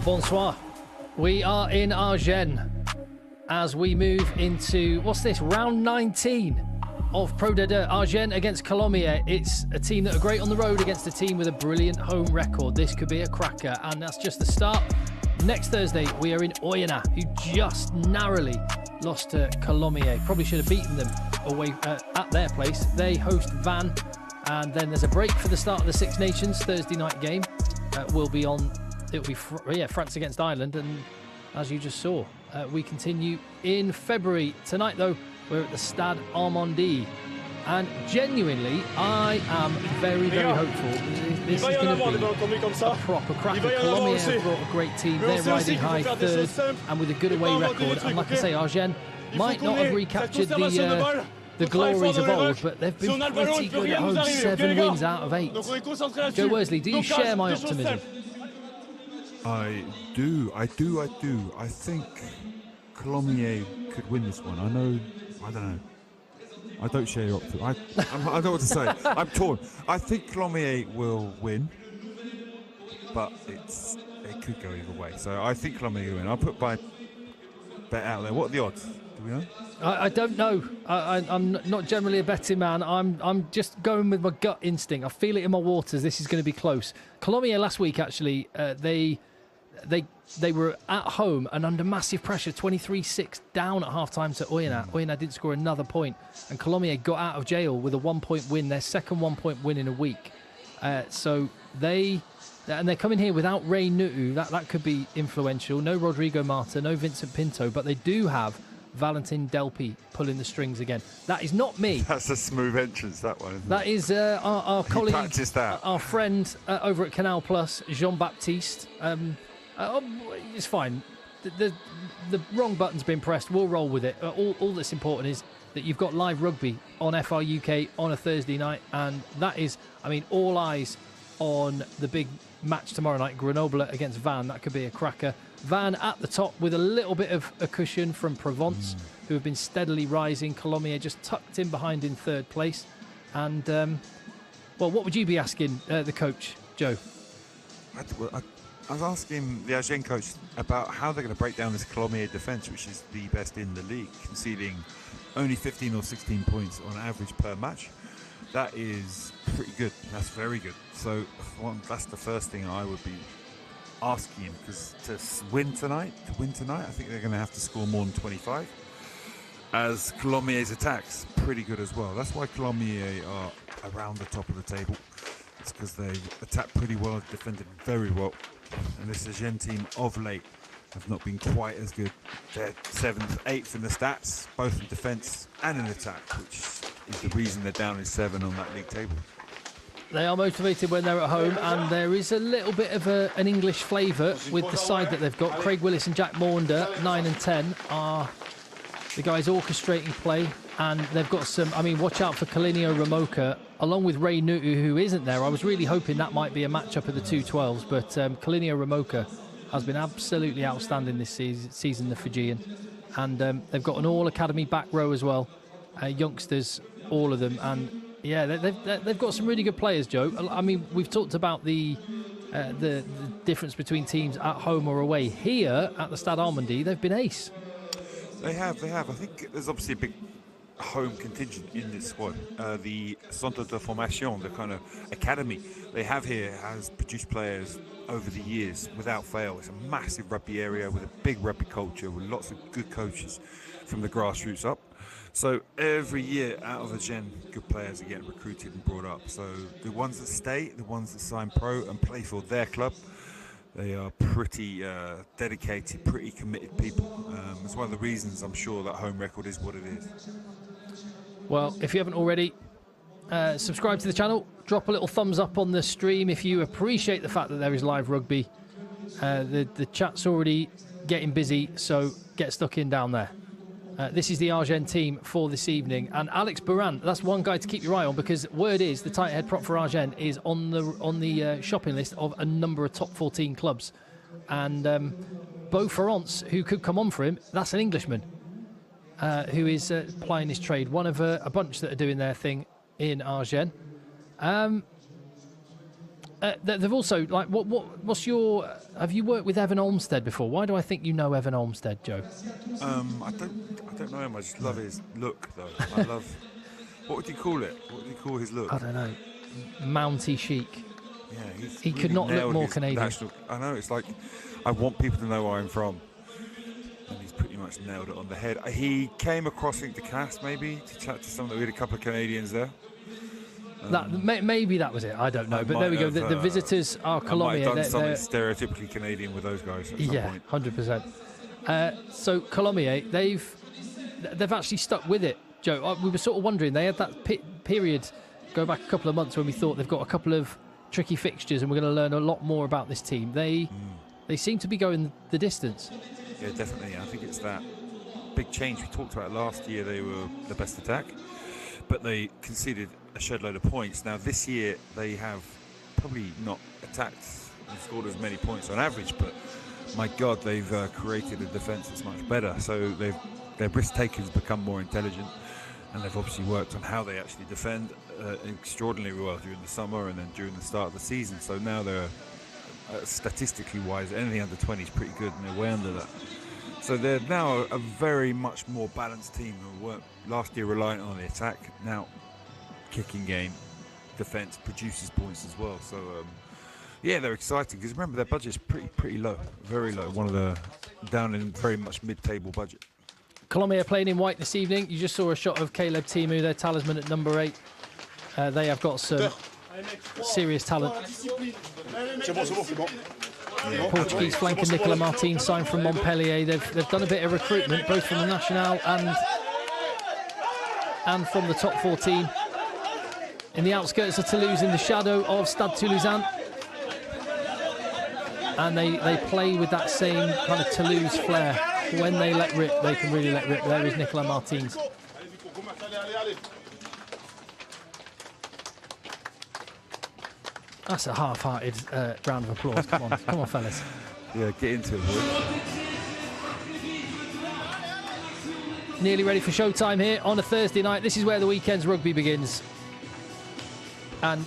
Bonsoir. We are in Agen as we move into, what's this, round 19 of Pro D2. Agen against Colomiers. It's a team that are great on the road against a team with a brilliant home record. This could be a cracker, and that's just the start. Next Thursday, we are in Oyonnax, who just narrowly lost to Colomiers. Probably should have beaten them away at their place. They host Van, and then there's a break for the start of the Six Nations Thursday night game. Will be on. It'll be France against Ireland, and as you just saw, we continue in February. Tonight, though, we're at the Stade Armandie, and genuinely, I am very, very hopeful. This is going to be a proper cracker. Colomiers have brought a great team. They're riding high third, and with a good away record. And like I say, Agen might not have recaptured the glories of old, but they've been pretty good at home. 7 wins out of 8. Joe Worsley, do you share my optimism? I do. I think Colomiers could win this one. I don't know. I don't share your optimism. I don't know what to say. I'm torn. I think Colomiers will win, but it could go either way. So I think Colomiers will win. I'll put my bet out there. What are the odds? Do we know? I don't know. I'm not generally a betting man. I'm just going with my gut instinct. I feel it in my waters. This is going to be close. Colomiers last week, actually, they were at home and under massive pressure, 23-6 down at half-time to Oyonnax. Oyonnax didn't score another point, and Colomiers got out of jail with a 1-point win, their second 1-point win in a week. So they're coming here without Ray Nutu. That could be influential. No Rodrigo Marta, no Vincent Pinto, but they do have Valentin Delpy pulling the strings again. That is not me. That's a smooth entrance, that one, isn't that it? Is our colleague, that. Our friend over at Canal Plus, Jean-Baptiste. It's fine. The wrong button's been pressed. We'll roll with it. All that's important is that you've got live rugby on FR UK on a Thursday night, and that is, all eyes on the big match tomorrow night, Grenoble against Van. That could be a cracker. Van at the top with a little bit of a cushion from Provence, who have been steadily rising. Colomiers just tucked in behind in third place. And, what would you be asking the coach, Joe? I was asking the Agen coach about how they're going to break down this Colomiers defence, which is the best in the league, conceding only 15 or 16 points on average per match. That is pretty good. That's very good. So that's the first thing I would be asking him, because to win tonight, I think they're going to have to score more than 25. As Colomiers' attacks pretty good as well. That's why Colomiers are around the top of the table. It's because they attack pretty well, defended very well. And this Agen team of late have not been quite as good. They're 7th, 8th in the stats, both in defence and in attack, which is the reason they're down in 7 on that league table. They are motivated when they're at home, and there is a little bit of an English flavour with the side that they've got. Craig Willis and Jack Maunder, 9 and 10, are the guys orchestrating play, and they've got some, watch out for Kalinio Ramoka, along with Ray Nutu, who isn't there. I was really hoping that might be a matchup of the two 12s, but Kalinio Ramoka has been absolutely outstanding this season, the Fijian. And they've got an all-academy back row as well, youngsters, all of them, and yeah, they've got some really good players, Joe. We've talked about the difference between teams at home or away. Here at the Stade Armandie, they've been ace. They have. I think there's obviously a big home contingent in this squad. The Centre de Formation, the kind of academy they have here, has produced players over the years without fail. It's a massive rugby area with a big rugby culture, with lots of good coaches from the grassroots up. So every year out of Agen, good players are getting recruited and brought up. So the ones that stay, the ones that sign pro and play for their club, they are pretty dedicated, pretty committed people. It's one of the reasons I'm sure that home record is what it is. Well, if you haven't already, subscribe to the channel, drop a little thumbs up on the stream if you appreciate the fact that there is live rugby. The chat's already getting busy, so get stuck in down there. This is the Agen team for this evening, and Alex Buran, that's one guy to keep your eye on, because word is the tight head prop for Agen is on the shopping list of a number of top 14 clubs, and Beau Ferrance, who could come on for him, that's an Englishman who is plying his trade, one of a bunch that are doing their thing in Agen. They've also, like, what's your... Have you worked with Evan Olmsted before? Why do I think you know Evan Olmsted, Joe? I don't know him. I just love his look, though. I love... What would you call it? What would you call his look? I don't know. Mounty chic. Yeah, he really could not look more Canadian. I know, it's like, I want people to know where I'm from. And he's pretty much nailed it on the head. He came across, I think, the cast, maybe, to chat to some... We had a couple of Canadians there. Maybe that was it. I don't know. But there we go. The visitors are Colomiers. I might have done something stereotypically Canadian with those guys at some point. 100%. So Colomiers, they've actually stuck with it, Joe. We were sort of wondering. They had that period go back a couple of months when we thought they've got a couple of tricky fixtures and we're going to learn a lot more about this team. They seem to be going the distance. Yeah, definitely. I think it's that big change we talked about last year. They were the best attack, but they conceded a shed load of points. Now this year they have probably not attacked and scored as many points on average, but my God, they've created a defence that's much better. So their risk takers become more intelligent, and they've obviously worked on how they actually defend extraordinarily well during the summer and then during the start of the season. So now they're statistically wise, anything under 20 is pretty good, and they're way under that. So they're now a very much more balanced team who were last year reliant on the attack. Now kicking game, defence produces points as well. So yeah, they're exciting because remember their budget's pretty low, very low. One of the down in very much mid-table budget. Colomiers playing in white this evening. You just saw a shot of Caleb Timu, their talisman at number 8. They have got some serious talent. Portuguese flanker Nicola Martins signed from Montpellier. They've done a bit of recruitment, both from the National and from the top 14. In the outskirts of Toulouse, in the shadow of Stade Toulousain. And they play with that same kind of Toulouse flair. When they let rip, they can really let rip. There is Nicola Martins. That's a half-hearted round of applause. Come on, fellas. Yeah, get into it, boys. Nearly ready for showtime here on a Thursday night. This is where the weekend's rugby begins. And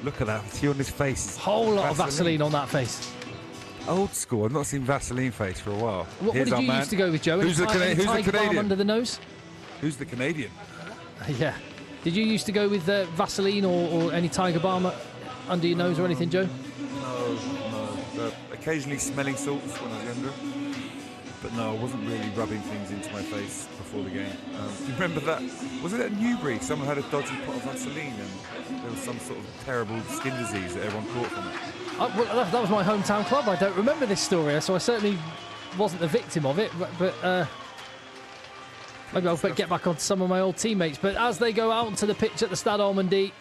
look at that, see on his face. Whole lot of Vaseline on that face. Old school. I've not seen Vaseline face for a while. What did you used to go with, Joe? Who's the Canadian? Balm under the nose? Who's the Canadian? Yeah. Did you used to go with Vaseline or any Tiger Balm under your nose or anything, Joe? No. Occasionally smelling salts when I was younger. But no, I wasn't really rubbing things into my face before the game. Do you remember that? Was it at Newbury? Someone had a dodgy pot of Vaseline and there was some sort of terrible skin disease that everyone caught from it. Well, that was my hometown club. I don't remember this story, so I certainly wasn't the victim of it. But maybe I'll get back onto some of my old teammates. But as they go out onto the pitch at the Stade Almondie,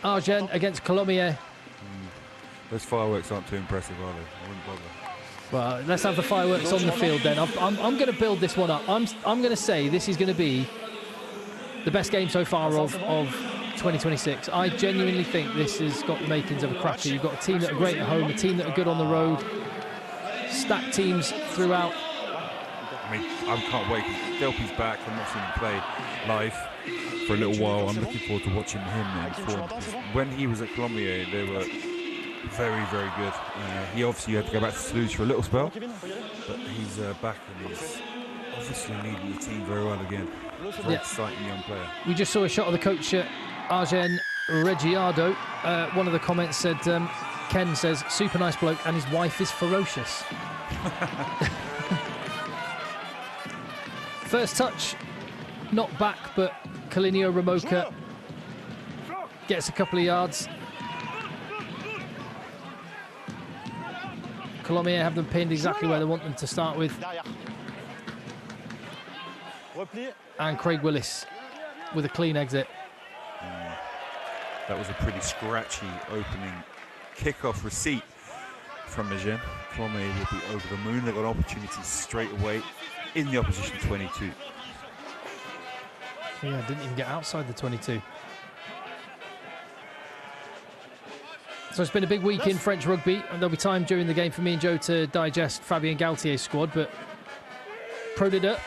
Agen against Colomiers. Those fireworks aren't too impressive, are they? I wouldn't bother. Well, let's have the fireworks on the field then. I'm going to build this one up. I'm going to say this is going to be the best game so far of 2026. I genuinely think this has got the makings of a cracker. You've got a team that are great at home, a team that are good on the road, stacked teams throughout. I mean, I can't wait. Delpy's back. I'm not seeing him play live for a little while. I'm looking forward to watching him in form. When he was at Colomiers, they were very, very good. He obviously had to go back to Toulouse for a little spell, but he's back and he's obviously leading the team very well again. Very exciting young player. We just saw a shot of the coach at Agen, Reggiardo. One of the comments said, Ken says, super nice bloke and his wife is ferocious. First touch, not back, but Kalinio Ramoka gets a couple of yards. Colomiers have them pinned exactly where they want them to start with. And Craig Willis with a clean exit. That was a pretty scratchy opening kickoff receipt from Agen. Colomiers will be over the moon. They've got opportunities straight away in the opposition 22. Yeah, didn't even get outside the 22. So it's been a big week in French rugby, and there'll be time during the game for me and Joe to digest Fabien Galtier's squad, but Pro D2,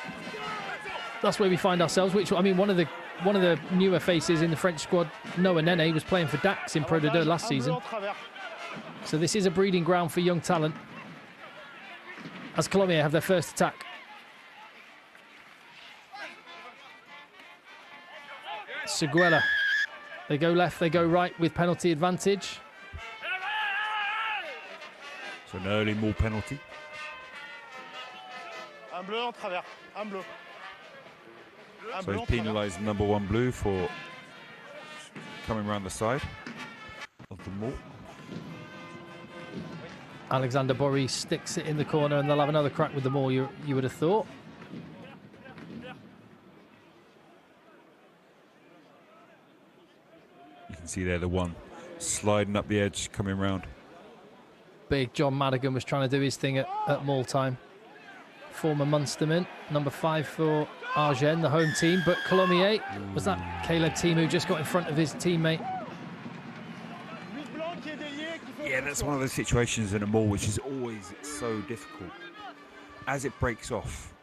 that's where we find ourselves, which, I mean, one of the one of the newer faces in the French squad, Noah Nene, was playing for Dax in Pro D2 last season. So this is a breeding ground for young talent. As Colomiers have their first attack. Seguela. They go left, they go right with penalty advantage. So an early Maul penalty. So he's penalised number 1 blue for coming around the side of the Maul. Alexander Boris sticks it in the corner and they'll have another crack with the Maul, you would have thought. You can see there the one sliding up the edge, coming round. Big John Madigan was trying to do his thing at Maul time. Former Munsterman, number 5 for Agen, the home team. But Colomiers, was that Caleb team who just got in front of his teammate? Yeah, that's one of those situations in a Maul which is always so difficult. As it breaks off,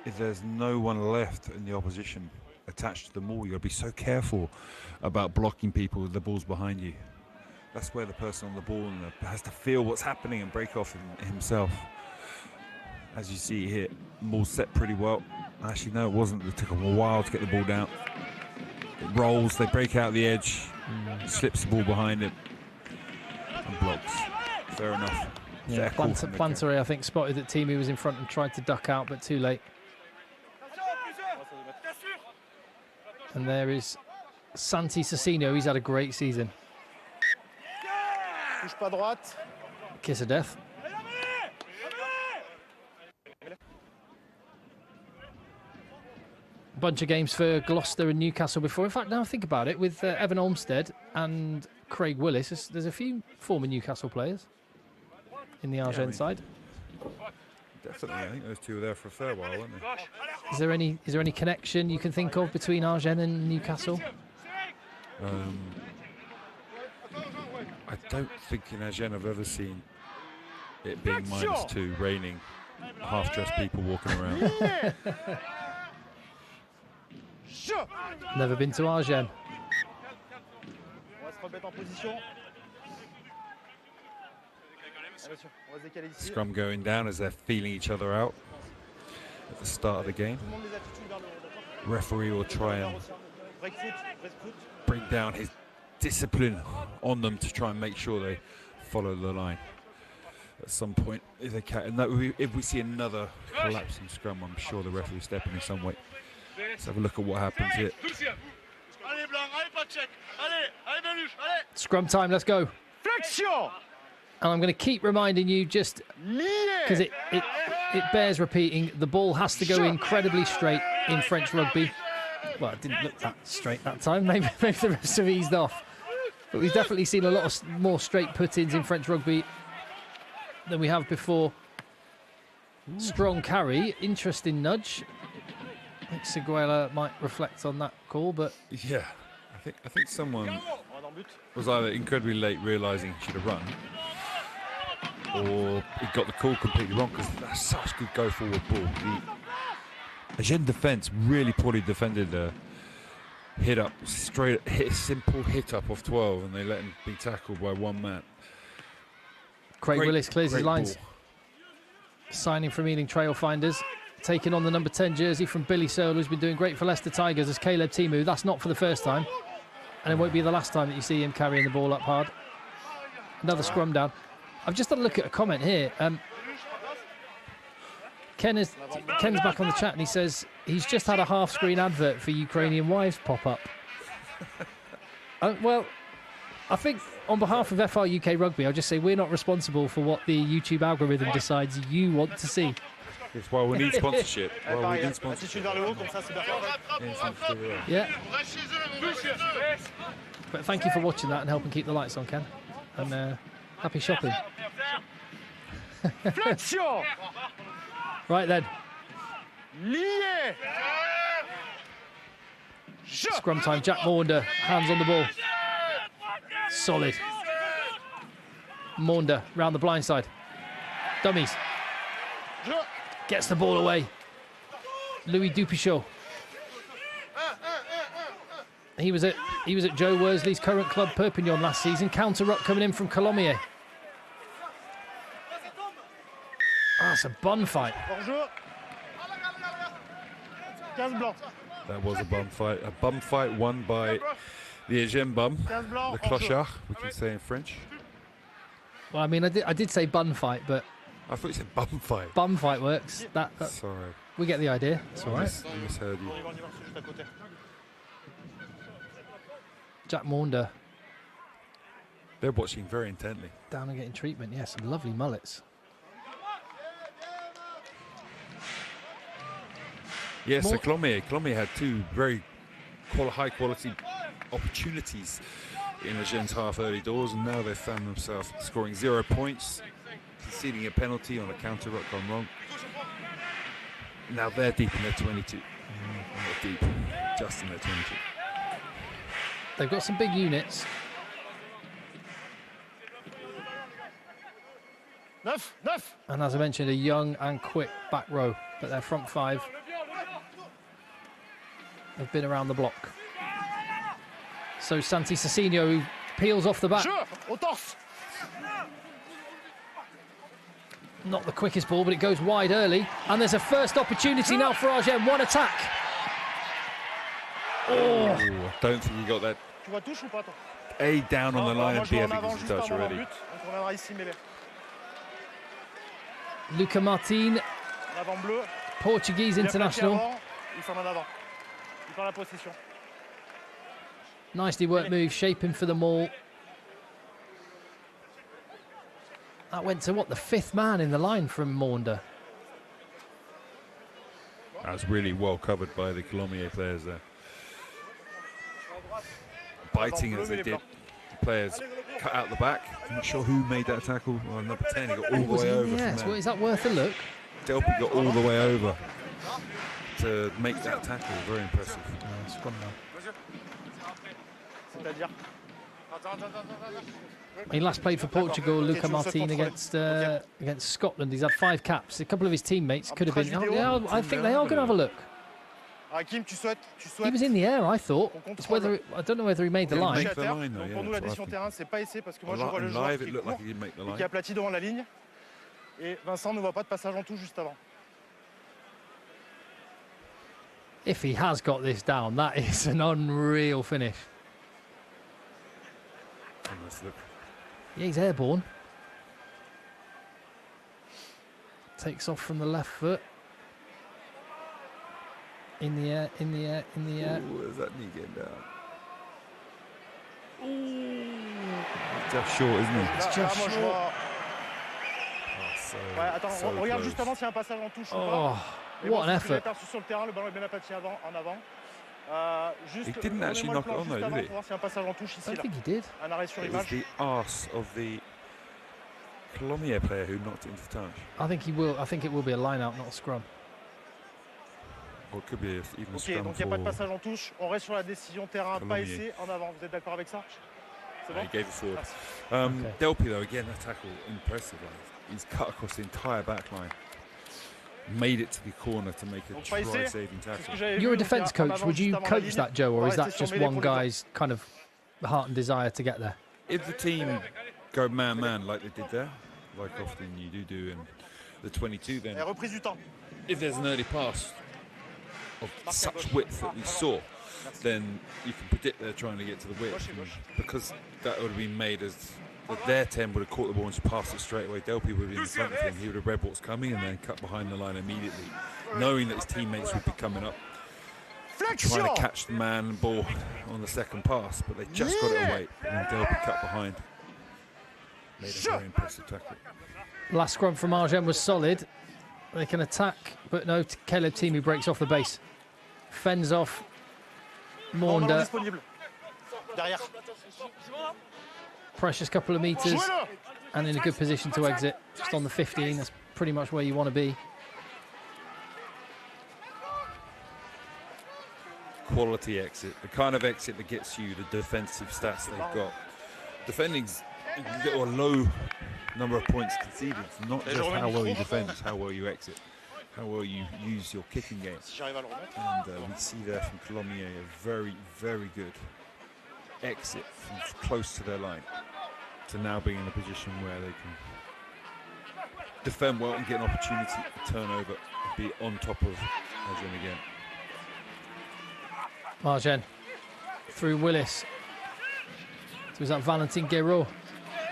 if there's no one left in the opposition attached to the Maul, you've got to be so careful about blocking people with the balls behind you. That's where the person on the ball has to feel what's happening and break off himself. As you see here, Maul set pretty well. Actually, no, it wasn't. It took them a while to get the ball down. It rolls, they break out the edge, slips the ball behind it, and blocks. Fair enough. Yeah, Plantere, I think, spotted that Timu was in front and tried to duck out, but too late. And there is Santi Cecchino. He's had a great season. Kiss of death. A bunch of games for Gloucester and Newcastle before. In fact, now I think about it, with Evan Olmsted and Craig Willis, there's a few former Newcastle players in the Agen side. Definitely, I think those two were there for a fair while, weren't they? Is there any connection you can think of between Agen and Newcastle? I don't think in Agen I've ever seen it being -2, raining, half-dressed people walking around. Never been to Agen. Scrum going down as they're feeling each other out at the start of the game. Referee will try and bring down his discipline on them to try and make sure they follow the line at some point if they can. And if we see another collapsing scrum, I'm sure the referee will step in some way. Let's have a look at what happens here. Scrum time, let's go. And I'm going to keep reminding you, just because it bears repeating, the ball has to go incredibly straight in French rugby. Well, it didn't look that straight that time. Maybe the rest have eased off. But we've definitely seen a lot more straight put-ins in French rugby than we have before. Strong carry, interesting nudge. I think Seguela might reflect on that call, but yeah, I think someone was either incredibly late realising he should have run, or he got the call completely wrong, because that's such good go-forward ball. The Agen defence really poorly defended a simple hit-up of 12, and they let him be tackled by one man. Craig Willis clears his lines. Ball. Signing from Ealing Trailfinders, taking on the number 10 jersey from Billy Searle, who's been doing great for Leicester Tigers, as Caleb Timu. That's not for the first time, and it won't be the last time that you see him carrying the ball up hard. Another scrum down. I've just had a look at a comment here. Ken's back on the chat and he says he's just had a half-screen advert for Ukrainian wives pop up. Well, I think on behalf of FR UK Rugby, I'll just say we're not responsible for what the YouTube algorithm decides you want to see. It's why we need sponsorship. Yeah. But thank you for watching that and helping keep the lights on, Ken. And happy shopping. Right then. Scrum time. Jack Maunder, hands on the ball. Solid. Maunder round the blind side. Dummies. Gets the ball away. Louis Dupichot. He was at Joe Worsley's current club, Perpignan, last season. Counter ruck coming in from Colomiers. Ah, it's a bun fight. That was a bum fight. A bum fight won by the Agen bum, the clochard, we can say in French. Well, I mean, I did say bun fight, but I thought you said bum fight. bum fight works. Sorry. We get the idea. It's all right. I misheard you. Jack Maunder They're watching very intently. down and getting treatment. Yes, some lovely mullets. Yes, so Colomiers had two very high quality opportunities in Agen's half early doors, and now they've found themselves scoring 0 points, conceding a penalty on a counter ruck gone wrong. Now they're deep in their 22. Not deep, just in their 22. They've got some big units. And as I mentioned, a young and quick back row, but their front five have been around the block. So Santi Cecchino, who peels off the back. Not the quickest ball, but it goes wide early. And there's a first opportunity now for Agen. One attack. Oh, I don't think he got that. A, down on the line, and B, I think he's a touch already. Luca Martin, Portuguese international. Nicely worked move, shaping for the maul. That went to, what, the fifth man in the line from Maunder. That was really well covered by the Colomiers players there. Biting as they did. The players cut out the back. I'm not sure who made that tackle. Well, number 10, he got all the way over. Yes, well, is that worth a look? Delpy got all the way over to make that tackle. Very impressive. Scrum now. He last played for Portugal, Luca Martin, against Scotland. He's had 5 caps. A couple of his teammates could have been. Oh, yeah, I think they are going to have a look. He was in the air, I thought. It's whether I don't know whether he made the line. Make the line though, yeah, live, it looked like he didn't make the line. If he has got this down, that is an unreal finish. Yeah, he's airborne. Takes off from the left foot. In the air, in the air, in the air. Ooh, is that knee getting down? It's just short, isn't it? It's just short. What an effort. He didn't actually knock it on though, did he? I don't think he did. It was the arse of the Colomiers player who knocked it into touch. I think he will. I think it will be a line out, not a scrum. Or it could be even a scrum for He gave it forward. Delpy though, again, that tackle impressive. Like, he's cut across the entire back line. Made it to the corner to make a try-saving tackle. You're a defence coach. Would you coach that, Joe, or is that just one guy's kind of heart and desire to get there? If the team go man-man like they did there, like often you do in the 22, then if there's an early pass of such width that we saw, then you can predict they're trying to get to the width. And because that would have been made as their 10 would have caught the ball and just passed it straight away. Delpy would have been in front of him. He would have read what's coming and then cut behind the line immediately, knowing that his teammates would be coming up, trying to catch the man and ball on the second pass, but they just got it away. And Delpy cut behind. Made a very impressive tackle. Last scrum from Agen was solid. They can attack, but no, Caleb Timu breaks off the base. Fends off Maunder. Precious couple of metres and in a good position to exit. Just on the 15, that's pretty much where you want to be. Quality exit, the kind of exit that gets you the defensive stats they've got. Defending's a low number of points conceded. It's not just how well you defend, it's how well you exit, how well you use your kicking game. And we see there from Colomiers a very, very good exit from close to their line to now being in a position where they can defend well and get an opportunity to turn over and be on top of Agen again. Agen through Willis. So is that Valentin Guéraud?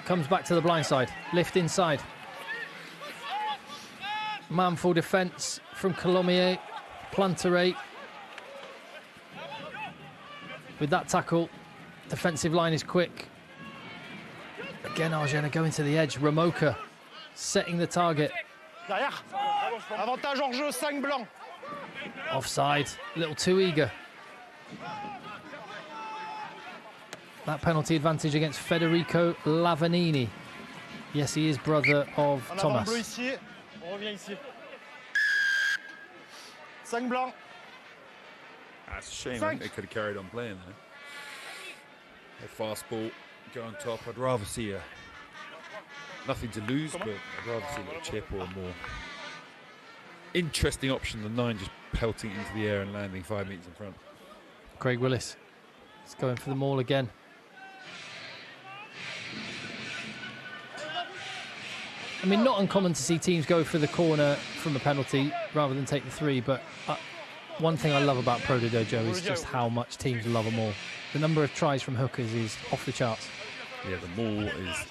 Comes back to the blind side. Lift inside. Manful defence from Colomiers. Planteré. With that tackle, defensive line is quick. Again, Agen are going to the edge. Ramoka setting the target. Derrière. Avantage hors jeu, 5 blancs. Offside, a little too eager. That penalty advantage against Federico Lavanini. Yes, he is brother of Thomas. Bleu ici. On revient ici. 5 blancs. That's a shame. I think they could have carried on playing there. A fast ball, go on top. I'd rather see nothing to lose, but I'd rather see a little chip or a more interesting option than 9 just pelting into the air and landing 5 metres in front. Craig Willis is going for the maul again. I mean, not uncommon to see teams go for the corner from a penalty rather than take the 3, but one thing I love about Pro de Dojo is just how much teams love them all. The number of tries from hookers is off the charts. Yeah, the maul is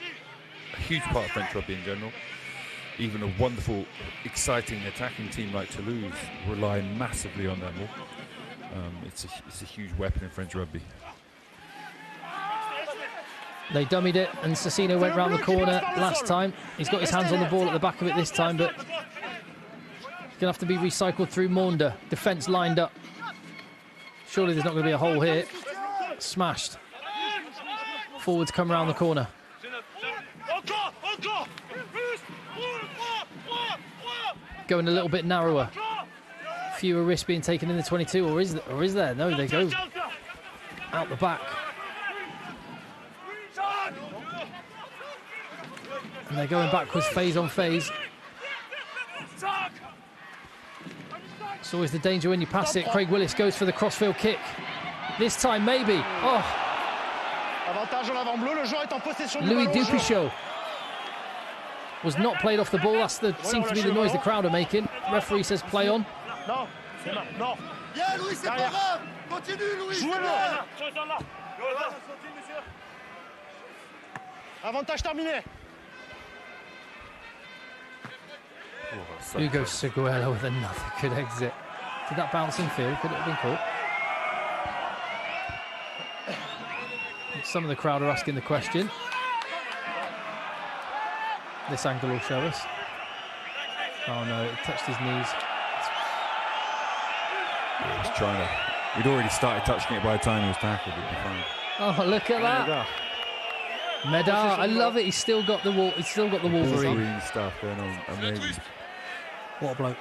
a huge part of French rugby in general. Even a wonderful, exciting attacking team like Toulouse rely massively on their maul. It's a huge weapon in French rugby. They dummied it, and Cecino went round the corner last time. He's got his hands on the ball at the back of it this time, but it's going to have to be recycled through Maunda. Defence lined up. Surely there's not going to be a hole here. Smashed. Forwards come round the corner. Going a little bit narrower. Fewer risks being taken in the 22, or is there? No, they go out the back. And they're going backwards, phase on phase. It's always the danger when you pass it. Craig Willis goes for the crossfield kick. This time, maybe. Oh. Louis Dupichot was not played off the ball. That seems to be the noise the crowd are making. Referee says play on. Non, non. Bien, Louis, c'est pas grave. Continue, Louis. Avantage terminé. Hugo Seguela with another good exit. Did that bounce in field? Could it have been caught? Some of the crowd are asking the question. This angle will show us. Oh no, it touched his knees. Yeah, he was trying to. He'd already started touching it by the time he was tackled. Oh, look at that! Medard, I love it. He's still got the Wolverine stuff going on. Amazing. What a bloke.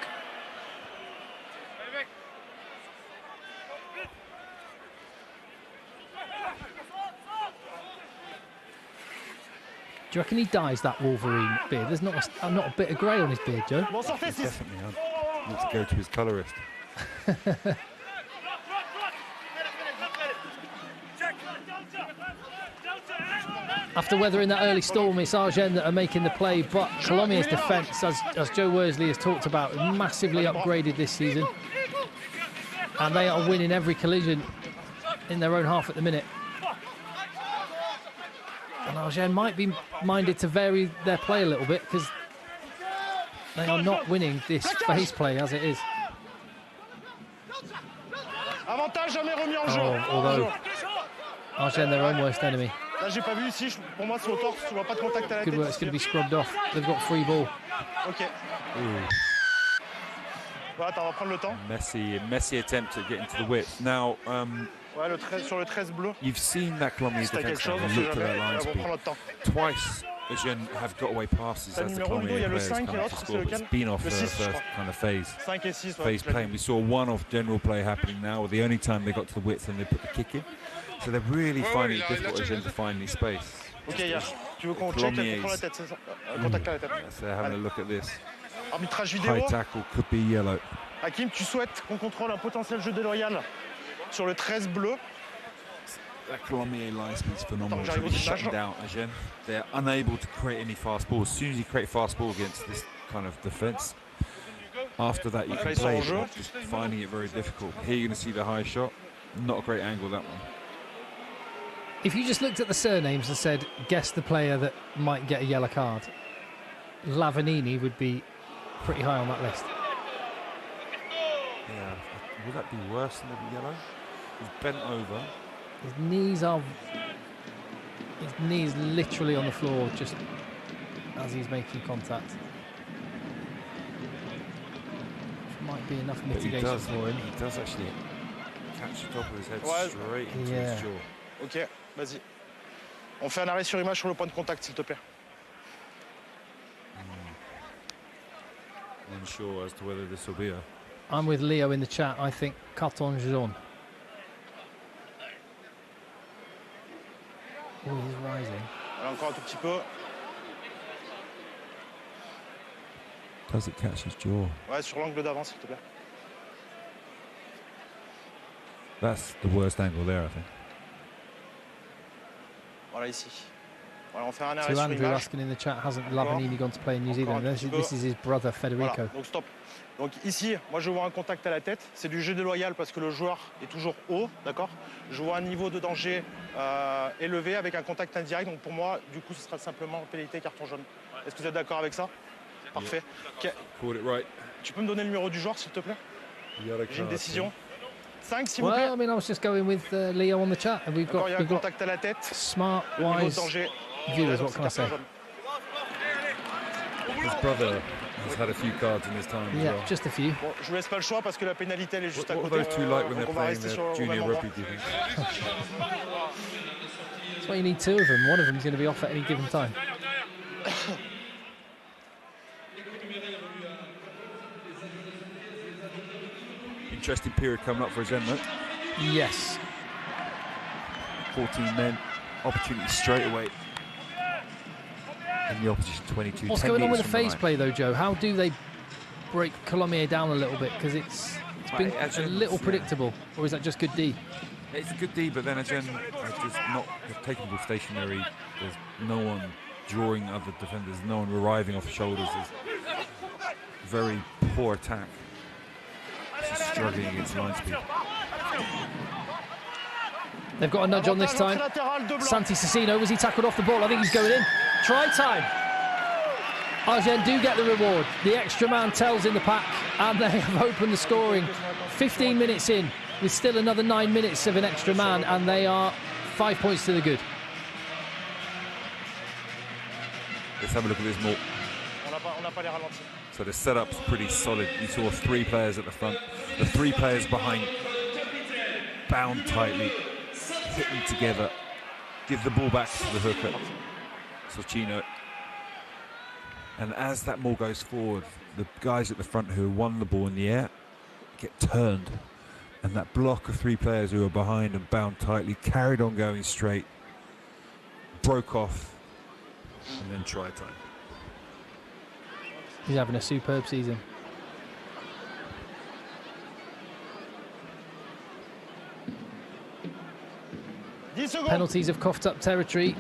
Do you reckon he dyes that Wolverine beard? There's not a bit of grey on his beard, Joe. Definitely. I need to go to his colourist. After weathering that early storm, it's Agen that are making the play, but Colomiers' defence, as Joe Worsley has talked about, massively upgraded this season. And they are winning every collision in their own half at the minute. And Agen might be minded to vary their play a little bit, because they are not winning this face play as it is. Oh, although Agen their own worst enemy. Là, j'ai pas vu ici, pour moi c'est au torse, tu vois pas de contact à la tête. Good work, it's going to be scrubbed off. They've got free ball. Ok. Voilà, on va prendre le temps. Messy attempt at getting to the width. Now, ouais, sur le 13 bleu. You've seen that Colomiers defense and looked at their line speed. Twice, Agen have got away passes as the Colomiers players come to score, but it's been off the first kind of phase play. And we saw one off general play happening now, the only time they got to the width and they put the kick in. So they're really finding it difficult, Agen, to find any space. Ok, tu veux qu'on check et qu'on prend la tête, c'est ça? Contact à la tête. They're having a look at this. Arbitrage vidéo. High tackle could be yellow. Hakim, tu souhaites qu'on contrôle un potentiel jeu déloyal sur le 13 bleu? That Colomiers line speed's phenomenal. It's really shutting down Agen. They're unable to create any fast balls. As soon as you create fast ball against this kind of defence, after that you can play, just finding it very difficult. Here you're going to see the high shot. Not a great angle, that one. If you just looked at the surnames and said, guess the player that might get a yellow card, Lavanini would be pretty high on that list. Yeah, would that be worse than the yellow? He's bent over. His knees literally on the floor just as he's making contact. Which might be enough mitigation for him. He does actually catch the top of his head straight into his jaw. Ok, vas-y. On fait un arrêt sur image sur le point de contact, s'il te plaît. Unsure as to whether this will be a... I'm with Leo in the chat. I think carton jaune. Oh, he's rising. Alors encore un tout petit peu. Does it catch his jaw? Ouais, sur l'angle d'avant, s'il te plaît. That's the worst angle there, I think. Voilà, ici. Voilà, on fait un arrêt To sur Andrew image. asking in the chat, hasn't Lavanini gone to play in New Zealand? This is his brother, Federico. Voilà, donc stop. Donc ici, moi je vois un contact à la tête. C'est du jeu déloyal parce que le joueur est toujours haut, d'accord? Je vois un niveau de danger élevé avec un contact indirect. Donc pour moi, du coup, ce sera simplement pénalité carton jaune. Est-ce que vous êtes d'accord avec ça? Parfait. Tu peux me donner le numéro du joueur, s'il te plaît? J'ai une décision. 5, s'il vous plaît. Well, I mean, I was just going with Leo on the chat, and we've got contact à la tête. Smart, wise viewers. What can I say? His brother has had a few cards in his time as well. Just a few. Bon, je vous laisse pas le choix parce que la pénalité elle est juste à côté. What are those two like when they're on va playing rester their sur junior rugby, do you think? That's why you need two of them. One of them's going to be off at any given time. Interesting period coming up for Agen, though. Yes. 14 men, opportunity straight away. And the opposition 22. What's going on with the phase play, though, Joe? How do they break Colomiers down a little bit? Because it's been a little predictable. Or is that just good D? It's a good D, but then Agen are just not taking the ball stationary. There's no one drawing other defenders, no one arriving off the shoulders. There's very poor attack. Just struggling against line speed. They've got a nudge on this time. Santi Cecino, was he tackled off the ball? I think he's going in. Try time. Agen do get the reward. The extra man tells in the pack, and they have opened the scoring. 15 minutes in, with still another 9 minutes of an extra man, and they are 5 points to the good. Let's have a look at this more. So the setup's pretty solid. You saw 3 players at the front, the 3 players behind, bound tightly, hitting together, give the ball back to the hooker, Socino. And as that ball goes forward, the guys at the front who won the ball in the air get turned. And that block of 3 players who are behind and bound tightly carried on going straight, broke off, and then try time. He's having a superb season. Penalties have coughed up territory,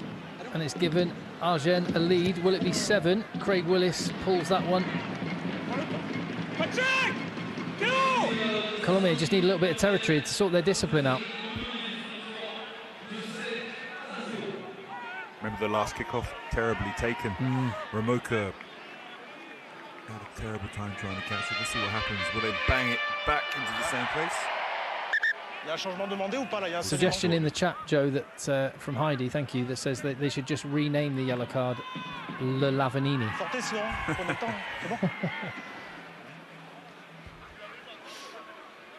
and it's given Agen a lead. Will it be 7? Craig Willis pulls that one. Colomiers just need a little bit of territory to sort their discipline out. Remember the last kickoff? Terribly taken. Ramoka had a terrible time trying to catch it. Let's see what happens. Will they bang it back into the same place? Suggestion in the chat, Joe, that from Heidi, thank you, that says that they should just rename the yellow card Le Lavanini.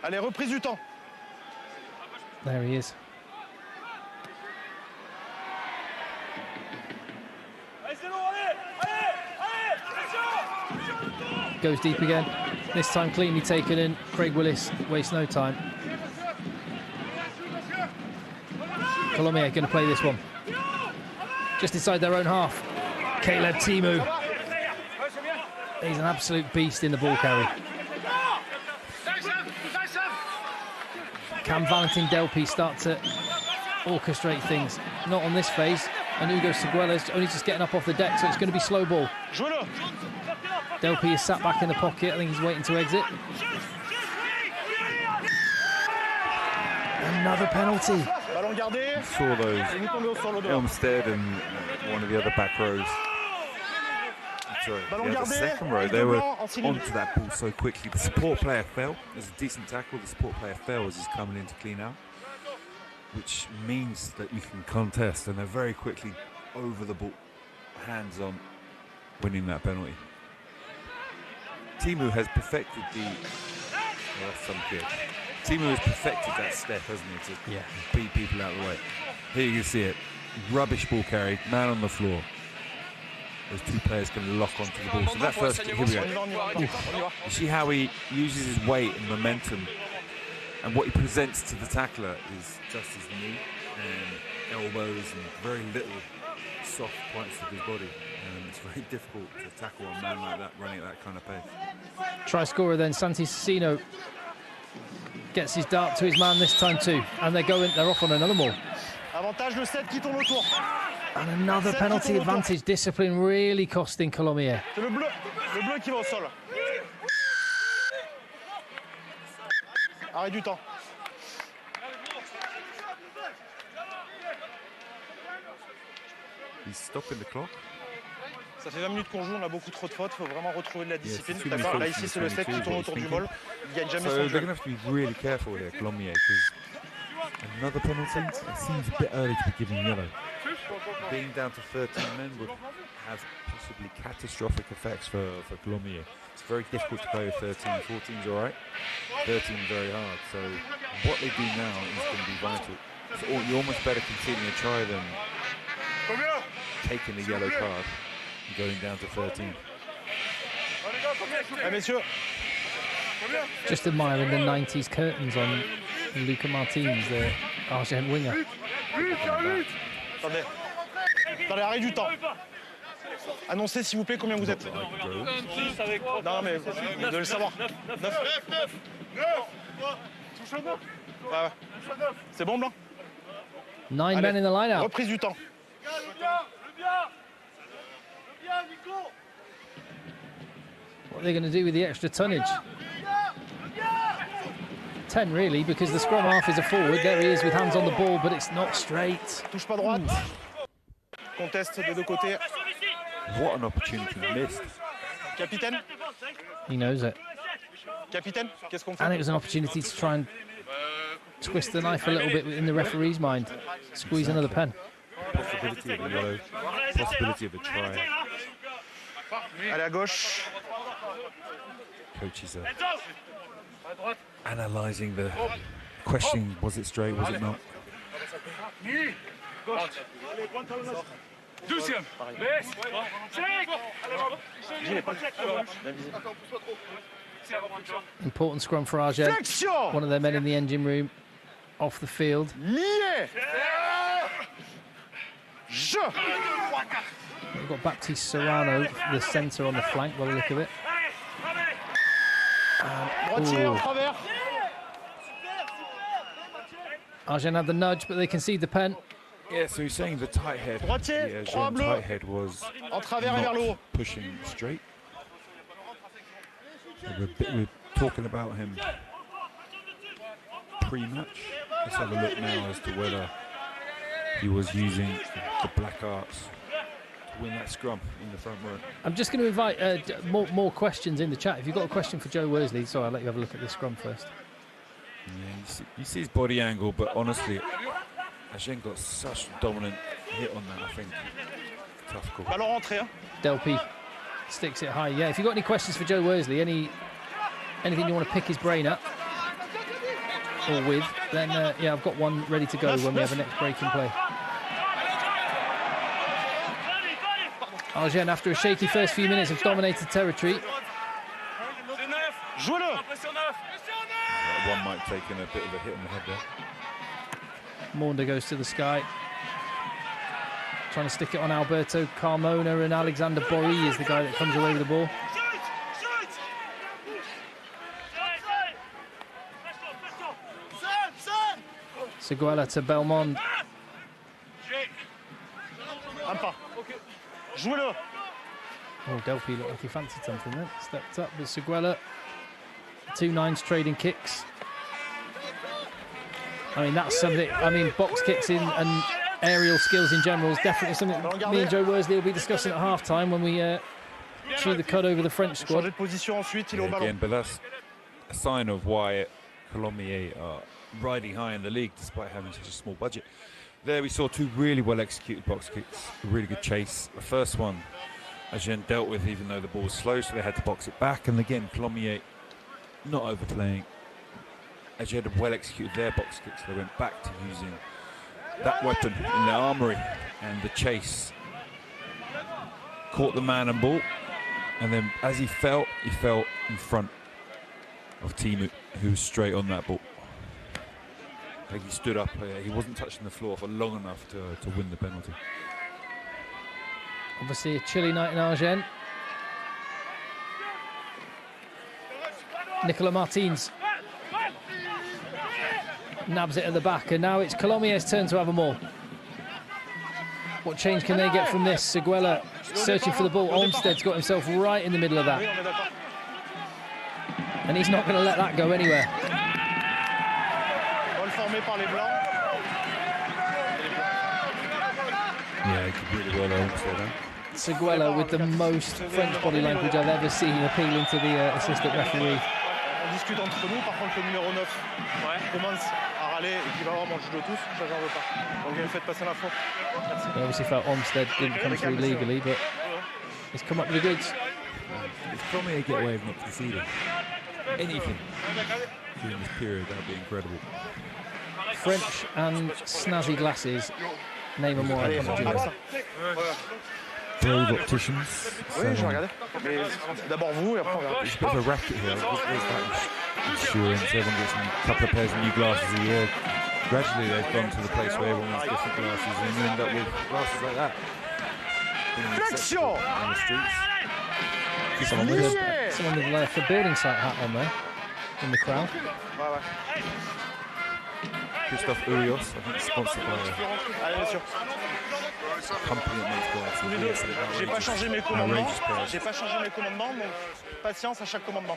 Allez, reprise du temps. There he is. Goes deep again. This time cleanly taken in. Craig Willis wastes no time. Colomiers going to play this one. Just inside their own half. Caleb Timu. He's an absolute beast in the ball carry. Can Valentin Delpy start to orchestrate things. Not on this phase. And Hugo Seguela's only just getting up off the deck, so it's going to be slow ball. Delpy is sat back in the pocket. I think he's waiting to exit. Another penalty. You saw those Elmstead and one of the other back rows. Sorry, the second row, they were onto that ball so quickly. The support player fell. It was a decent tackle. The support player fell as he's coming in to clean out, which means that you can contest, and they're very quickly over the ball, hands on, winning that penalty. Timu has perfected that's some kid. Timu has perfected that step, hasn't he, to beat people out of the way. Here you can see it. Rubbish ball carry, man on the floor. Those two players can lock onto the ball. So that first, here we go. You see how he uses his weight and momentum, and what he presents to the tackler is just his knee and elbows and very little soft points of his body. And it's very difficult to tackle a man like that running at that kind of pace. Try scorer then, Santi Cecchino gets his dart to his man this time too, and they're off on another more. And another penalty advantage. Discipline really costing Colomiers. Le bleu qui va au sol. Arrêt du temps. He's stopping the clock. Ça fait 20 minutes qu'on joue, on a beaucoup trop de fautes, il faut vraiment retrouver de la discipline. Là ici c'est le 7 qui tourne autour du bol, il gagne jamais son So jeu. they're going to have to be really careful here, Colomiers, because another penalty, it seems a bit early to be given yellow. Being down to 13 men would have possibly catastrophic effects for Colomiers. It's very difficult to play with 13. 14's all right, 13 very hard. So what they do now is going to be vital. So you almost better continue to try than taking the yellow card and going down to 13. Just admiring the 90s curtains on Luca Martins, the Agen winger. Attendez, arrêt du temps. Annoncez s'il vous plaît combien vous êtes. Non mais vous devez le savoir. 9. Ouais. C'est bon Blanc? 9 men in the line-out. Reprise du temps. What are they going to do with the extra tonnage? 10 really, because the scrum half is a forward. There he is with hands on the ball, but it's not straight. Touche pas droite. Conteste des deux côtés. What an opportunity missed. Capitaine? He knows it. Capitaine, qu'est-ce qu'on fait? And it was an opportunity to try and twist the knife a little bit in the referee's mind. Squeeze another pen. Possibility of a yellow, possibility of a try. Allez à gauche. Coaches are analysing the question, was it straight, was it not? Important scrum for Agen. One of their men in the engine room off the field. We've got Baptiste Serrano, the centre on the flank, by the look of it. Agen had the nudge, but they concede the pen. Yeah, so he's saying the tight head. The Agen tight head was not pushing straight. So we're talking about him pre-match. Let's have a look now as to whether he was using the black arts to win that scrum in the front row. I'm just going to invite more questions in the chat. If you've got a question for Joe Worsley, sorry, I'll let you have a look at this scrum first. Yeah, you see his body angle, but honestly, Agen got such a dominant hit on that, I think. Tough call. Ballon rentré, hein? Delpy sticks it high. Yeah, if you've got any questions for Joe Worsley, anything you want to pick his brain up or with, then yeah, I've got one ready to go when we have a next break in play. Agen, after a shaky first few minutes, have dominated territory. One might have taken a bit of a hit on the head there. Maunda goes to the sky. Trying to stick it on Alberto Carmona, and Alexander Borri is the guy that comes away with the ball. Seguela to Belmond. jouez-le. Oh, Delpy looked like he fancied something then. Stepped up with Seguela. 2-9s trading kicks. I mean, that's something. I mean, box kicks in and aerial skills in general is definitely something me and Joe Worsley will be discussing at half-time when we chew the cud over the French squad. Changer de position ensuite, il est au ballon. Again, but that's a sign of why Colomiers are riding high in the league despite having such a small budget. There we saw two really well executed box kicks, a really good chase. The first one Agen dealt with even though the ball was slow, so they had to box it back. And again, Colomiers not overplaying. Agen had well executed their box kicks. They went back to using that weapon in their armoury, and the chase caught the man and ball, and then as he fell in front of Timu, who was straight on that ball. I think he stood up, he wasn't touching the floor for long enough to win the penalty. Obviously a chilly night in Agen. Nicolas Martins nabs it at the back, and now it's Colomiers' turn to have a more. What change can they get from this? Seguela searching for the ball. Olmsted's got himself right in the middle of that. And he's not going to let that go anywhere. Yeah, he could really well Olmsted. Seguela with the most French body language I've ever seen, appealing to the assistant referee. On discute entre nous, par contre le numéro 9 commence à râler et qui va avoir mon juge de tous, ça j'en veux pas. Donc il faites passer l'info. He obviously felt Olmsted didn't come through legally, but he's come up with the goods. If Colomiers get away with not conceding anything during this period, that would be incredible. French and snazzy glasses, name a more iconic duo. Brave opticians. Oui, je regardais. Mais d'abord vous et après on verra. There's a bit of a racket here. There's that insurance, everyone gets a couple of pairs of new glasses a year. Gradually they've gone to the place where everyone has different glasses, and you end up with glasses like that. Flexion! On the streets. Someone with like a building site hat on there in the crowd. Ouais. Christophe Urios, I think, sponsored by Allez, bien sûr. a company that makes glasses. J'ai pas changé mes commandements. J'ai pas changé mes commandements, donc patience à chaque commandement.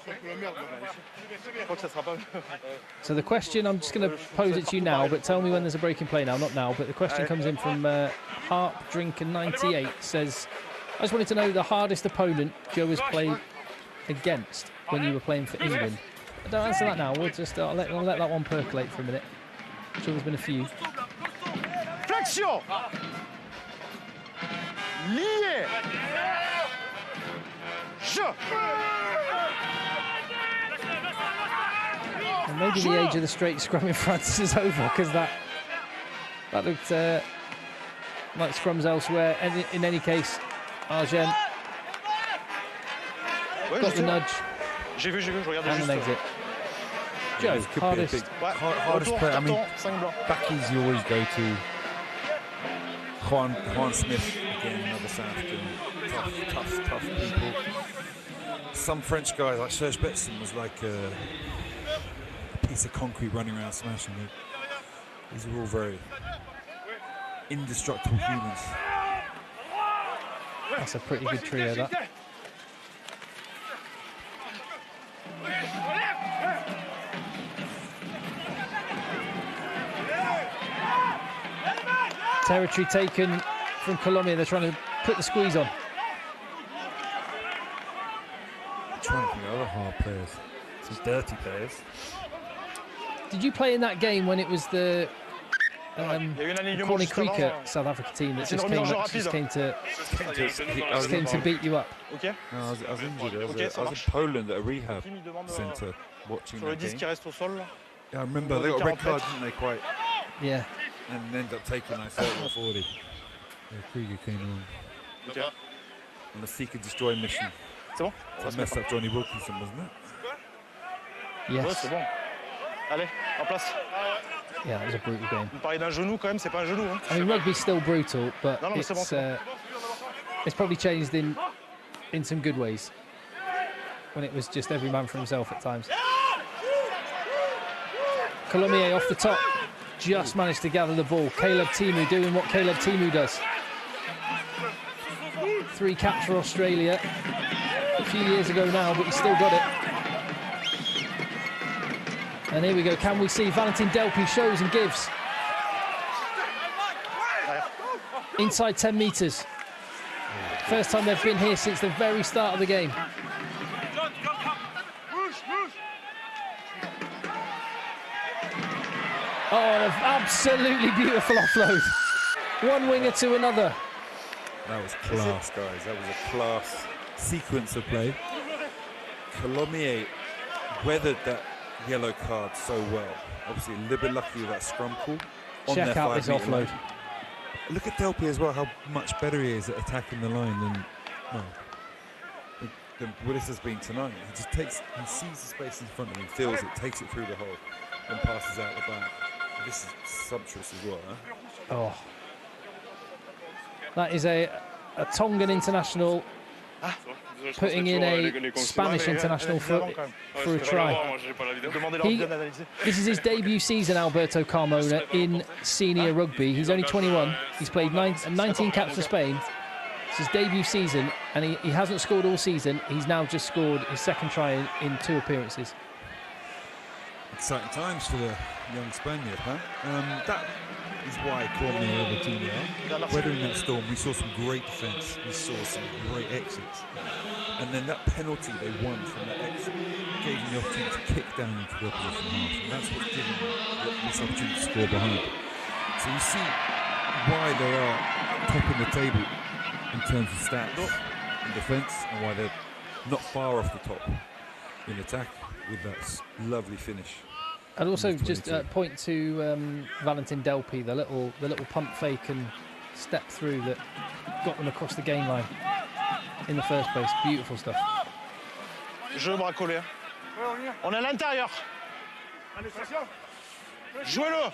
Je crois que ça sera pas. So the question, I'm just going to pose it to you now, but tell me when there's a break in play now, not now, but the question comes in from Harp Drinker 98, says, I just wanted to know the hardest opponent Joe has played against when you were playing for England. Don't answer that now, I'll let that one percolate for a minute. I'm sure there's been a few. Flexion! Lié! Je! And maybe the age of the straight scrum in France is over, because that looked like scrums elsewhere. And in any case, Agen got the nudge J'ai vu, je regardais and juste. an exit. Joe, This could hardest. be a big, Ouais, hardest retour, player. I mean, carton, 5 blancs. backies you always go to. Juan Smith, again, another South African. Tough people. Some French guys, like Serge Betson, was like a piece of concrete running around smashing it. These are all very indestructible humans. That's a pretty good trio, that. Territory taken from Colombia. They're trying to put the squeeze on. I'm trying to think of other hard players. Some dirty players. Did you play in that game when it was the Il y a eu un alignement Corny juste avant, Creek South Africa team that C'est une just came to beat you up? Ok. No, I was injured. I was, Okay, I ça was marche. in Poland at a rehab Qui me demande centre watching sur le that 10 game. qui reste au sol. Là. Yeah, I remember they got a red card, didn't they, quite? Yeah. And ended up taking like 30 or 40. Yeah, Krieger came on. Ok. On the Seek and Destroy mission. C'est bon? So I messed up Johnny Wilkinson, wasn't it? Ouais, Yes. c'est bon. Allez, en place. Yeah, that was a brutal game. Vous parlez d'un genou quand même, c'est pas un genou. Hein. I mean, rugby's still brutal, but No, it's, c'est bon, c'est it's probably changed in some good ways. When it was just every man for himself at times. Colomiers off the top, just managed to gather the ball. Caleb Timu doing what Caleb Timu does. 3 caps for Australia a few years ago now, but he's still got it. And here we go. Can we see Valentin Delpy shows and gives? Inside 10 metres. First time they've been here since the very start of the game. Oh, an absolutely beautiful offload. One winger to another. That was class, guys. That was a class sequence of play. Colomiers weathered that yellow card so well. Obviously, a little bit lucky with that scrum call. Check out this offload. Look at Delpy as well, how much better he is at attacking the line than Willis has been tonight. He just takes, he sees the space in front of him, feels it, takes it through the hole, and passes out the back. This is sumptuous as well, huh? Oh. That is a Tongan international putting in a Spanish international for a try. This is his debut season, Alberto Carmona, in senior rugby. He's only 21. He's played 19 caps for Spain. It's his debut season, and he hasn't scored all season. He's now just scored his second try in 2 appearances. Exciting times for the young Spaniard, huh? That is why Colomiers are the team they are. Weathering that storm, we saw some great defence, we saw some great exits. And then that penalty they won from that exit gave them the opportunity to kick down into the opposition half. And that's what's given them this opportunity to score behind. So you see why they are topping the table in terms of stats in defence, and why they're not far off the top in attack with that lovely finish. I'd also just point to Valentin Delpy, the little pump fake and step through that got them across the game line in the first place. Beautiful stuff. Jeu bracolé. On est à l'intérieur. Jouez-le.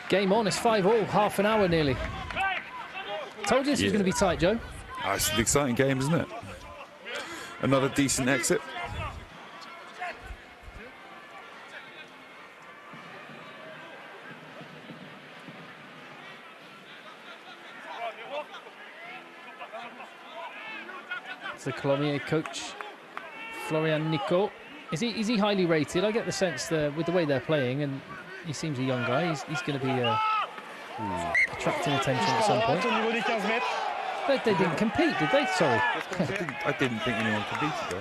Game on, it's 5-5, half an hour nearly. Told you this was going to be tight, Joe. Oh, it's an exciting game, isn't it? Another decent exit. It's the Colomiers coach, Florian Nico. Is he highly rated? I get the sense that with the way they're playing, and he seems a young guy, he's going to be attracting attention at some point. They didn't compete, did they? Sorry. I didn't think anyone competed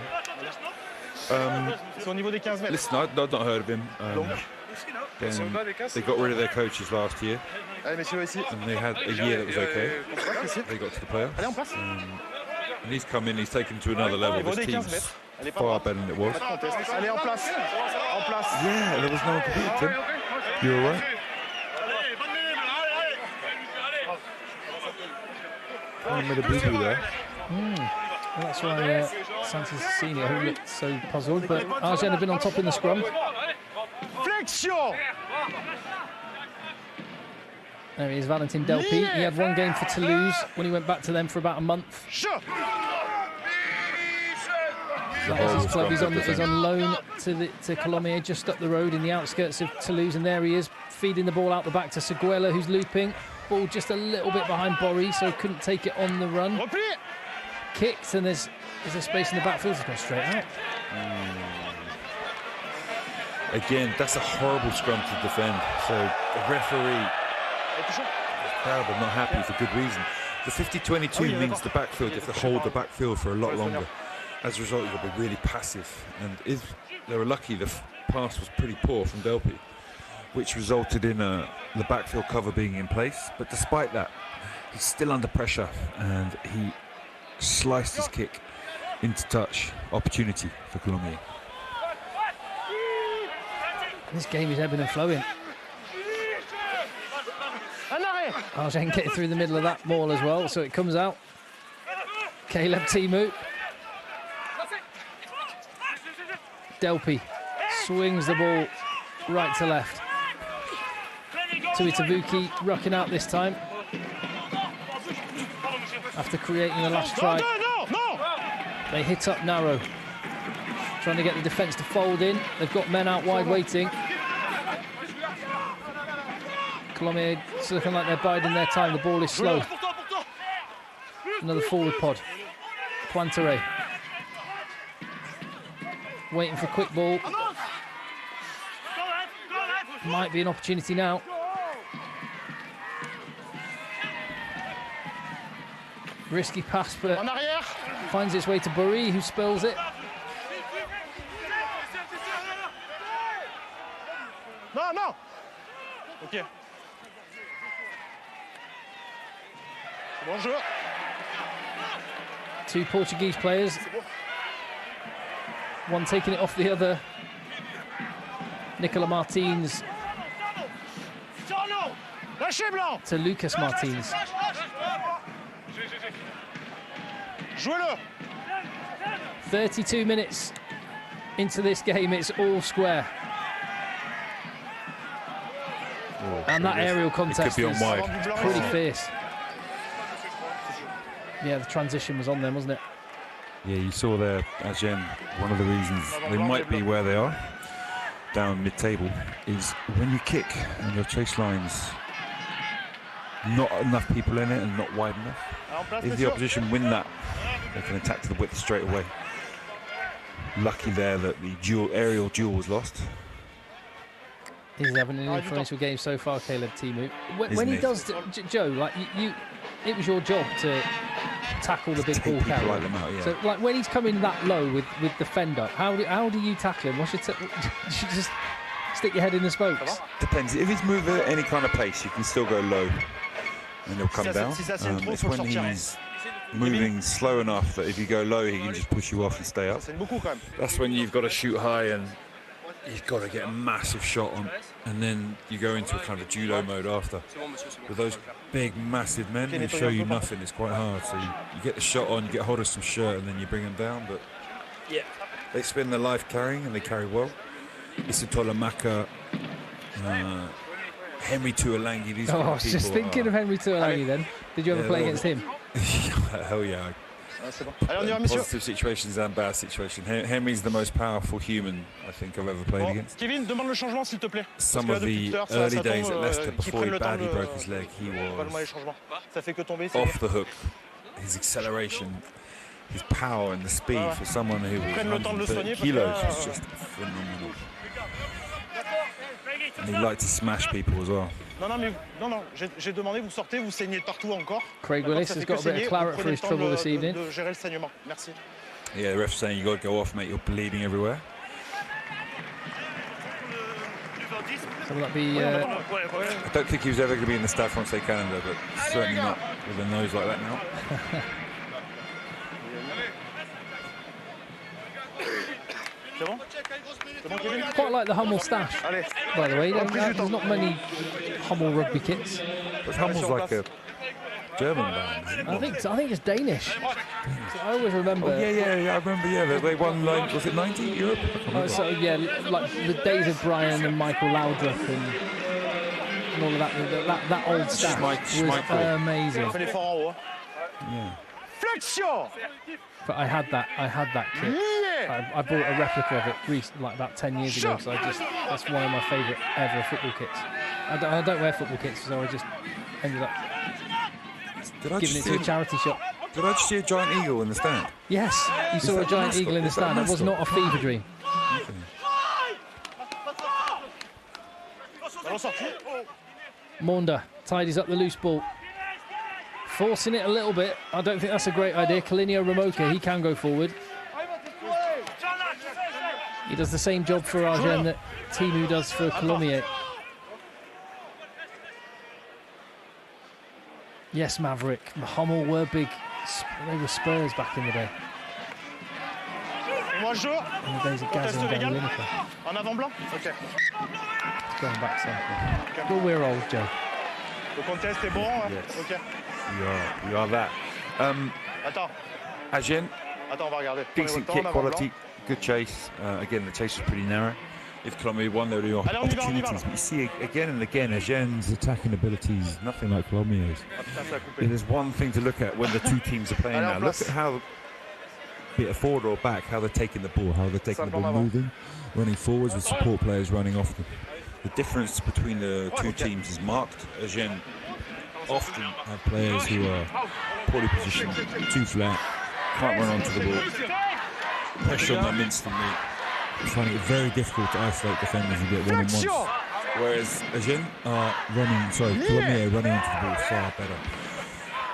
there. Listen, I've not heard of him. They got rid of their coaches last year, and they had a year that was okay. They got to the playoffs. And he's come in, he's taken to another level. This team's far better than it was. Yeah, there was no one competing, Tim. You all right? I made a boo-boo there. Well, that's why Santos Senior, who looked so puzzled, but Agen have been on top in the scrum. Flexion. There he is, Valentin Delpy. He had 1 game for Toulouse when he went back to them for about a month. That was his club. He's on loan to Colomiers, just up the road in the outskirts of Toulouse, and there he is, feeding the ball out the back to Seguela, who's looping. Ball just a little bit behind Borri, so couldn't take it on the run. Kicked, and there's a space in the backfield. It's gone straight out. Again, that's a horrible scrum to defend. So the referee is terrible, not happy for good reason. The 50-22 means the backfield, you have to hold the backfield for a lot longer. As a result, you've got to be really passive. And if they were lucky, the pass was pretty poor from Delpy, which resulted in the backfield cover being in place. But despite that, he's still under pressure, and he sliced his kick into touch. Opportunity for Colomiers. This game is ebbing and flowing. Agen getting through the middle of that ball as well, so it comes out. Caleb Timu. Delpy swings the ball right to left. Tuitavuki rocking out this time after creating the last try. They hit up narrow. Trying to get the defence to fold in. They've got men out wide waiting. Colomiers, it's looking like they're biding their time. The ball is slow. Another forward pod. Plantere. Waiting for a quick ball. Might be an opportunity now. Risky pass, but finds its way to Barry, who spills it. Non, non. Ok. Bon jeu. Two Portuguese players. One taking it off the other. Nicola Martins to Lucas Martins. Jouez-le. 32 minutes into this game, it's all square. And that aerial contest be on was wide. pretty fierce. Yeah, the transition was on them, wasn't it? Yeah, you saw there, Agen, one of the reasons they might be where they are, down mid-table, is when you kick and your chase line's not enough people in it and not wide enough. If the opposition win that, they can attack to the width straight away. Lucky there that the aerial duel was lost. He's having an influential game so far, Caleb Timu. When he does, Joe, like you, it was your job to tackle the big ball carrier. Like them out, yeah. So, like when he's coming that low with the fender, how do you tackle him? You should just stick your head in the spokes. Depends. If he's moving at any kind of pace, you can still go low, and he'll come down. It's when he's moving slow enough that if you go low, he can just push you off and stay up. That's when you've got to shoot high and you've got to get a massive shot on, and then you go into a kind of judo mode after. With those big, massive men who show you nothing, it's quite hard. So you get the shot on, you get hold of some shirt, and then you bring them down. But yeah, they spend their life carrying, and they carry well. Isitola Maka, Henry Tuolangi, these I was just thinking of Henry Tuolangi then. Did you ever play against him? Hell yeah. Positive situations and bad situations. Henry's the most powerful human I think I've ever played against. Kevin, demande le changement s'il te plaît. Some of the early days at Leicester, before he badly broke his leg, he was off the hook. His acceleration, his power and the speed for someone who was 130 kilos was just phenomenal. And he liked to smash people as well. Non, j'ai demandé, vous sortez, vous saignez de partout encore. Craig Willis has got a bit of claret for his trouble this evening. De gérer le saignement. Merci. Yeah, the ref's saying you got to go off, mate. You're bleeding everywhere. So will that be? I don't think he was ever going to be in the Stade Francais calendar, but certainly not with a nose like that now. Quite like the Hummel stash, by the way. There's not many Hummel rugby kits. But Hummel's like a German band. I think it's Danish. I always remember. Oh, yeah. I remember. Yeah, they won. Was it 90 Europe? So yeah, like the days of Brian and Michael Laudrup and all of that. That old staff was amazing. Yeah. But I had that kit. I bought a replica of it like about 10 years ago. So that's one of my favourite ever football kits. I don't wear football kits, so I just ended up giving it to a charity shop. Did I just see a giant eagle in the stand? Yes, you saw a giant eagle in the stand. It was not a fever dream. Okay. Maunda tidies up the loose ball. Forcing it a little bit. I don't think that's a great idea. Kalinio Ramoka, he can go forward. He does the same job for Agen that Timu does for Colomiers. Yes, Maverick. Hummel were big. They were Spurs back in the day. In the days of Gazan and Lineker. En avant blanc? Okay. Going back something. But we're old, Joe. Le contest est bon? Yes. Okay. We are that. Attends. Agen, Attends, on va regarder. decent kit quality, good chase. Again, the chase was pretty narrow. If Colomiers won, there would be opportunities. But you see again and again, Agen's attacking abilities, nothing like Colomiers. There's one thing to look at when the two teams are playing now. Look at how be it forward or back, how they're taking the ball, how they're taking the ball moving, running forwards with support players running off them. The difference between the two teams is marked. Agen often have players who are poorly positioned, too flat, can't run onto the ball, pressure on them instantly, finding it very difficult to isolate defenders and get one-on-ones. Whereas Agen are Colomiers running onto the ball far better.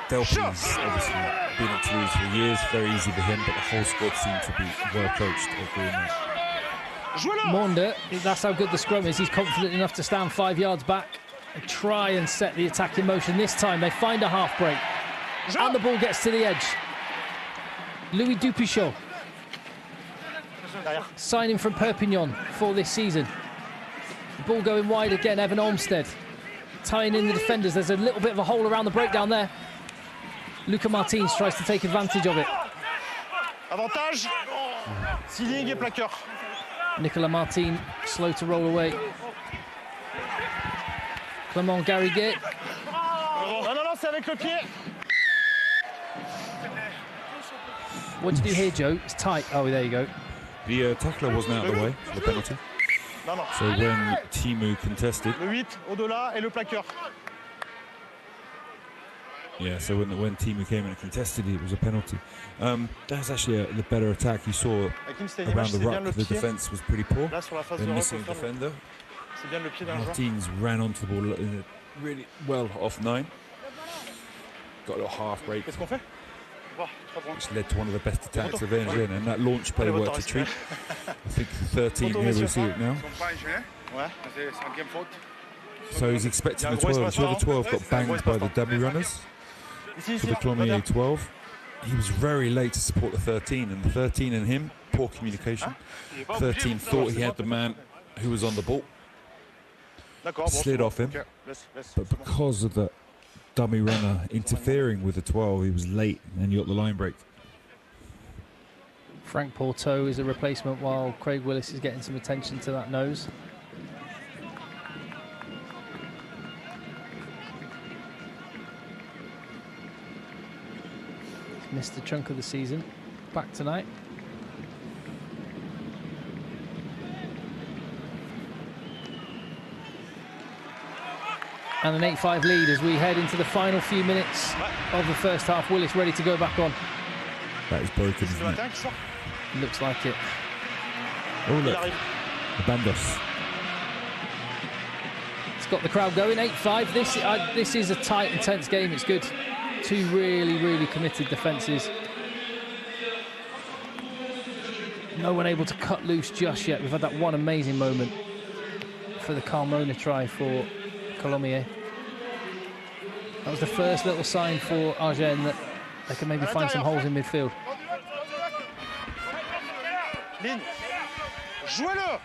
Delpy's obviously been at Toulouse for years, very easy for him, but the whole squad seemed to be well coached at doing that. Monde, that's how good the scrum is. He's confident enough to stand 5 yards back and try and set the attack in motion. This time they find a half break and the ball gets to the edge. Louis Dupichot, signing from Perpignan for this season. The ball going wide again, Evan Olmsted tying in the defenders. There's a little bit of a hole around the breakdown there. Luca Martins tries to take advantage of it. Avantage, Sealing et plaqueur. Nicolas Martin slow to roll away. Clément Garriguet. Non, c'est avec le pied. What do you do here, Joe? It's tight. Oh, there you go. The tackler wasn't out of the way for the penalty. So when Timu contested... Le 8, au-delà, et le plaqueur. Yeah, so when Timu came in and contested, it was a penalty. That's actually the better attack. You saw around the ruck, the defence was pretty poor. They're missing a defender. Martins ran onto the ball really well off 9. Got a little half break, which led to one of the best attacks of Agen, and that launch play worked a treat. I think 13 here, we'll see it now. So he's expecting the 12. So the 12 got banged by the dummy runners. For the Colomiers 12, he was very late to support the 13, and the 13 and him, poor communication. 13 thought he had the man who was on the ball, slid off him, but because of the dummy runner interfering with the 12, he was late, and you got the line break. Frank Porteau is a replacement while Craig Willis is getting some attention to that nose. Missed a chunk of the season. Back tonight. And an 8-5 lead as we head into the final few minutes of the first half. Willis ready to go back on. That is broken, isn't it? Looks like it. Oh, look. The Bandos. It's got the crowd going. 8-5. This is a tight, intense game. It's good. Two really, really committed defences. No one able to cut loose just yet. We've had that one amazing moment for the Carmona try for Colomiers. That was the first little sign for Agen that they can maybe find some holes in midfield. Ligne. Jouez-le.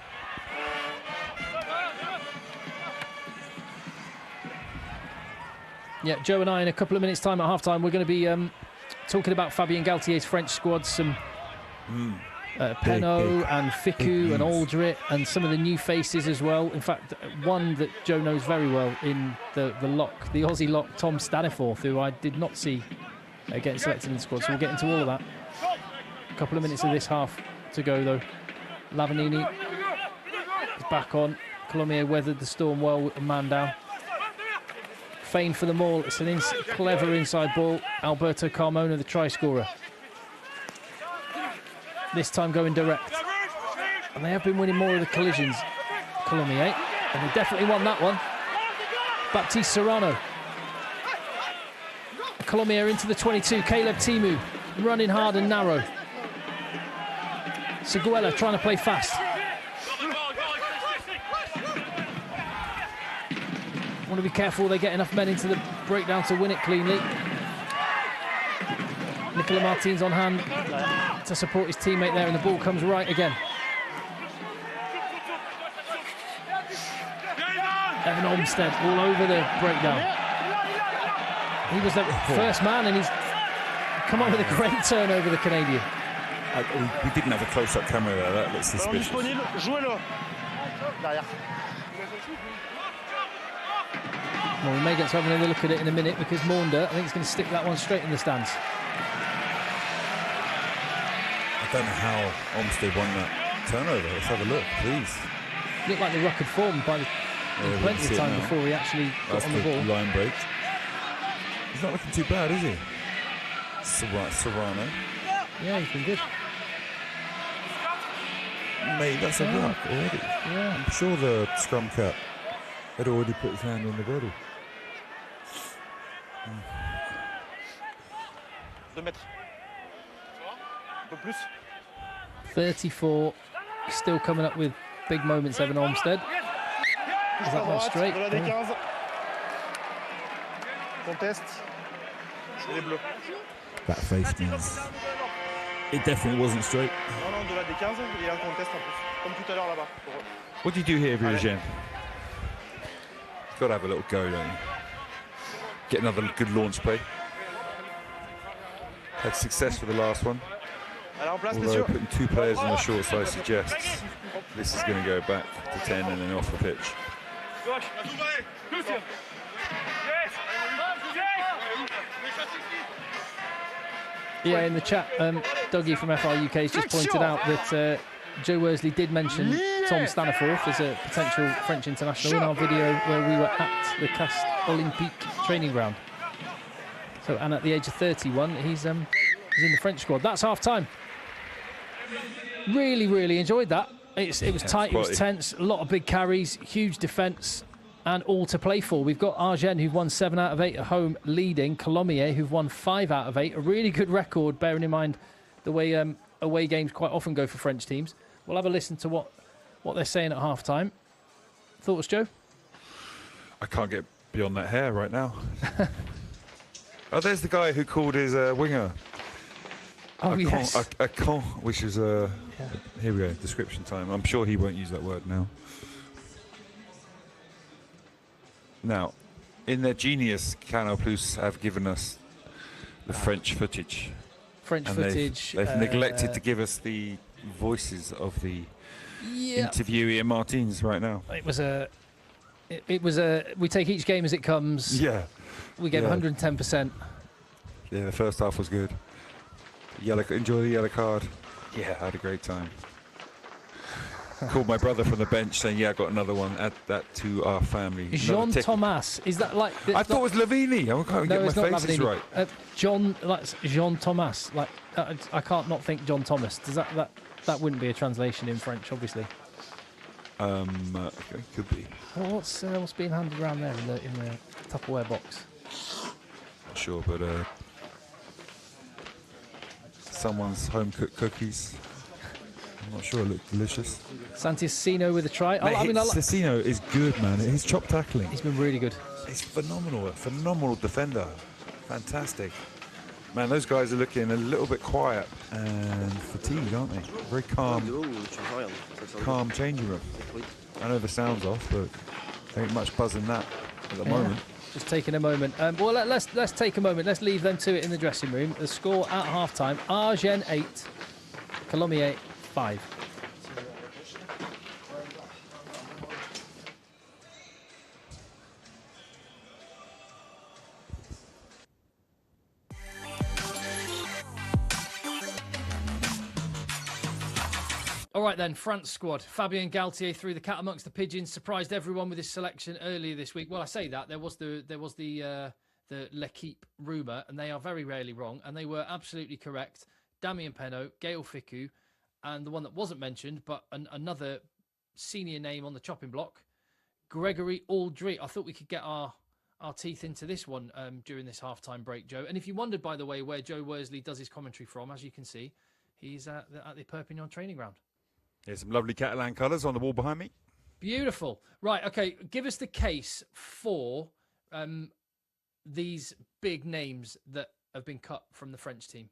Yeah, Joe and I, in a couple of minutes' time at half-time, we're going to be talking about Fabien Galtier's French squad, some Penaud and Ficou and Aldrit and some of the new faces as well. In fact, one that Joe knows very well in the lock, the Aussie lock, Tom Staniforth, who I did not see getting selected in the squad. So we'll get into all of that. A couple of minutes of this half to go, though. Lavanini is back on. Colomiers weathered the storm well with a man down. Fein for the maul. It's an clever inside ball. Alberto Carmona, the try scorer. This time going direct. And they have been winning more of the collisions, Colomiers. And they definitely won that one. Baptiste Serrano. Colomiers into the 22. Caleb Timu running hard and narrow. Seguela trying to play fast. Want to be careful they get enough men into the breakdown to win it cleanly. Nicolas Martins on hand to support his teammate there, and the ball comes right again. Evan Olmsted all over the breakdown. He was the first man, and he's come on with a great turn over the Canadian. We didn't have a close-up camera there. That looks suspicious. Well, we may get to have another look at it in a minute because Monde, I think, is going to stick that one straight in the stands. don't know how Olmsted won that turnover. Let's have a look, please. Looked like the ruck had formed by plenty of time before he actually got on the ball. Line break. He's not looking too bad, is he? Serrano. Yeah, he's been good. Mate, that's a ruck already. Yeah. I'm sure the scrum cap had already put his hand on the body. 2 mètres. Un peu plus. 34, still coming up with big moments, Evan Olmsted. Is that one straight? De la D15. Conteste. C'est les bleus. That face means it definitely wasn't straight. Non, non, de la D15, il y a un conteste en plus. Comme tout à l'heure là-bas. What do you do here, Agen? Got to have a little go, don't you? Get another good launch play. Had success with the last one. Alors en place, Although messieurs. putting 2 players on the short side suggests this is going to go back to 10 and then off the pitch. Yeah, in the chat, Dougie from FR UK has just pointed out that Joe Worsley did mention Tom Staniforth as a potential French international in our video where we were at the Castres Olympique training ground. So, and at the age of 31, he's in the French squad. That's half time. Really, really enjoyed that. It was tight, it was tense, a lot of big carries, huge defence, and all to play for. We've got Agen, who've won 7 out of 8 at home, leading Colomiers, who've won 5 out of 8. A really good record, bearing in mind the way away games quite often go for French teams. We'll have a listen to what they're saying at half time. Thoughts, Joe? I can't get beyond that hair right now. Oh, there's the guy who called his winger. Oh, yes. A con, which is here we go, description time. I'm sure he won't use that word now. Now, in their genius, Canal Plus have given us the French footage. They've neglected to give us the voices of the interviewee and Martins right now. It was a. We take each game as it comes. Yeah. We gave 110%. Yeah, the first half was good. Enjoy the yellow card. Yeah, I had a great time. Called my brother from the bench saying, yeah, I got another one. Add that to our family. Jean Thomas. Is that like... I thought it was Lavini. I can't get my faces right. Jean Thomas. Like, I can't not think John Thomas. Does that wouldn't be a translation in French, obviously. Okay, could be. Well, what's being handed around there in the Tupperware box? Not sure, but someone's home-cooked cookies. I'm not sure, it looked delicious. Santissino with a try. Santissino is good, man. His chop tackling. He's been really good. He's phenomenal. A phenomenal defender. Fantastic. Man, those guys are looking a little bit quiet and fatigued, aren't they? Very calm changing room. I know the sound's off, but there ain't much buzz in that at the moment. Just taking a moment. Well, let's take a moment. Let's leave them to it in the dressing room. The score at half-time, Agen 8, Colomiers 5. All right then, France squad. Fabien Galtier threw the cat amongst the pigeons, surprised everyone with his selection earlier this week. Well, I say that there was the L'Equipe rumour, and they are very rarely wrong, and they were absolutely correct. Damien Penaud, Gaël Fickou, and the one that wasn't mentioned, but another senior name on the chopping block, Gregory Aldry. I thought we could get our teeth into this one during this halftime break, Joe. And if you wondered, by the way, where Joe Worsley does his commentary from, as you can see, he's at the Perpignan training ground. Here's some lovely Catalan colours on the wall behind me. Beautiful. Right, okay, give us the case for these big names that have been cut from the French team.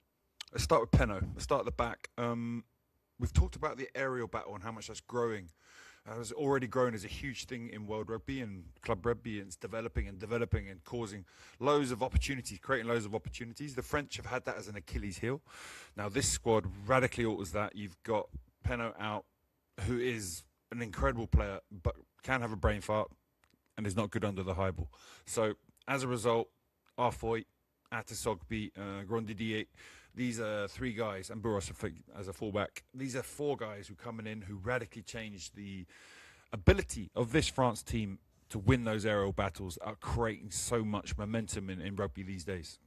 Let's start with Penaud. Let's start at the back. We've talked about the aerial battle and how much that's growing. It's already grown as a huge thing in world rugby and club rugby, and it's developing and causing loads of opportunities, creating loads of opportunities. The French have had that as an Achilles heel. Now this squad radically alters that. You've got Penaud out, who is an incredible player, but can have a brain fart and is not good under the high ball. So as a result, Arfoy, Atasogby, Grandidier, these are 3 guys, and Buros as a fullback. These are 4 guys who coming in who radically changed the ability of this France team to win those aerial battles, are creating so much momentum in rugby these days.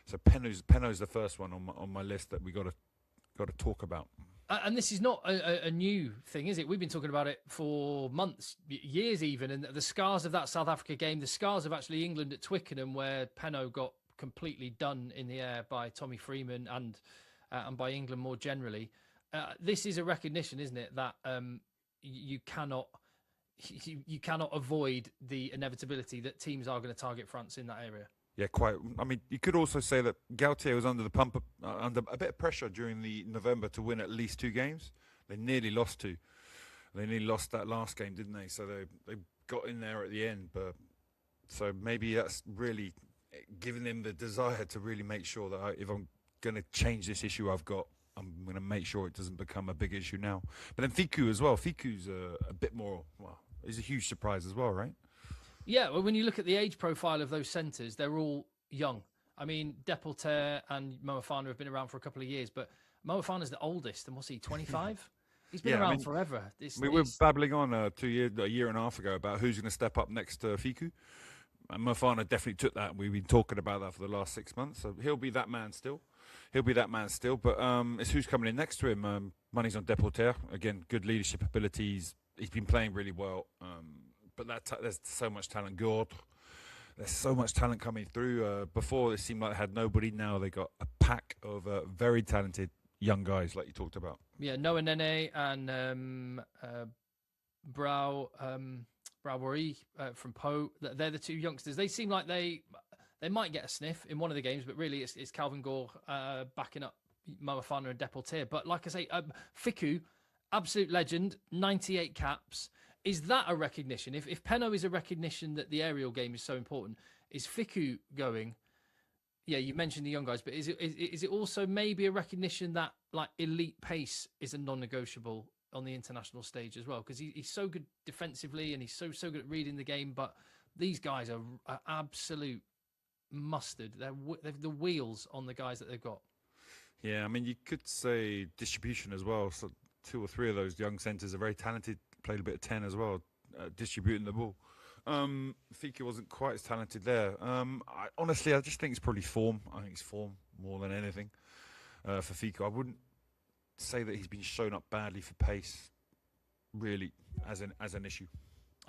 So Penno's the first one on my list that we got to talk about. And this is not a new thing, is it? We've been talking about it for months, years even, and the scars of that South Africa game, the scars of actually England at Twickenham, where Penno got completely done in the air by Tommy Freeman and by England more generally. This is a recognition, isn't it, that you cannot avoid the inevitability that teams are going to target France in that area. Yeah, quite. I mean, you could also say that Gautier was under the pump, under a bit of pressure during the November to win at least 2 games. They nearly lost 2. They nearly lost that last game, didn't they? So they got in there at the end. But so maybe that's really giving them the desire to really make sure that if I'm going to change this issue I've got, I'm going to make sure it doesn't become a big issue now. But then Ficou as well. Ficou's a bit more, well, he's a huge surprise as well, right? Yeah, well, when you look at the age profile of those centres, they're all young. I mean, Deporter and Moefana have been around for a couple of years, but Moefana's the oldest, and what's he, 25? He's been around forever. We were babbling on a year and a half ago about who's going to step up next to Ficou. And Moefana definitely took that, and we've been talking about that for the last 6 months. So he'll be that man still. But it's who's coming in next to him. Money's on Deporter. Again, good leadership abilities. He's been playing really well. But there's so much talent. Gord, there's so much talent coming through. Before, it seemed like they had nobody. Now they got a pack of very talented young guys, like you talked about. Yeah, Noah Nene and Brouwerie from Po. They're the 2 youngsters. They seem like they might get a sniff in one of the games, but really it's Calvin Gore backing up Moefana and Deporter. But like I say, Ficou, absolute legend, 98 caps. Is that a recognition? If Penno is a recognition that the aerial game is so important, is Ficou going? Yeah, you mentioned the young guys, but is it also maybe a recognition that like elite pace is a non-negotiable on the international stage as well? Because he's so good defensively and he's so good at reading the game. But these guys are absolute mustard. They're the wheels on the guys that they've got. Yeah, I mean, you could say distribution as well. So 2 or 3 of those young centres are very talented. Played a bit of 10 as well, distributing the ball. Ficou wasn't quite as talented there. Honestly, I just think it's probably form. I think it's form more than anything for Ficou. I wouldn't say that he's been shown up badly for pace, really, as an issue.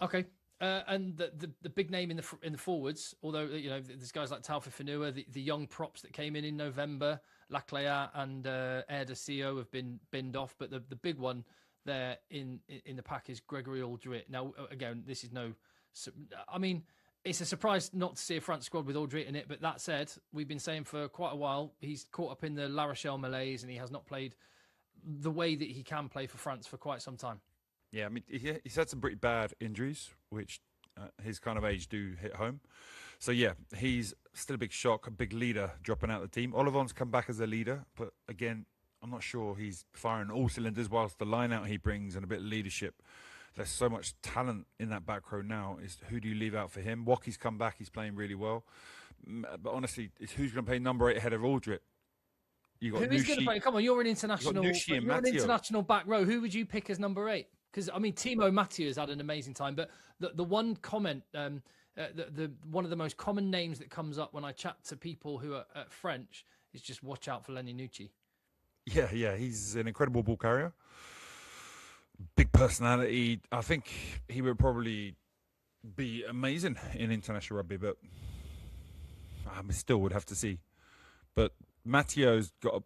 Okay. And the big name in the forwards, although there's guys like Taufi Fanua, the young props that came in November, Laclea and Air de CEO have been binned off, but the big one there in the pack is Gregory Aldrit. Now, again, this is I mean, it's a surprise not to see a France squad with Aldrit in it, but that said, we've been saying for quite a while, he's caught up in the La Rochelle malaise and he has not played the way that he can play for France for quite some time. Yeah, I mean, he's had some pretty bad injuries, which his kind of age do hit home. So, yeah, he's still a big shock, a big leader dropping out of the team. Olivon's come back as a leader, but again, I'm not sure he's firing all cylinders, whilst the line-out he brings and a bit of leadership. There's so much talent in that back row now. Is who do you leave out for him? Woki's come back. He's playing really well. But honestly, it's who's going to play number 8 ahead of Aldrit? You got who's going to play? Come on, you're an international back row. Who would you pick as number 8? Because, I mean, Timo Mathieu has had an amazing time. But the one comment, one of the most common names that comes up when I chat to people who are French is just watch out for Lenny Nucci. Yeah, he's an incredible ball carrier. Big personality. I think he would probably be amazing in international rugby, but I still would have to see. But Mathieu's got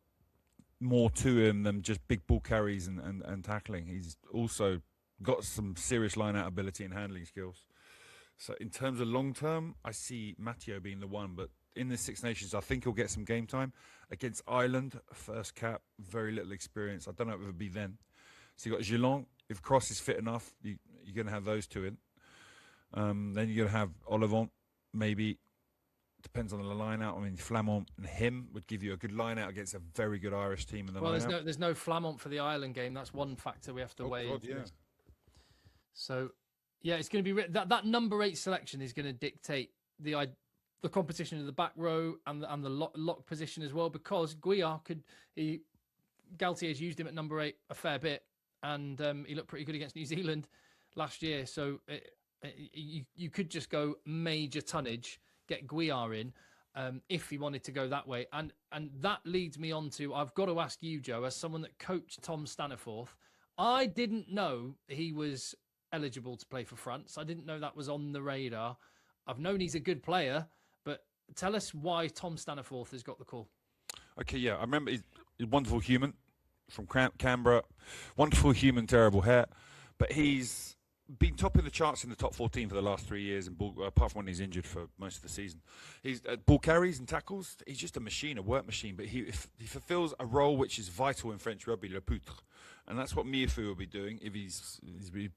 more to him than just big ball carries and tackling. He's also got some serious line-out ability and handling skills. So in terms of long-term, I see Mathieu being the one, but in the Six Nations, I think he'll get some game time. Against Ireland, first cap, very little experience. I don't know if it'll be then. So you've got Gillon. If Cross is fit enough, you're going to have those 2 in. Then you're going to have Olivon, maybe. Depends on the line-out. I mean, Flamont and him would give you a good line-out against a very good Irish team in the line-out. There's no Flamont for the Ireland game. That's one factor we have to weigh into. Yeah. So, yeah, it's going to be... That number 8 selection is going to dictate the competition in the back row and the lock position as well, because Guillard Galtier's used him at number 8 a fair bit, and he looked pretty good against New Zealand last year. So you could just go major tonnage, get Guillard in, if he wanted to go that way. And that leads me on to, I've got to ask you, Joe, as someone that coached Tom Staniforth, I didn't know he was eligible to play for France. I didn't know that was on the radar. I've known he's a good player, but tell us why Tom Staniforth has got the call. Okay, yeah, I remember he's a wonderful human from Canberra. Wonderful human, terrible hair. But he's been top of the charts in the top 14 for the last 3 years, and apart from when he's injured for most of the season. He's ball carries and tackles. He's just a machine, a work machine. But he fulfills a role which is vital in French rugby, le poutre. And that's what Miefu will be doing if he's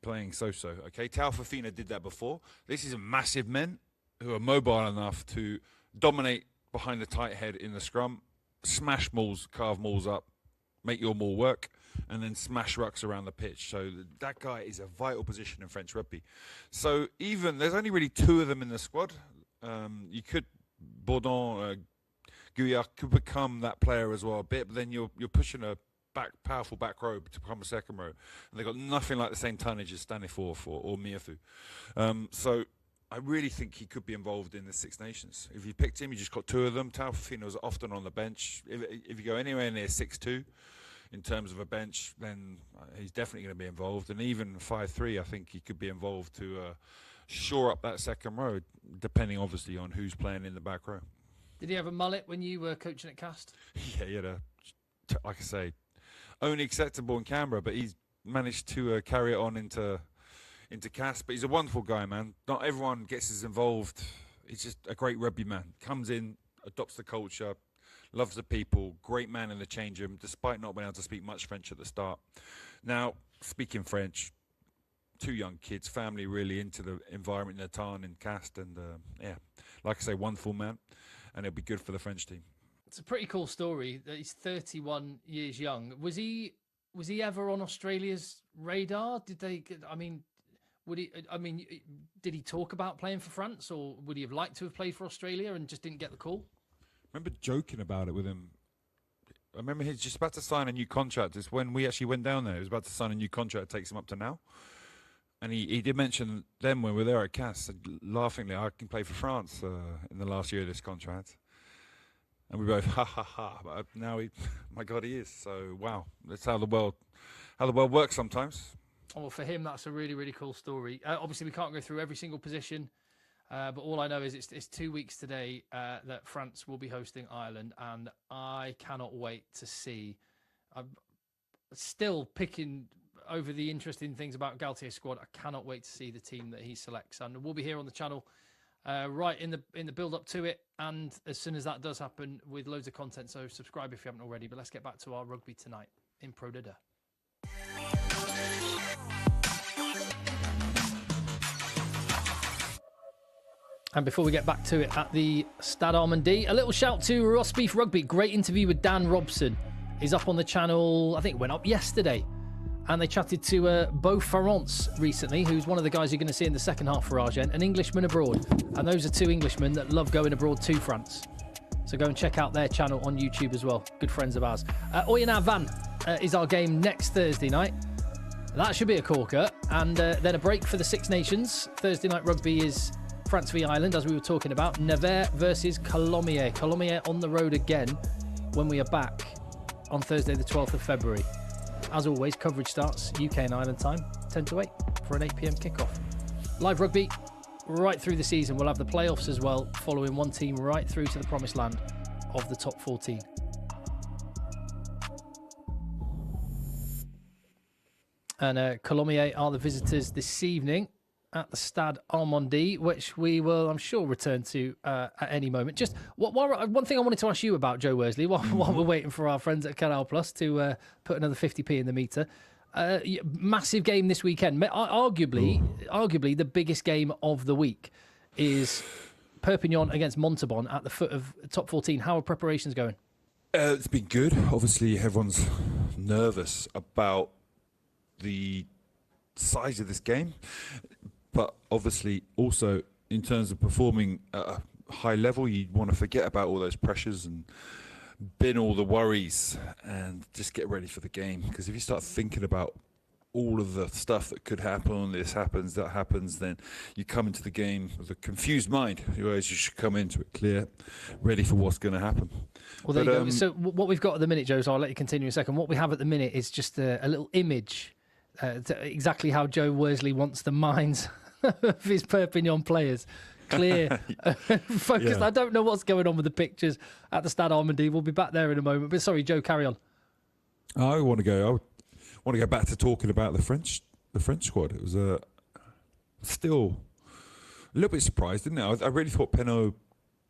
playing so-so. Okay, Tao Fafina did that before. This is massive men who are mobile enough to dominate behind the tight head in the scrum, smash mauls, carve mauls up, make your maul work, and then smash rucks around the pitch. So that guy is a vital position in French rugby. So there's only really 2 of them in the squad. You could, Bourdon, Guillard could become that player as well a bit, but then you're pushing a powerful back row to become a second row. And they've got nothing like the same tonnage as Staniforth or Miefu. So I really think he could be involved in the Six Nations. If you picked him, you just got 2 of them. Taufino's often on the bench. If you go anywhere near 6'2", in terms of a bench, then he's definitely going to be involved. And even 5'3", I think he could be involved to shore up that second row, depending obviously on who's playing in the back row. Did he have a mullet when you were coaching at Cast? Yeah, he had like I say, only acceptable in Canberra, but he's managed to carry it on into Cast. But he's a wonderful guy, man. Not everyone gets as involved. He's just a great rugby man. Comes in, adopts the culture, loves the people, great man in the change room, despite not being able to speak much French at the start. Now, speaking French, 2 young kids, family really into the environment in Natan and Cast, and yeah, like I say, wonderful man, and it'll be good for the French team. It's a pretty cool story that he's 31 years young. Was he ever on Australia's radar? Did he talk about playing for France, or would he have liked to have played for Australia and just didn't get the call? I remember joking about it with him. I remember he's just about to sign a new contract. It's when we actually went down there. He was about to sign a new contract that takes him up to now. And he did mention then when we were there at Cass, laughingly, I can play for France in the last year of this contract. And we both, ha, ha, ha. But now my God, he is. So, wow. That's how the world works sometimes. Well, for him, that's a really, really cool story. Obviously, we can't go through every single position. But all I know is it's 2 weeks today that France will be hosting Ireland, and I cannot wait to see. I'm still picking over the interesting things about Galtier's squad. I cannot wait to see the team that he selects, and we'll be here on the channel right in the build up to it, and as soon as that does happen, with loads of content. So subscribe if you haven't already. But let's get back to our rugby tonight in Pro de Deux. And before we get back to it at the Stade Armandie, a little shout to Roast Beef Rugby. Great interview with Dan Robson. He's up on the channel, I think it went up yesterday. And they chatted to Beau Ferrance recently, who's one of the guys you're going to see in the second half for Agen, an Englishman abroad. And those are 2 Englishmen that love going abroad to France. So go and check out their channel on YouTube as well. Good friends of ours. Oyonnax Van is our game next Thursday night. That should be a corker. And then a break for the Six Nations. Thursday night rugby is France v Ireland, as we were talking about. Nevers versus Colomiers. Colomiers on the road again when we are back on Thursday, the 12th of February. As always, coverage starts UK and Ireland time, 10 to 8 for an 8 p.m. kickoff. Live rugby right through the season. We'll have the playoffs as well, following one team right through to the promised land of the top 14. And Colomiers are the visitors this evening at the Stade Armandie, which we will, I'm sure, return to at any moment. Just one thing I wanted to ask you about, Joe Worsley, while we're waiting for our friends at Canal Plus to put another 50p in the meter. Massive game this weekend. Arguably the biggest game of the week is Perpignan against Montauban at the foot of top 14. How are preparations going? It's been good. Obviously, everyone's nervous about the size of this game. But obviously, also in terms of performing at a high level. You want to forget about all those pressures and bin all the worries and just get ready for the game. Because if you start thinking about all of the stuff that could happen, this happens, that happens, then you come into the game with a confused mind. Whereas you should come into it clear, ready for what's going to happen. Well, there you go. So what we've got at the minute, Joe, so I'll let you continue in a second. What we have at the minute is just a little image, exactly how Joe Worsley wants the minds of his Perpignan players. Clear, focused. Yeah. I don't know what's going on with the pictures at the Stade Armandie. We'll be back there in a moment. But sorry, Joe, carry on. I want to go back to talking about the French squad. It was still a little bit surprised, didn't it? I really thought Penaud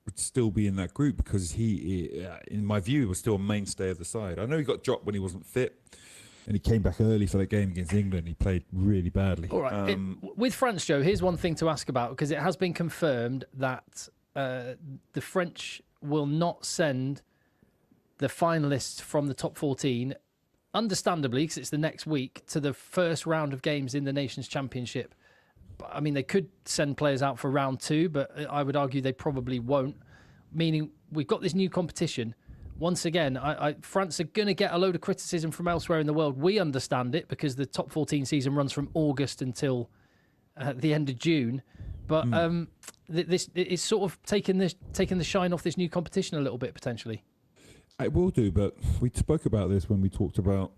would still be in that group because he, in my view, was still a mainstay of the side. I know he got dropped when he wasn't fit, and he came back early for that game against England. He played really badly. All right. With France, Joe, here's one thing to ask about, because it has been confirmed that the French will not send the finalists from the top 14, understandably, because it's the next week, to the first round of games in the Nations Championship. I mean, they could send players out for round 2, but I would argue they probably won't, meaning we've got this new competition. Once again, France are going to get a load of criticism from elsewhere in the world. We understand it because the top 14 season runs from August until the end of June. But this is sort of taking the shine off this new competition a little bit, potentially. It will do, but we spoke about this when we talked about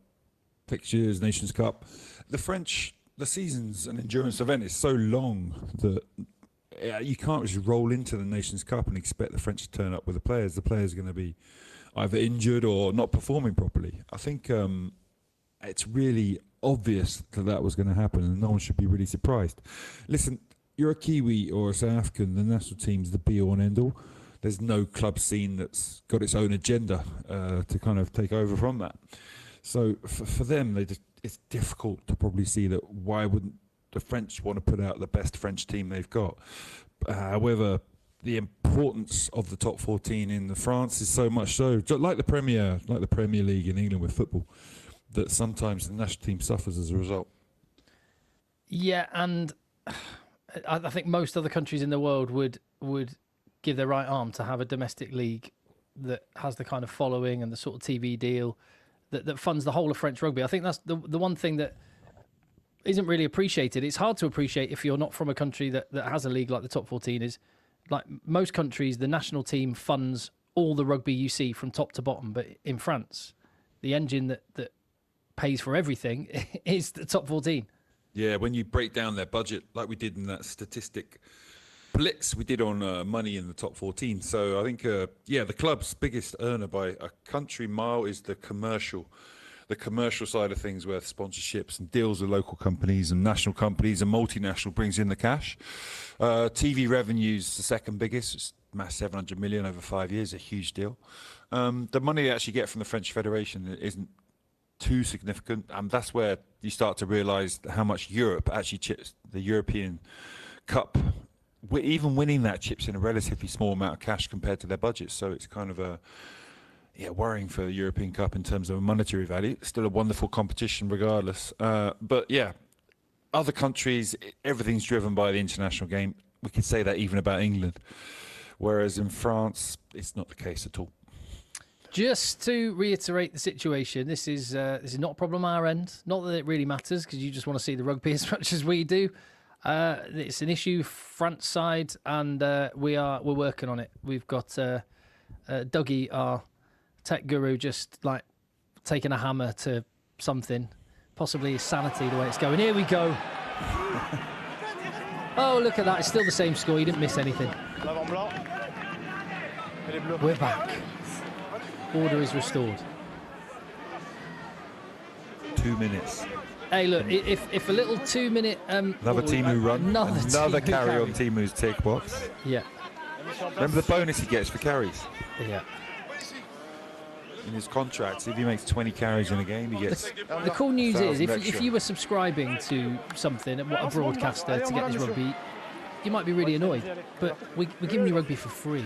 fixtures, Nations Cup. The French, the season's an endurance event. It's so long that you can't just roll into the Nations Cup and expect the French to turn up with the players. The players are going to be either injured or not performing properly. I think it's really obvious that was going to happen, and no one should be really surprised. Listen, you're a Kiwi or a South African, the national team's the be-all and end-all. There's no club scene that's got its own agenda to kind of take over from that. So for them, it's difficult to probably see that why wouldn't the French want to put out the best French team they've got. However, the importance of the top 14 in France is so much so, like the Premier League in England with football, that sometimes the national team suffers as a result. Yeah, and I think most other countries in the world would give their right arm to have a domestic league that has the kind of following and the sort of TV deal that funds the whole of French rugby. I think that's the one thing that isn't really appreciated. It's hard to appreciate if you're not from a country that has a league like the top 14 is. Like most countries, the national team funds all the rugby you see from top to bottom. But in France, the engine that pays for everything is the top 14. Yeah, when you break down their budget, like we did in that statistic blitz we did on money in the top 14. So I think, the club's biggest earner by a country mile is the commercial side of things, where sponsorships and deals with local companies and national companies and multinational brings in the cash. TV revenue's the second biggest. It's mass 700 million over 5 years, a huge deal. The money they actually get from the French Federation isn't too significant. That's where you start to realise how much Europe actually chips the European Cup. Even winning that chips in a relatively small amount of cash compared to their budget. So it's kind of worrying for the European Cup in terms of a monetary value. It's still a wonderful competition regardless. But yeah, other countries, everything's driven by the international game. We could say that even about England. Whereas in France, it's not the case at all. Just to reiterate the situation, this is not a problem on our end. Not that it really matters, because you just want to see the rugby as much as we do. It's an issue France side, and we're working on it. We've got Dougie, our tech guru, just like taking a hammer to something, possibly his sanity, the way it's going. Here we go. Oh, look at that. It's still the same score. You didn't miss anything. We're back. Order is restored. 2 minutes. Hey, look, if a little 2 minute... another Timu run. Another carry on Timu's tick box. Yeah. Remember the bonus he gets for carries? Yeah. In his contract, if he makes 20 carries in a game, he gets... The cool news is, if you were subscribing to something, a broadcaster, to get this rugby, you might be really annoyed. But we're giving you rugby for free.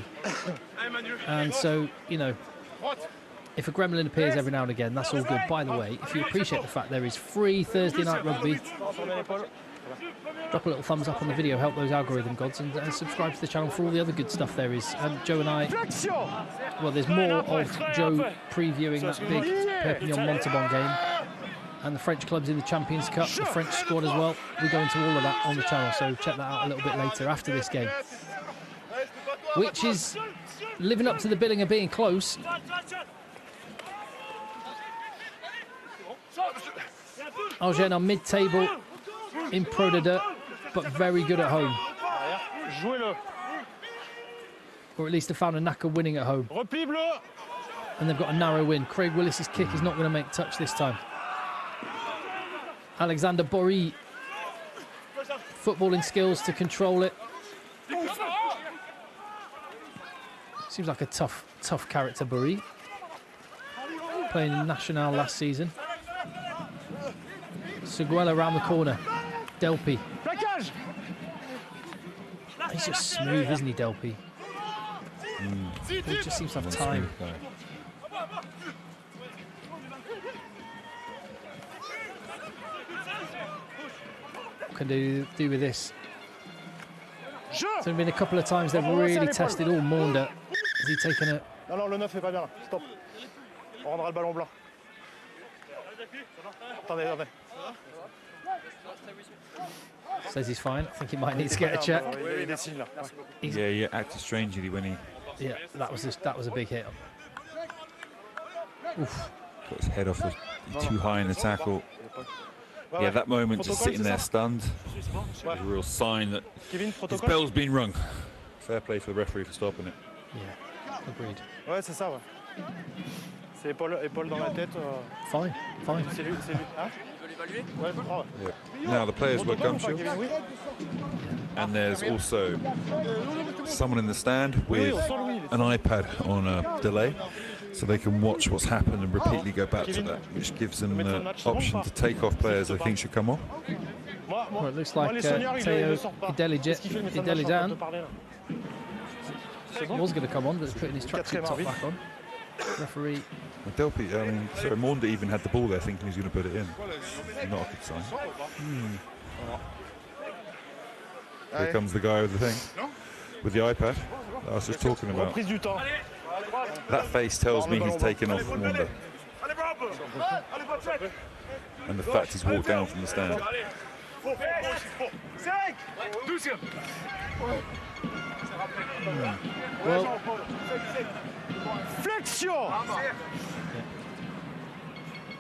And so, if a gremlin appears every now and again, that's all good. By the way, if you appreciate the fact there is free Thursday night rugby Drop a little thumbs up on the video, help those algorithm gods, and subscribe to the channel for all the other good stuff there is. Joe and I, well, there's more of Joe previewing that big Perpignan-Montauban game and the French clubs in the Champions Cup, the French squad as well. We go into all of that on the channel, so check that out a little bit later after this game, which is living up to the billing of being close. Agen are mid-table in Pro D2, but very good at home. Or at least have found a knack of winning at home. And they've got a narrow win. Craig Willis's kick is not going to make touch this time. Alexander Bory, footballing skills to control it. Seems like a tough character, Bory. Playing in National last season. Seguela around the corner. Delpy. He's just smooth, isn't he, Delpy? He just seems to have time. What can they do with this? There's been a couple of times they've really tested. Oh, Maunder. Has he taken a... Non, le 9 est pas bien là. Stop. On rendra le ballon blanc. Attendez. Says he's fine. I think he might need to get a check. Yeah, he acted strangely when he... Yeah, that was a big hit. Oof. Got his head off, too high in the tackle. Yeah, that moment, just sitting there stunned, is a real sign that his bell's been rung. Fair play for the referee for stopping it. Yeah, agreed. Ouais, c'est ça, ouais. C'est épaule dans la tête. Fine. C'est lui. Hein? Ouais, je crois. Yeah. Now the players wear gum shields, and there's also someone in the stand with an iPad on a delay, so they can watch what's happened and repeatedly go back to that, which gives them the option to take off players they think should come on. Well, it looks like Théo Idelijan was going to come on, but putting his tracksuit top back on. Referee. Delpy, sorry, Maunder even had the ball there thinking he's going to put it in. Not a good sign. Here comes the guy with the thing, with the iPad that I was just talking about. That face tells me he's taken off Maunder. And the fact he's walked down from the stand. Well, Flexion.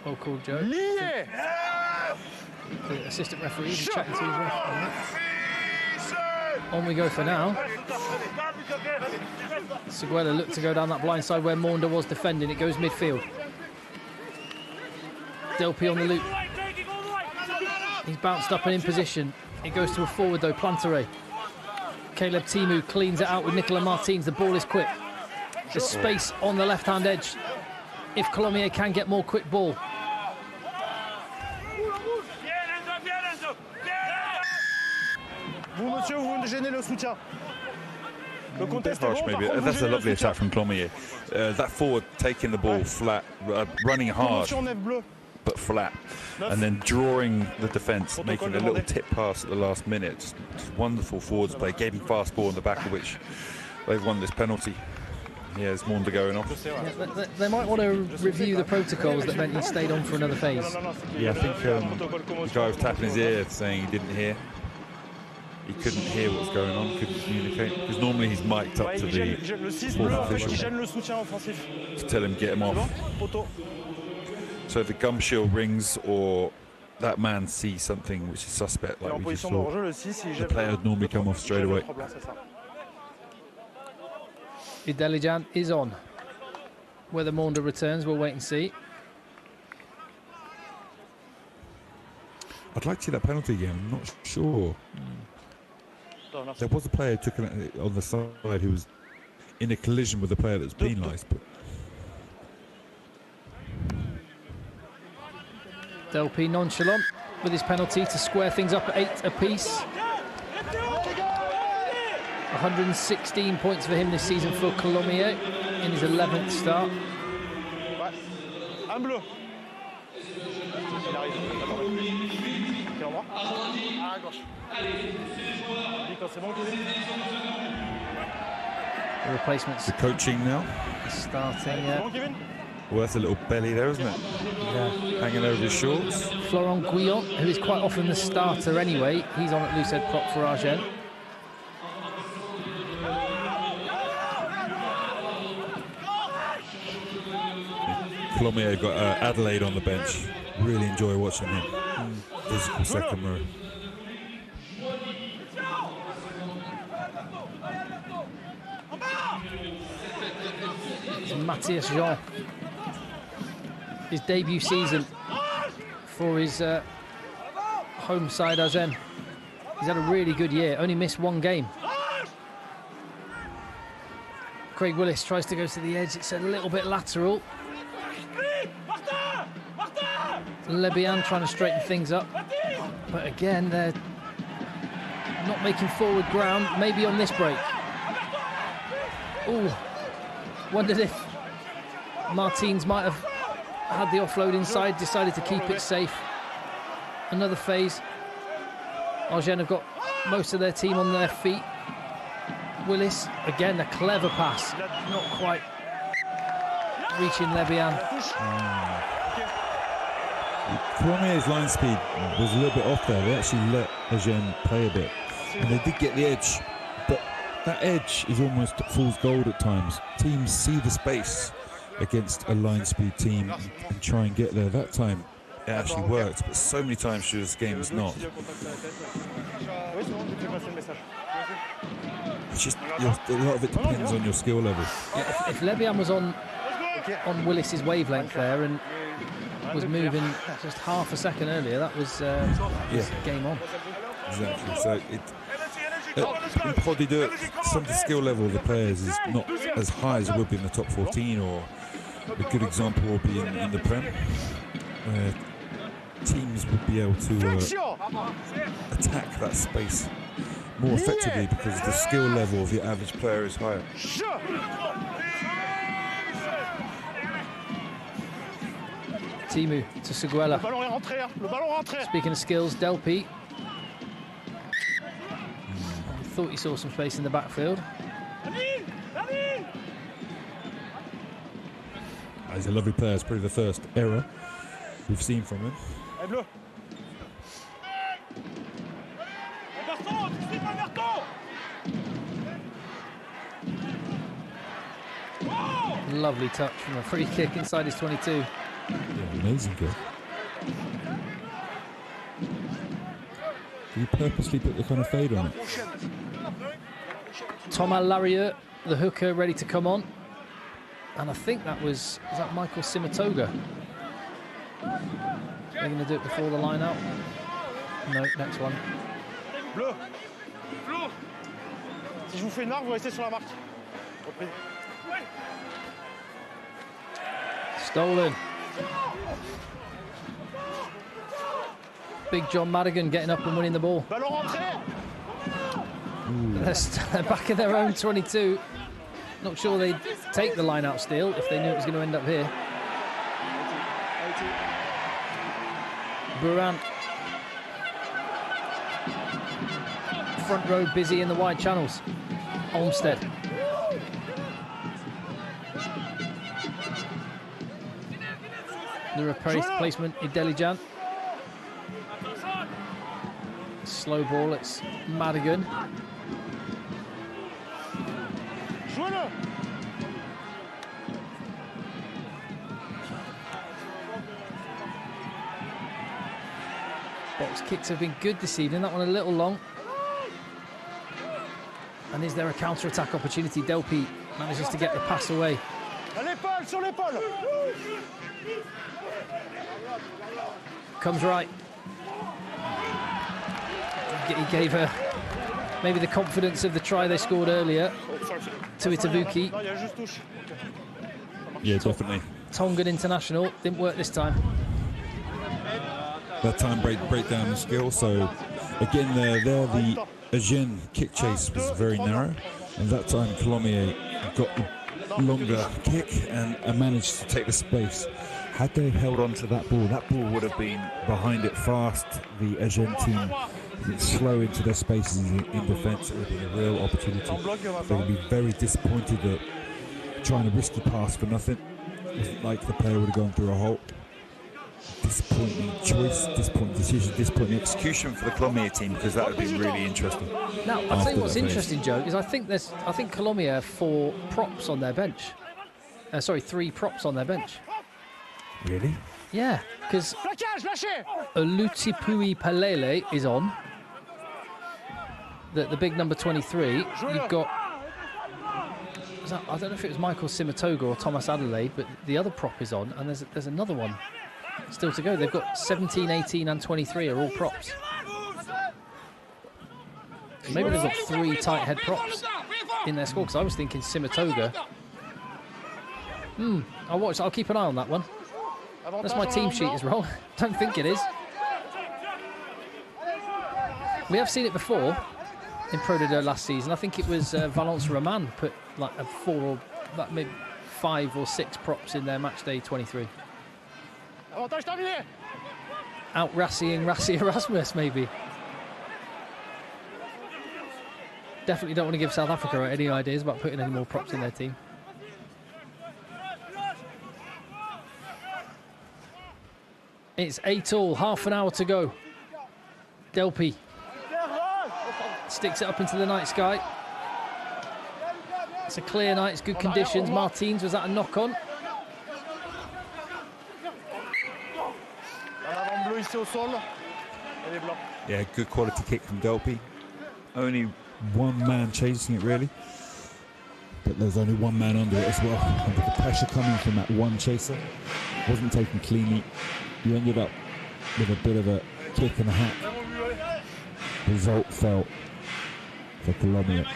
well called, Joe. The assistant referee is chatting to his ref. On we go for now. Seguela looked to go down that blind side where Maunder was defending. It goes midfield. Delpy on the loop. He's bounced up and in position. It goes to a forward though, Plantere. Caleb Timu cleans it out with Nicolas Martins. The ball is quick. There's space on the left-hand edge. If Colomiers can get more quick ball. Vous, monsieur, vous gênez le soutien. Le contest Harsh, maybe. That's a lovely attack from Colomiers. That forward taking the ball flat, running hard, but flat, and then drawing the defence, making a little tip pass at the last minute. Just wonderful forwards play. Gave him fast ball on the back of which they've won this penalty. Yeah, there's Maunder going off. Yeah, they might want to review the protocols that meant he stayed on for another phase. Yeah, I think the guy was tapping his ear saying he didn't hear. He couldn't hear what was going on, couldn't communicate. Because normally he's mic'd up to the fourth official to tell him get him off. So if the gum shield rings or that man sees something which is suspect, like we just saw, the player would normally come off straight away. Idelijan is on. Whether Maunder returns, we'll wait and see. I'd like to see that penalty again, I'm not sure. There was a player who took it on the side who was in a collision with a player that was penalised. But Delpy nonchalant with his penalty to square things up at 8 apiece. 116 points for him this season for Colomiers in his 11th start. Un bleu. Il arrive. Quel endroit? À gauche. The replacements. The coaching now. Starting. Well, that's a little belly there, isn't it? Yeah. Hanging over his shorts. Florent Guillon, who is quite often the starter anyway. He's on at loose head prop for Agen. Colomiers got Adelaide on the bench. Really enjoy watching him. Physical second row. It's Matthias Jean. His debut season for his home side Agen. He's had a really good year, only missed one game. Craig Willis tries to go to the edge, it's a little bit lateral. Lebihan trying to straighten things up, but again they're not making forward ground, maybe on this break. Ooh, wondered if Martins might have had the offload inside, decided to keep it safe. Another phase. Agen have got most of their team on their feet. Willis, again, a clever pass. Not quite reaching Lebihan. Colomiers' line speed was a little bit off there. They actually let Agen play a bit. And they did get the edge. But that edge is almost fool's gold at times. Teams see the space against a line speed team and try and get there. That time it actually worked, but so many times through this game it's not. It's just a lot of it depends on your skill level. Yeah, if Lebihan was on Willis's wavelength there and was moving just half a second earlier, that was game on. Exactly. So in Pro D2, some of the skill level of the players is not as high as it would be in the top 14, or a good example will be in the Prem, where teams would be able to attack that space more effectively because the skill level of your average player is higher. Timu to Seguela. Speaking of skills, Delpy. Thought he saw some space in the backfield. He's a lovely player. It's probably the first error we've seen from him. Lovely touch from a free kick inside his 22. Yeah, amazing kick. Did he purposely put the kind of fade on it? Thomas Larieux, the hooker, ready to come on. And I think that was that Michael Simatoga? They're going to do it before the line out. No, next one. Bleu. Si je vous fais une marque, vous restez sur la marque. Stolen. Big John Madigan getting up and winning the ball. They're back in their own 22. Not sure they'd take the line out steal if they knew it was going to end up here. Buran. Front row busy in the wide channels. Olmsted. The replacement, Idelijan. Slow ball, it's Madigan. Box kicks have been good this evening, that one a little long. And is there a counter-attack opportunity? Delpy manages to get the pass away. Comes right. He gave her maybe the confidence of the try they scored earlier to Itavuki. Yeah, definitely. Tongan international, didn't work this time. That time break down the skill. So again, there the Agen kick chase was very narrow, and that time Colomiers got the longer kick and managed to take the space. Had they held on to that ball would have been behind it fast. The Agen team slow into their spaces in defence. It will be a real opportunity. They're going to be very disappointed that trying to risky pass for nothing. It's like the player would have gone through a hole. Disappointing choice, disappointing decision, disappointing execution for the Colomiers team, because that would be really interesting. Now, I'll tell you what's interesting, Joe, is I think Colomiers have 4 props on their bench. Sorry, 3 props on their bench. Really? Yeah, because Olutipui Palele is on. The big number 23. You've got, I don't know if it was Michael Simatoga or Thomas Adelaide, but the other prop is on, and there's another one still to go. They've got 17, 18 and 23 are all props. Maybe they've got 3 tight head props in their squad, because I was thinking Simatoga. I'll keep an eye on that one. That's my team sheet is wrong. Don't think it is. We have seen it before in Pro de Deux last season. I think it was Valence Roman put like a 4 or maybe 5 or 6 props in their match day 23. Out Rassying Rassi Erasmus, maybe. Definitely don't want to give South Africa any ideas about putting any more props in their team. It's 8-all, half an hour to go. Delpy sticks it up into the night sky. It's a clear night, it's good conditions. Martins, was that a knock-on? Yeah, good quality kick from Delpy. Only one man chasing it, really. But there's only one man under it as well. And with the pressure coming from that one chaser, wasn't taken cleanly. You ended up with a bit of a kick and a hat. Result fell for Colomiers.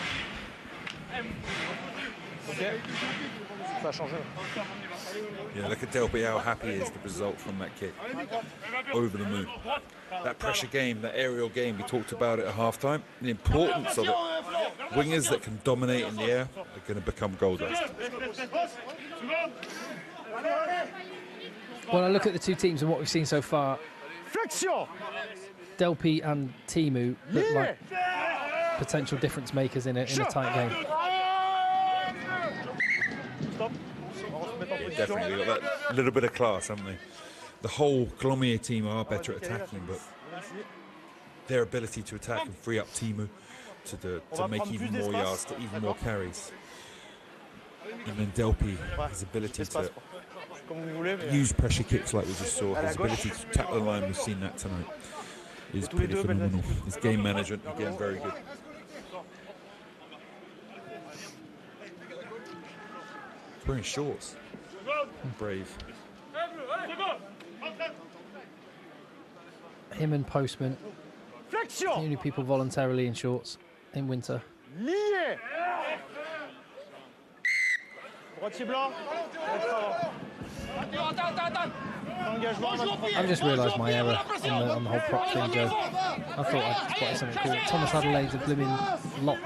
Yeah, look at Delpy, how happy he is the result from that kick. Over the moon. That pressure game, that aerial game, we talked about it at half-time. The importance of it. Wingers that can dominate in the air are going to become goal dust. When I look at the two teams and what we've seen so far, Delpy and Timu look like potential difference makers in a tight game. Yeah, definitely. They've got that little bit of class, haven't they? The whole Colomiers team are better at attacking, but their ability to attack and free up Timu to make even more yards, to even more carries. And then Delpy, his ability to use pressure kicks like we just saw, his ability to tackle the line, we've seen that tonight, is pretty phenomenal. His game management, again, very good. He's wearing shorts. Brave. Him and Postman, the only people voluntarily in shorts in winter. I've just realised my error on the whole prop thing, Joe. I thought I'd spotted something cool. Thomas Adelaide's a blooming lock.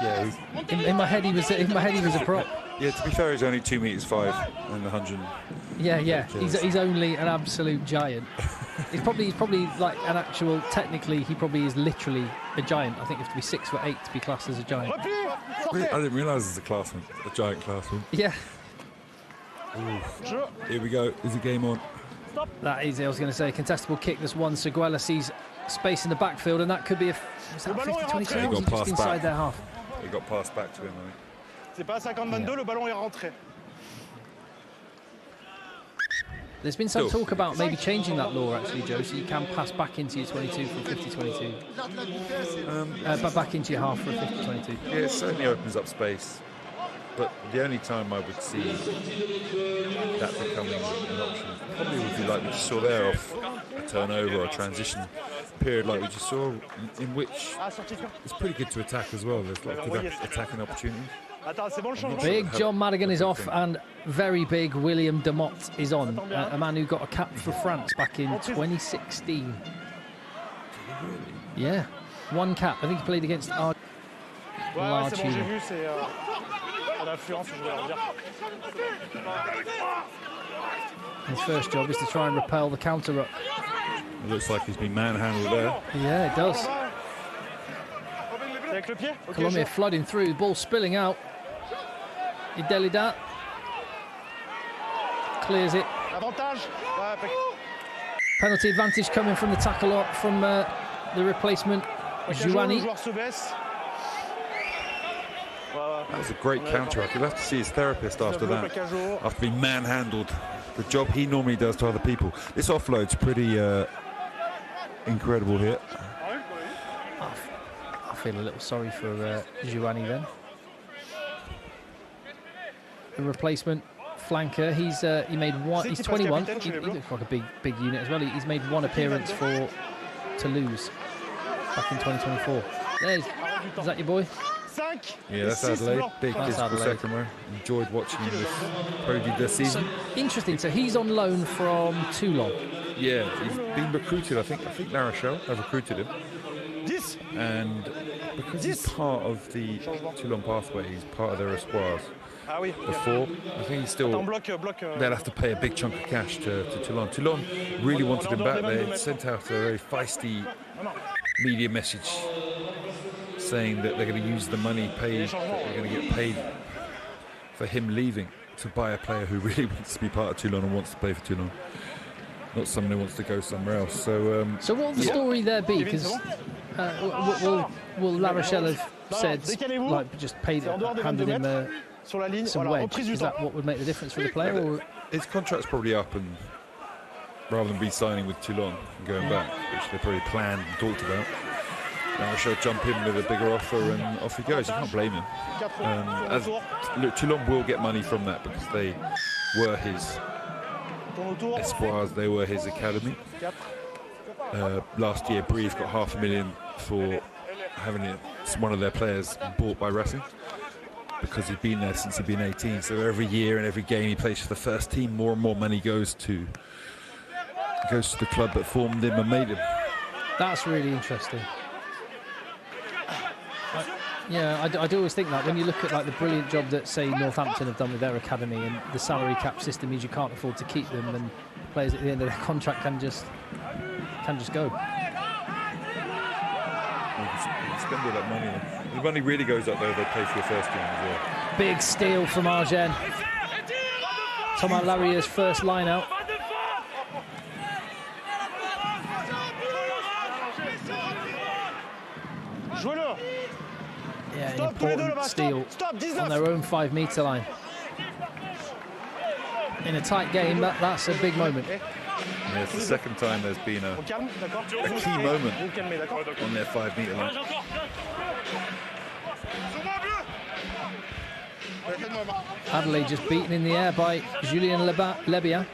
Yeah, in my head he was a prop. Yeah, to be fair, he's only 2 meters 5 and 100. Yeah. He's only an absolute giant. He's probably like an actual. Technically, he probably is literally a giant. I think you have to be 6'8" to be classed as a giant. Really? I didn't realise there's a giant classman. Yeah. Ooh. Here we go. Is the game on? That is. I was going to say contestable kick. This one. Seguela sees space in the backfield, and that could be a. Was that 50-20 chance? He just inside their half. He got passed back to him, I think. C'est pas 50-22, le ballon est rentré. There's been some talk about maybe changing that law, actually, Joe, so you can pass back into your 22 from 50-22. But back into your half for a 50-22. Yeah, it certainly opens up space. But the only time I would see that becoming an option probably would be like we just saw there, off a turnover or a transition period like we just saw, in which it's pretty good to attack as well. There's a lot of good attacking opportunities. Big John Madigan is off, and very big William Demotte is on. A man who got a cap for France back in 2016. Yeah, 1 cap. I think he played against Argentina. His first job is to try and repel the counter ruck. It looks like he's been manhandled there. Yeah, it does. Avec le pied? Ok, Colomiers flooding through, the ball spilling out. Idelida clears it. Avantage. Ouais, Penalty advantage coming from the tackle from the replacement, Jouani. That was a great counter. I could have to see his therapist after that, after being manhandled. The job he normally does to other people. This offload's pretty incredible here. I feel a little sorry for Jouani then. The replacement flanker, he made one. He's 21. He looks like a big unit as well. He's made one appearance for Toulouse back in 2024. Is that your boy? Yeah, that's Adelaide. Big physical second row. Enjoyed watching him this podium this season. So, interesting. So he's on loan from Toulon. Yeah, he's been recruited. I think La Rochelle have recruited him. And because he's part of the Toulon pathway, he's part of their espoirs. Before, I think he's still. They'll have to pay a big chunk of cash to Toulon. Toulon really wanted him back. They sent out a very feisty media message saying that they're going to use the money paid, that they're going to get paid for him leaving to buy a player who really wants to be part of Toulon and wants to play for Toulon, not someone who wants to go somewhere else. So what will the story there be? Because will La Rochelle have said, like, just paid, handed him some wedge? Is that what would make the difference for the player? Or? His contract's probably up, and rather than re-signing with Toulon and going back, which they probably planned and talked about, La Rochelle jump in with a bigger offer and off he goes. You can't blame him. Look, Toulon will get money from that because they were his espoirs, they were his academy. Last year, Brive got $500,000 for having one of their players bought by Racing because he'd been there since he'd been 18. So every year and every game he plays for the first team, more and more money goes to the club that formed him and made him. That's really interesting. Yeah, I do always think that when you look at like the brilliant job that, say, Northampton have done with their academy, and the salary cap system means you can't afford to keep them, and players at the end of their contract can just go. You can spend all that money. The money really goes up though if they pay for your first team as well. Big steal from Agen. Thomas Larrier's first line out. Yeah, an important steal on their own 5-metre line. In a tight game, that's a big moment. Yeah, it's the second time there's been a key moment on their 5-metre line. Adelaide just beaten in the air by Julien Lebia.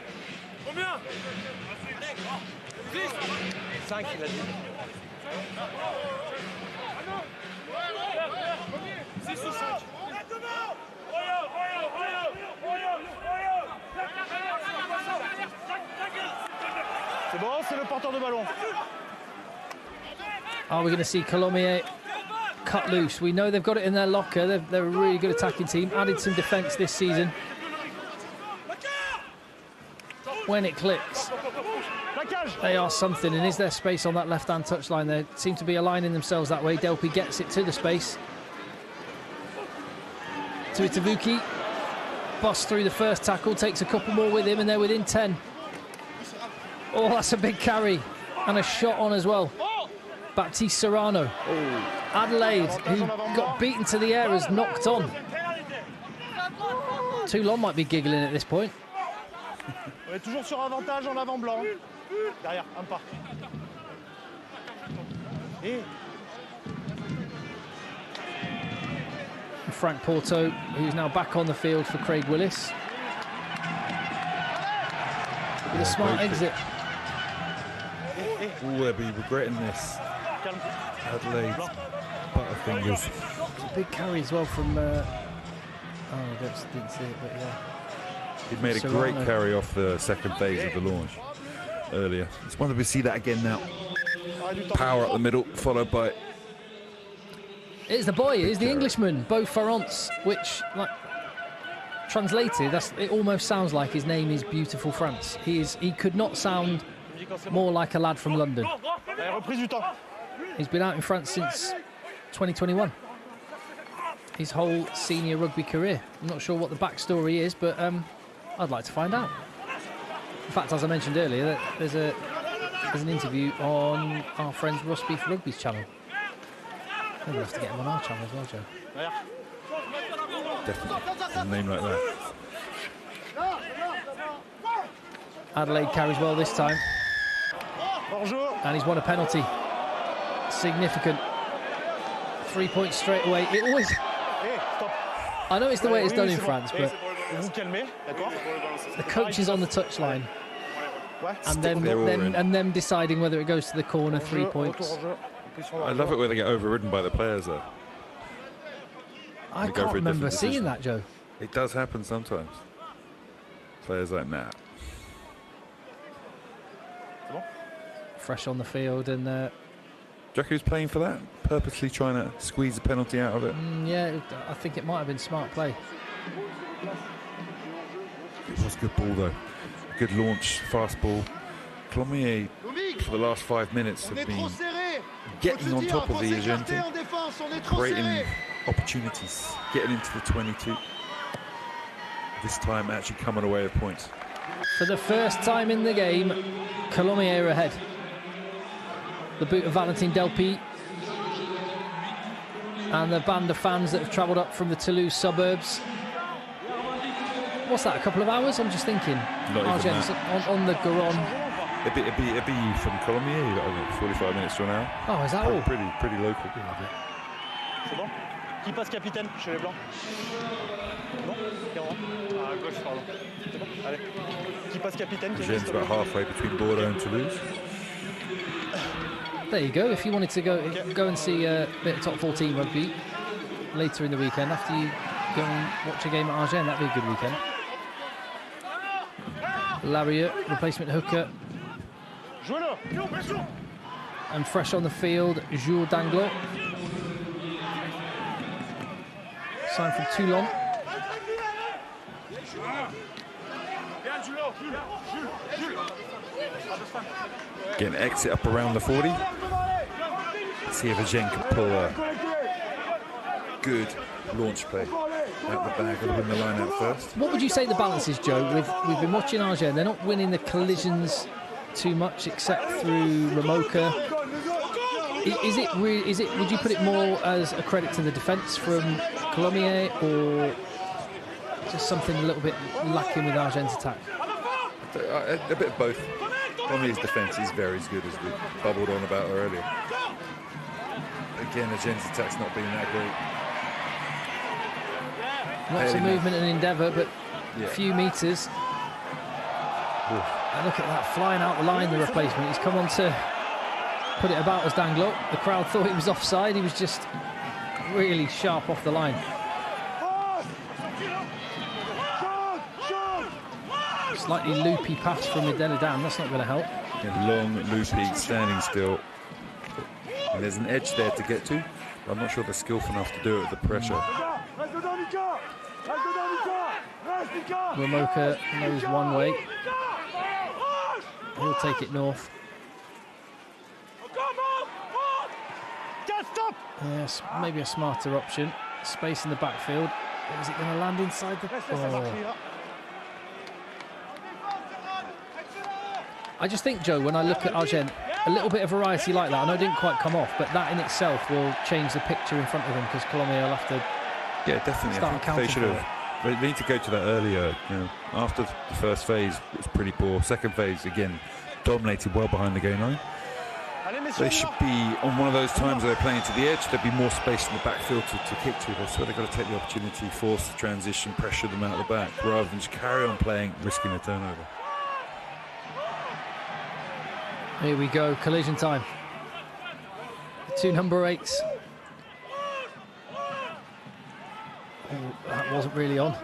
C'est bon, c'est le porteur de ballon. Are we going to see Colomiers cut loose? We know they've got it in their locker. They're a really good attacking team. Added some defence this season. When it clicks, they are something. And is there space on that left-hand touchline? They seem to be aligning themselves that way. Delpy gets it to the space. To Itavuki. Busts through the first tackle, takes a couple more with him, and they're within 10. Oh, that's a big carry. And a shot on as well. Baptiste Serrano. Adelaide, who got beaten to the air, has knocked on. Toulon might be giggling at this point. On est toujours sur avantage en avant blanc. Derrière, un pas. Frank Porto, who's now back on the field for Craig Willis. With a smart exit. They'll be regretting this. Adelaide, butterfingers. It's a big carry as well from... I didn't see it, but yeah. He'd made a great carry off the second phase of the launch earlier. Just wonder if we see that again now. Power up the middle, followed by... It's the boy, it's the Englishman, Beau Ferrance, which, like, translated, it almost sounds like his name is Beautiful France. He could not sound more like a lad from London. Allez, reprise du temps. He's been out in France since 2021. His whole senior rugby career. I'm not sure what the backstory is, but I'd like to find out. In fact, as I mentioned earlier, there's an interview on our friends Ross Beef Rugby's channel. Maybe we'll have to get him on our channel as well, Joe. Definitely. A name like that. Adelaide carries well this time. And he's won a penalty. Significant. 3 points straight away. It always... I know it's the way it's done in France, but the coach is on the touchline, and them deciding whether it goes to the corner. 3 points. I love it when they get overridden by the players, though. I can't remember seeing that, Joe. It does happen sometimes. Players like that. Fresh on the field, and do you reckon who's playing for that? Purposely trying to squeeze a penalty out of it? Yeah, I think it might have been smart play. It was good ball, though. Good launch, fast ball. Colomiers, for the last 5 minutes, have been getting on top of the Agen team, creating opportunities, getting into the 22. This time actually coming away with points. For the first time in the game, Colomiers are ahead. The boot of Valentin Delpy and the band of fans that have travelled up from the Toulouse suburbs. What's that, a couple of hours? I'm just thinking. Agen on the Garonne. It'd be from Colomiers, about 45 minutes to an hour. Oh, is that all? Pretty local. C'est bon? Qui passe capitaine chez les Blancs? Non? À gauche, pardon. C'est bon? Allez. Qui passe capitaine? Agen's about halfway between Bordeaux and Toulouse. There you go. If you wanted to go and see a bit of top 14 rugby later in the weekend, after you go and watch a game at Agen, that'd be a good weekend. Lariat, replacement hooker. And fresh on the field, Jules Danglot. Signed from Toulon. Get an exit up around the 40. Let's see if Agen can pull a good launch play out the bag. Got to win the line out first. What would you say the balance is, Joe? We've been watching Agen. They're not winning the collisions too much, except through Ramoka. Is it? Would you put it more as a credit to the defence from Colomiers, or just something a little bit lacking with Agen's attack? A bit of both. Colomiers' defence is very good, as we bubbled on about earlier. Again, Agen's attack's not been that great. Lots of movement and endeavour, but a few metres. And look at that, flying out the line, the replacement. He's come on to put it about as Danglot. The crowd thought he was offside. He was just really sharp off the line. Slightly loopy pass from Mideladan. That's not going to help. Yeah, long, loopy, standing still. And there's an edge there to get to. I'm not sure they're skillful enough to do it with the pressure. Ramoka knows one way. He'll take it north. Yes, maybe a smarter option. Space in the backfield. Is it going to land inside the... Oh. I just think, Joe, when I look at Agen, a little bit of variety like that, I know it didn't quite come off, but that in itself will change the picture in front of them, because Colomiers will have to... Yeah, definitely. Start I think they should have... They need to go to that earlier. You know, after the first phase, it was pretty poor. Second phase, again, dominated well behind the game line. They should be on one of those times where they're playing to the edge. There'd be more space in the backfield to kick to. That's where they've got to take the opportunity, force the transition, pressure them out the back, rather than just carry on playing, risking a turnover. Here we go, collision time. The two number 8s. Oh, that wasn't really on.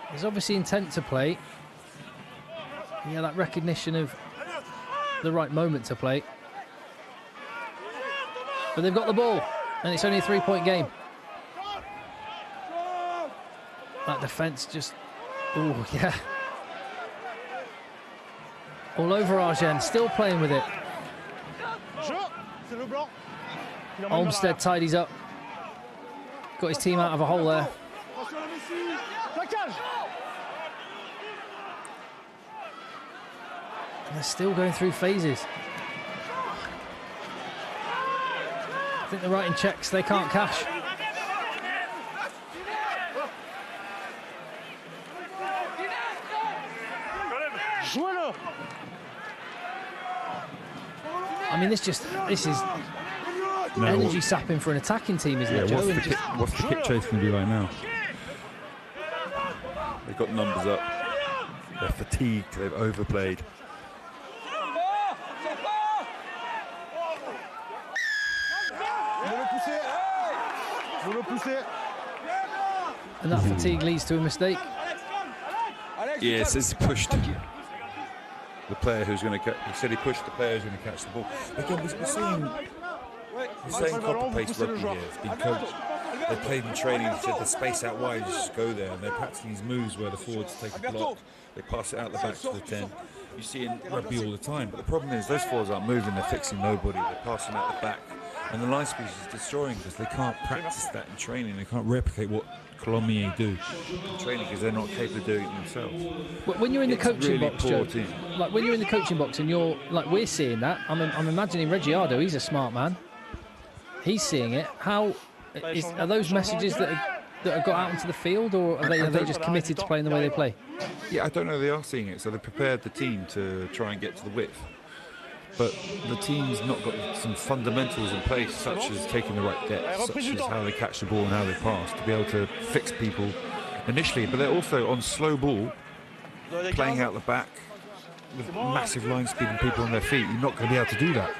There's obviously intent to play. Yeah, that recognition of the right moment to play. But they've got the ball, and it's only a 3-point game. That defence just Oh, yeah. All over Agen, still playing with it. Olmsted tidies up. Got his team out of a hole there. And they're still going through phases. I think they're writing checks they can't cash. I mean, this is energy sapping for an attacking team, isn't it, Joe? What's the kick chase going to be like now? They've got numbers up. They're fatigued. They've overplayed. And that fatigue leads to a mistake. Yes, it's pushed the player who's going to catch. He said he pushed the player who's going to catch the ball. Again, we're seeing copper-paste rugby here. It's been coached. They played in training. Said the space out wide, you just go there. And they're practicing these moves where the forwards take a block. They pass it out the back to the 10. You see in rugby all the time. But the problem is those forwards aren't moving. They're fixing nobody. They're passing out the back. And the line speed is destroying because they can't practice that in training. They can't replicate what Colomiers do in training because they're not capable of doing it themselves. But when you're in the coaching really box, Joe, like when you're in the coaching box and you're like we're seeing that, I'm imagining Reggiardo. He's a smart man. He's seeing it. Are those messages that are got out into the field, or are they just committed to playing the way they play? Yeah, I don't know. They are seeing it, so they prepared the team to try and get to the width. But the team's not got some fundamentals in place, such as taking the right depth, such as how they catch the ball and how they pass, to be able to fix people initially. But they're also on slow ball, playing out the back with massive line speed and people on their feet. You're not going to be able to do that.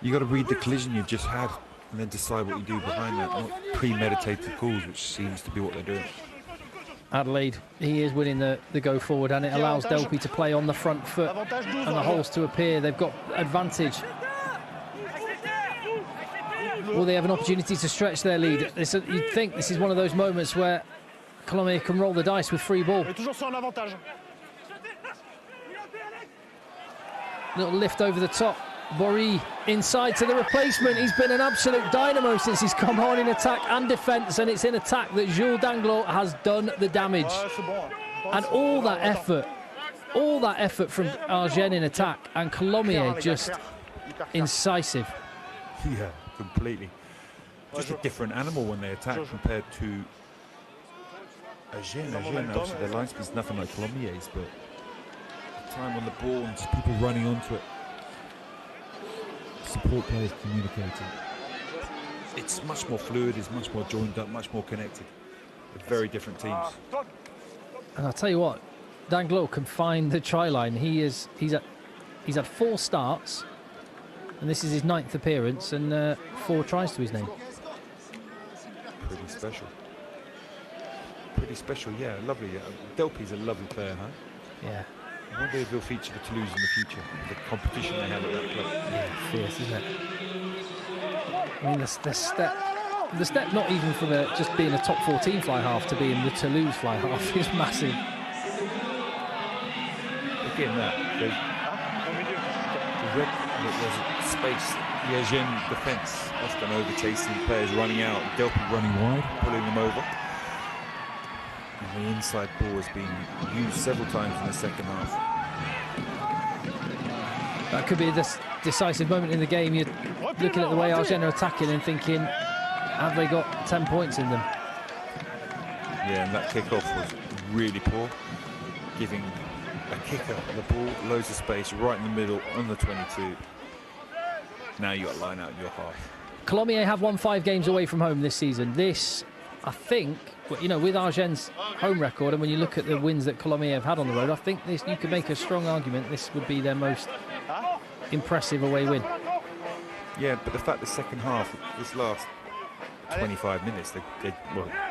You've got to read the collision you've just had and then decide what you do behind that, not premeditated calls, which seems to be what they're doing. Adelaide, he is winning the go forward, and it allows Delpy to play on the front foot and the holes to appear. They've got advantage. Will they have an opportunity to stretch their lead? You'd think this is one of those moments where Colomiers can roll the dice with free ball. Little lift over the top. Boré inside to the replacement. He's been an absolute dynamo since he's come on in attack and defence, and it's in attack that Jules Danglot has done the damage. And all that effort from Agen in attack, and Colomiers just incisive. Yeah, completely. Just a different animal when they attack compared to Agen. Obviously their line speed's nothing like Colomiers, but the time on the ball and just people running onto it. Support players communicating. It's much more fluid, it's much more joined up, much more connected. They're very different teams. And I'll tell you what, Danglot can find the try line. He's had 4 starts, and this is his 9th appearance, and 4 tries to his name. Pretty special. Pretty special, yeah, lovely. Delpy's a lovely player, huh? Yeah. I wonder if he'll feature for Toulouse in the future, the competition they have at that club. Yeah, fierce, isn't it? I mean, the step not even from just being a top 14 fly half to being the Toulouse fly half is massive. Again, there's space. The Agen defence often over chasing players running out, Delpy running wide, pulling them over. And the inside ball has been used several times in the second half. That could be a decisive moment in the game. You're looking at the way Agen are attacking and thinking, have they got 10 points in them? Yeah, and that kick-off was really poor, giving a kicker the ball, loads of space, right in the middle, on the 22. Now you've got a line out in your half. Colomiers have won 5 games away from home this season. This, I think, you know, with Agen's home record, and when you look at the wins that Colomiers have had on the road, I think this, you could make a strong argument this would be their most impressive away win. Yeah, but the fact the second half, this last 25 minutes, they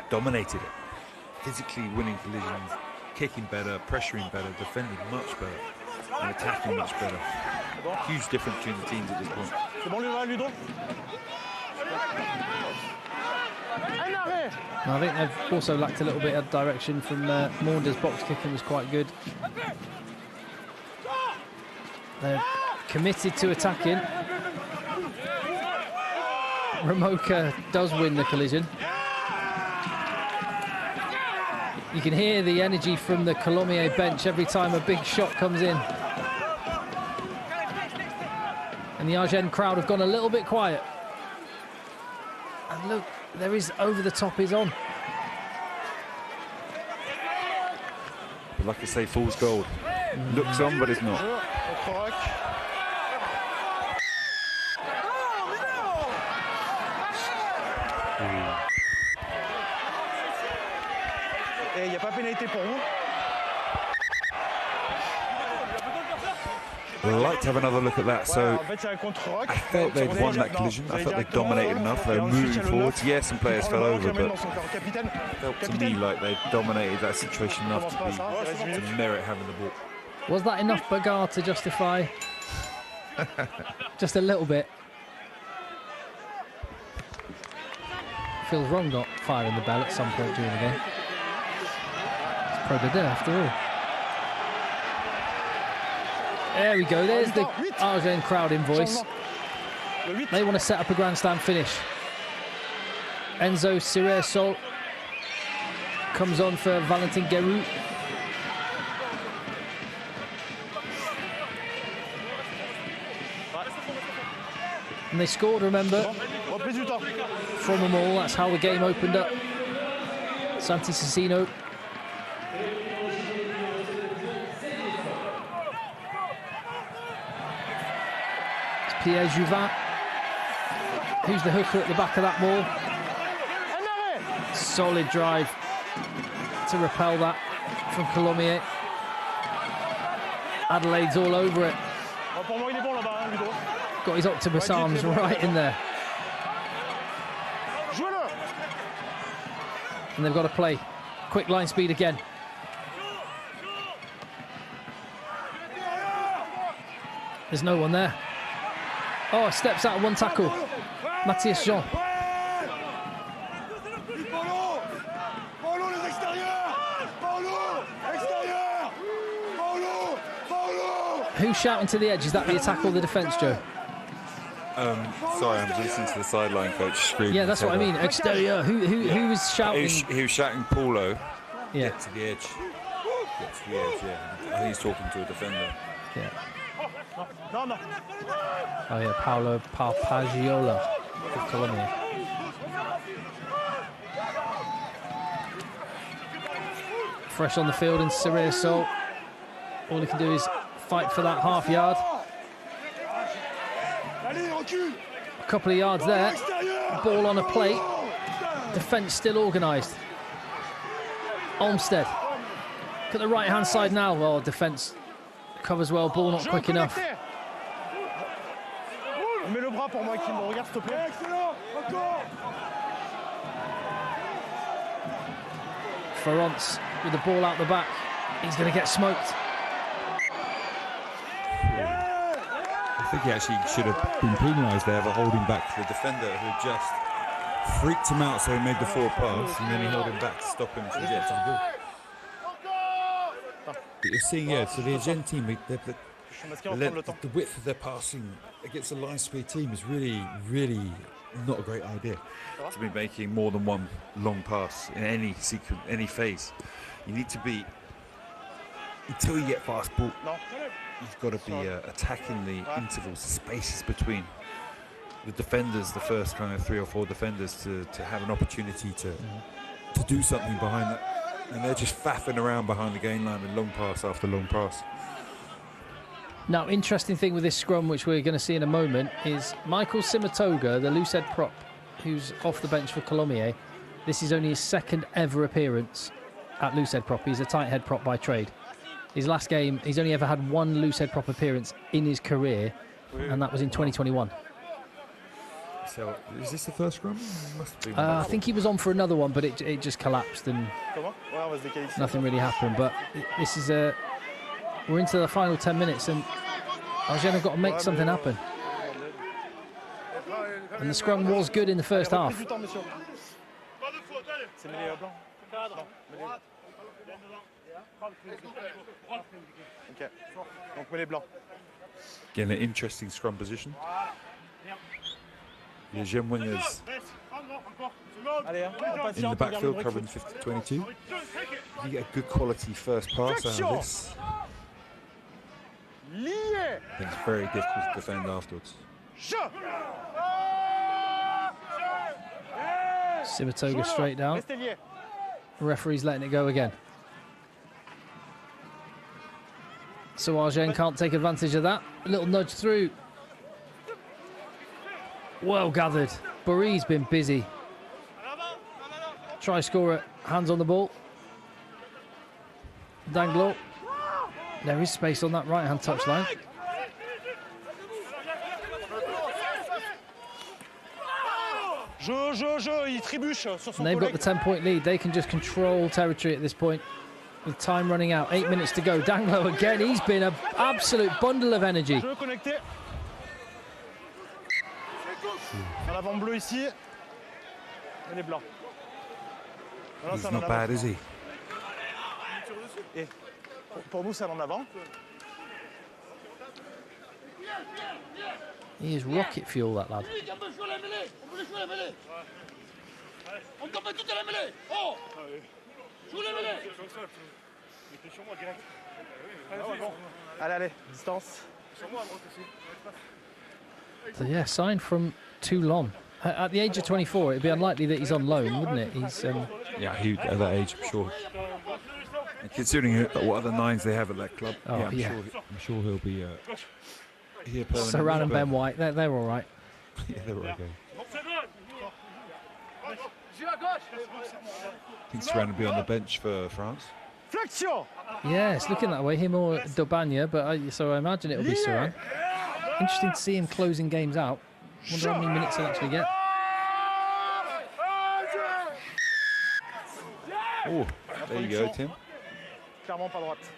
dominated it. Physically winning collisions, kicking better, pressuring better, defending much better, and attacking much better. Huge difference between the teams at this point. And I think they've also lacked a little bit of direction from Maunders. Box kicking was quite good. They're committed to attacking. Ramoka does win the collision. You can hear the energy from the Colomiers bench every time a big shot comes in. And the Agen crowd have gone a little bit quiet. And look, there is over the top is on. But like I say, fool's gold. Looks on, but it's not. Et il n'y a pas pénalité pour vous. I'd like to have another look at that. So I felt they'd won that collision. I felt they dominated enough. They were moving forwards. Yes, some players fell over, but it felt to me like they dominated that situation enough to merit having the ball. Was that enough bagarre to justify just a little bit? Feels wrong not firing the bell at some point during the game. It's Pro de Deux after all. There we go, there's the Agen crowd in voice. They want to set up a grandstand finish. Enzo Ciresol comes on for Valentin Guerrou. And they scored, remember, from them all. That's how the game opened up. Santi Cecchino. Pierre Juvin, who's the hooker at the back of that ball. Solid drive to repel that from Colomiers. Adelaide's all over it. Got his octopus arms right in there. And they've got to play. Quick line speed again. There's no one there. Oh, steps out of one tackle. Matthias Jean. Who's shouting to the edge? Is that the attack or the defence, Joe? Sorry, I'm just listening to the sideline coach screaming. Yeah, that's what I mean. Exterior. Who was shouting? He was shouting Paulo. Yeah. Get to the edge. Get to the edge, yeah. I think he's talking to a defender. Yeah. Oh yeah, Paolo Parpagiola for Colomiers. Fresh on the field in Ciresol. All he can do is fight for that half yard. A couple of yards there. Ball on a plate. Defence still organised. Olmsted. Look at the right hand side now. Well, defence covers well. Ball not quick enough. Ferrance with the ball out the back. He's going to get smoked. I think he actually should have been penalised there for holding back the defender who just freaked him out, so he made the forward pass and then he held him back to stop him from getting to the ball. But you're seeing, yeah, so the Agen team, the width of their passing against a line speed team is really, really not a great idea. To be making more than one long pass in any sequence, any phase. You need to be, until you get fast ball, you've got to be attacking the intervals, the spaces between the defenders, the first kind of 3 or 4 defenders to have an opportunity to do something behind that. And they're just faffing around behind the gain line with long pass after long pass. Now, interesting thing with this scrum, which we're going to see in a moment, is Michael Simatoga, the loose head prop, who's off the bench for Colomiers. This is only his second ever appearance at loose head prop. He's a tight head prop by trade. His last game, he's only ever had one loose head prop appearance in his career, and that was in 2021. So, is this the first scrum? Must be I think he was on for another one, but it just collapsed and nothing really happened. But this is we're into the final 10 minutes, and Agen have got to make something happen. And the scrum was good in the first half. C'est mêlé blanc. Non, mêlé. Ok, donc mêlé blanc. Again, an interesting scrum position. The Agen wingers Allez, hein, on passe in the backfield covering 50-22. You get a good quality first pass out of this. Lié. It's very difficult to defend afterwards. Simatoga straight down. Restez lié. Referee's letting it go again. So Agen can't take advantage of that. A little nudge through. Well gathered. Barry's been busy. Try scorer, hands on the ball. Danglot. There is space on that right-hand touchline. Il trébuche sur son And they've got the collègue. 10-point lead. They can just control territory at this point. With time running out, 8 minutes to go. Danglot again, he's been an absolute bundle of energy. Jeu connecté. En avant bleu ici. Et les blancs. Voilà, He's c'est en not avant. bad, is he? Et pour nous, c'est en avant. He is rocket fuel, that lad. On peut jouer la mêlée. On peut jouer la mêlée. On tape toute la mêlée. Oh. Joue la mêlée. Allez, allez, distance. So yeah, signed from Toulon. At the age of 24, it'd be unlikely that he's on loan, wouldn't it? He's Yeah, he, at that age, I'm sure. And considering what other nines they have at that club, Oh, I'm yeah. sure he'll be here permanently. Saran and but- Ben White. They're all right. Yeah, they're okay. I think Saran will be on the bench for France. Flexion. Yeah, it's looking that way. Him or Dobanya, but so I imagine it'll be Saran. Interesting to see him closing games out. Wonder how many minutes he'll actually get. Oh, there you go, Tim. Clairement pas droite.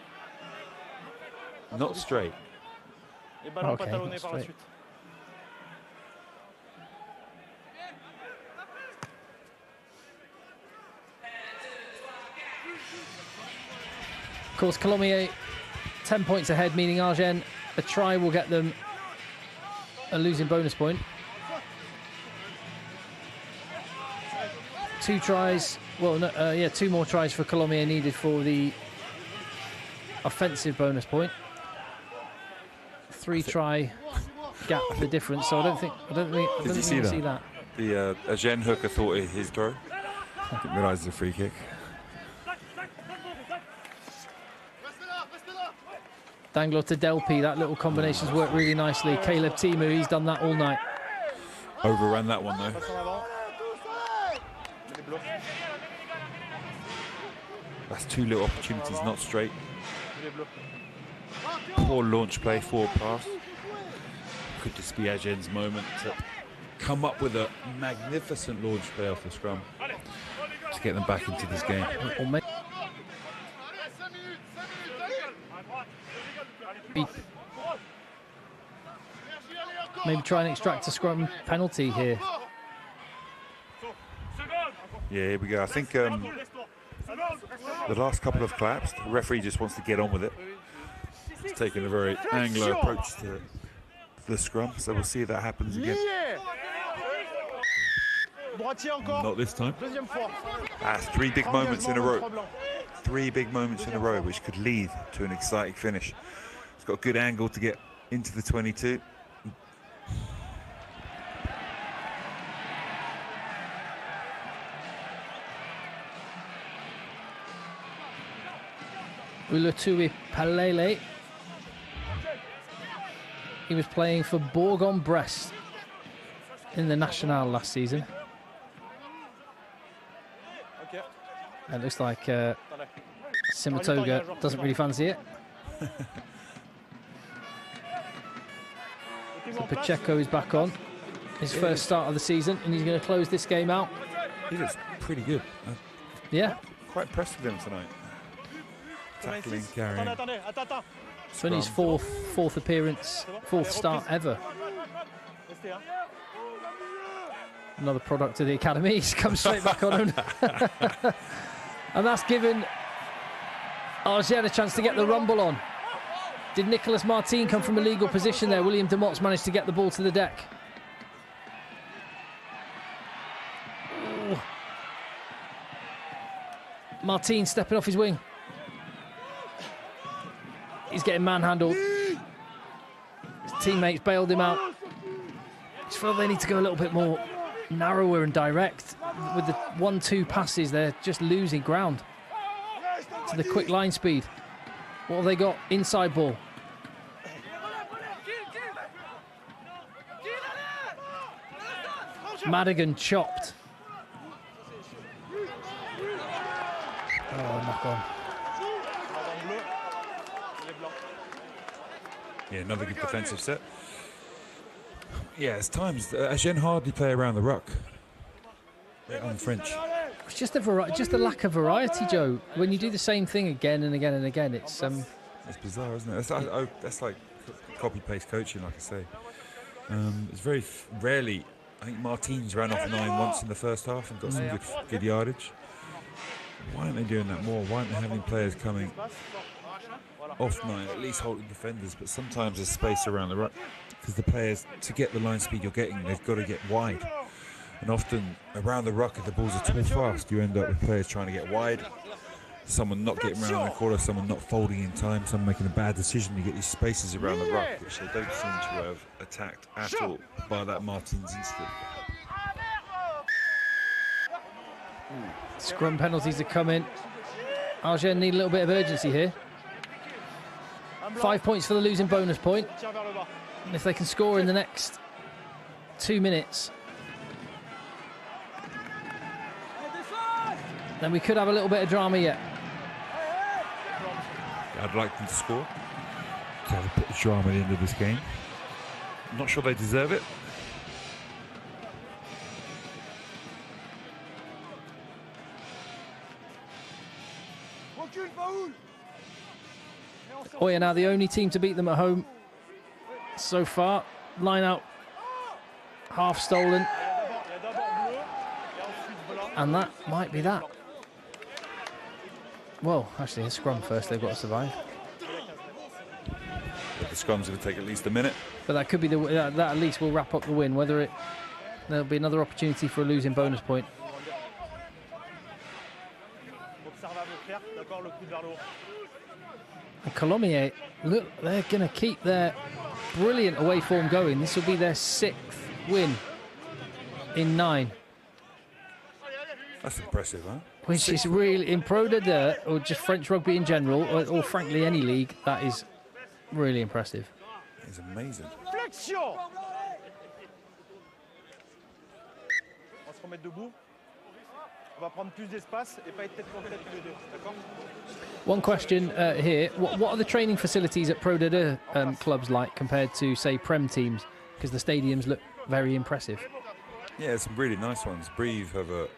Not straight. Et ballon Okay, pas talonné not par la straight. suite. Of course, Colomiers 10 points ahead, meaning Agen, a try will get them a losing bonus point. 2 tries, well, no, yeah, 2 more tries for Colomiers needed for the offensive bonus point. 3 try gap the difference, so I don't think Did you see you'll that? see that. The Agen hooker thought it his throw. I didn't realise it's a free kick. Danglot to Delpy, that little combination's worked really nicely. Caleb Timu, he's done that all night. Overran that one though. Passe en avant. Et les bleus. That's 2 little opportunities, not straight. Et les bleus. Poor launch play, forward pass. Could this be Agen's moment to come up with a magnificent launch play off the scrum to get them back into this game? Or maybe try and extract a scrum penalty here. Yeah, here we go. I think the last couple of claps, the referee just wants to get on with it. He's taking a very Anglo approach to the scrum, so we'll see if that happens again. Lié. Droitier encore. Not this time. Deuxième fois. That's 3 big moments in a Engagement, row. trois blancs. 3 big moments in a row, which could lead to an exciting finish. It's got a good angle to get into the 22. Ulatui Palele. He was playing for Bourg-en-Bresse in the National last season. Ok. It looks like Attendez. Simatoga doesn't really fancy it. So Pacheco is back on. His first start of the season, and he's going to close this game out. He looks pretty good. Yeah, Quite impressed with him tonight. Tackling, carrying. Attendez, attends. it's been his fourth appearance, 4th start ever. Restez, hein. Another product of the academy. He's come straight back on him. And that's given Agen a chance to get the rumble on. Did Nicolas Martin come from a legal position there? William Demotte's managed to get the ball to the deck. Ooh. Martin stepping off his wing. He's getting manhandled. His teammates bailed him out. I just feel they need to go a little bit more narrower and direct. With the 1-2 passes, they're just losing ground to the quick line speed. What have they got? Inside ball. Madigan chopped. Oh, knock on. Yeah, another good defensive set. Yeah, it's times Agen hardly play around the ruck. On French. It's just a lack of variety, Joe. When you do the same thing again and again and again, it's bizarre, isn't it? That's like copy-paste coaching, like I say. It's very rarely. I think Martin's ran off 9 once in the first half and got some good yardage. Why aren't they doing that more? Why aren't they having players coming off 9, at least holding defenders? But sometimes there's space around the ruck because the players, to get the line speed you're getting, they've got to get wide. And often around the ruck, if the balls are too fast, you end up with players trying to get wide. Someone not getting around the corner, someone not folding in time, someone making a bad decision. You get these spaces around the ruck, which they don't seem to have attacked at all by that Martin's incident. Scrum penalties are coming. Agen need a little bit of urgency here. 5 points for the losing bonus point. And if they can score in the next 2 minutes, then we could have a little bit of drama yet. I'd like them to score, to have a bit of drama at the end of this game. I'm not sure they deserve it. Oh yeah, now the only team to beat them at home so far. Line out, half stolen. And that might be that. Well, actually, a scrum first, they've got to survive. But the scrum's going to take at least a minute. But that could be that at least will wrap up the win. Whether there'll be another opportunity for a losing bonus point. And Colomiers, look, they're going to keep their brilliant away form going. This will be their 6th win in 9. That's impressive, huh? Which is really, in Pro D2, or just French rugby in general, or frankly any league, that is really impressive. It's amazing. One question here, what are the training facilities at Pro D2 clubs like compared to, say, Prem teams? Because the stadiums look very impressive. Yeah, some really nice ones. Brive have a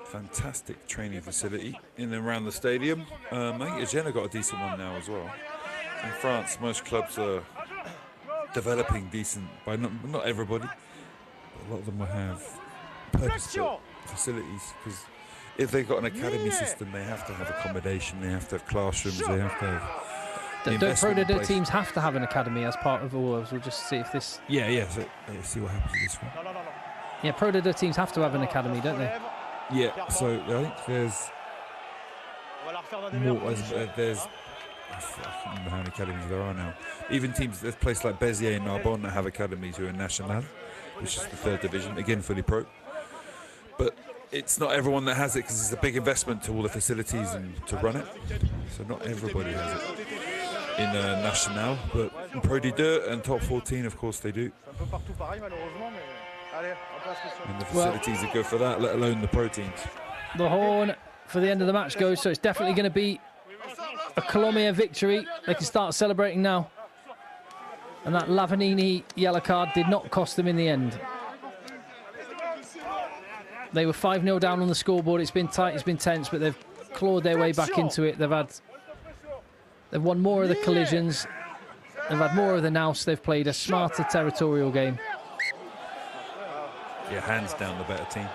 fantastic training facility in and around the stadium. I think Agen have got a decent one now as well. In France, most clubs are developing decent, by not everybody, but a lot of them will have purpose-built facilities, because if they've got an academy system, they have to have accommodation, they have to have classrooms, they have to have... Don't Pro D2 teams have to have an academy as part of all? We'll just see if this... Yeah, so see what happens with this one. Yeah, Pro D2 teams have to have an academy, don't they? Yeah, so I think there's more, there's, I can't remember how many academies there are now. Even teams, there's places like Béziers and Narbonne that have academies who are national, which is the 3rd division, again fully pro. But it's not everyone that has it, because it's a big investment to all the facilities and to run it. So not everybody has it in national, but in Pro D2 and top 14, of course, they do. And the facilities that go for that, let alone the pro teams. The horn for the end of the match goes, so it's definitely going to be a Colomiers victory. They can start celebrating now. And that Lavanini yellow card did not cost them in the end. They were 5-0 down on the scoreboard. It's been tight, it's been tense, but they've clawed their way back into it. They've won more of the collisions. They've had more of the nous. They've played a smarter territorial game. Yeah, hands down the better team.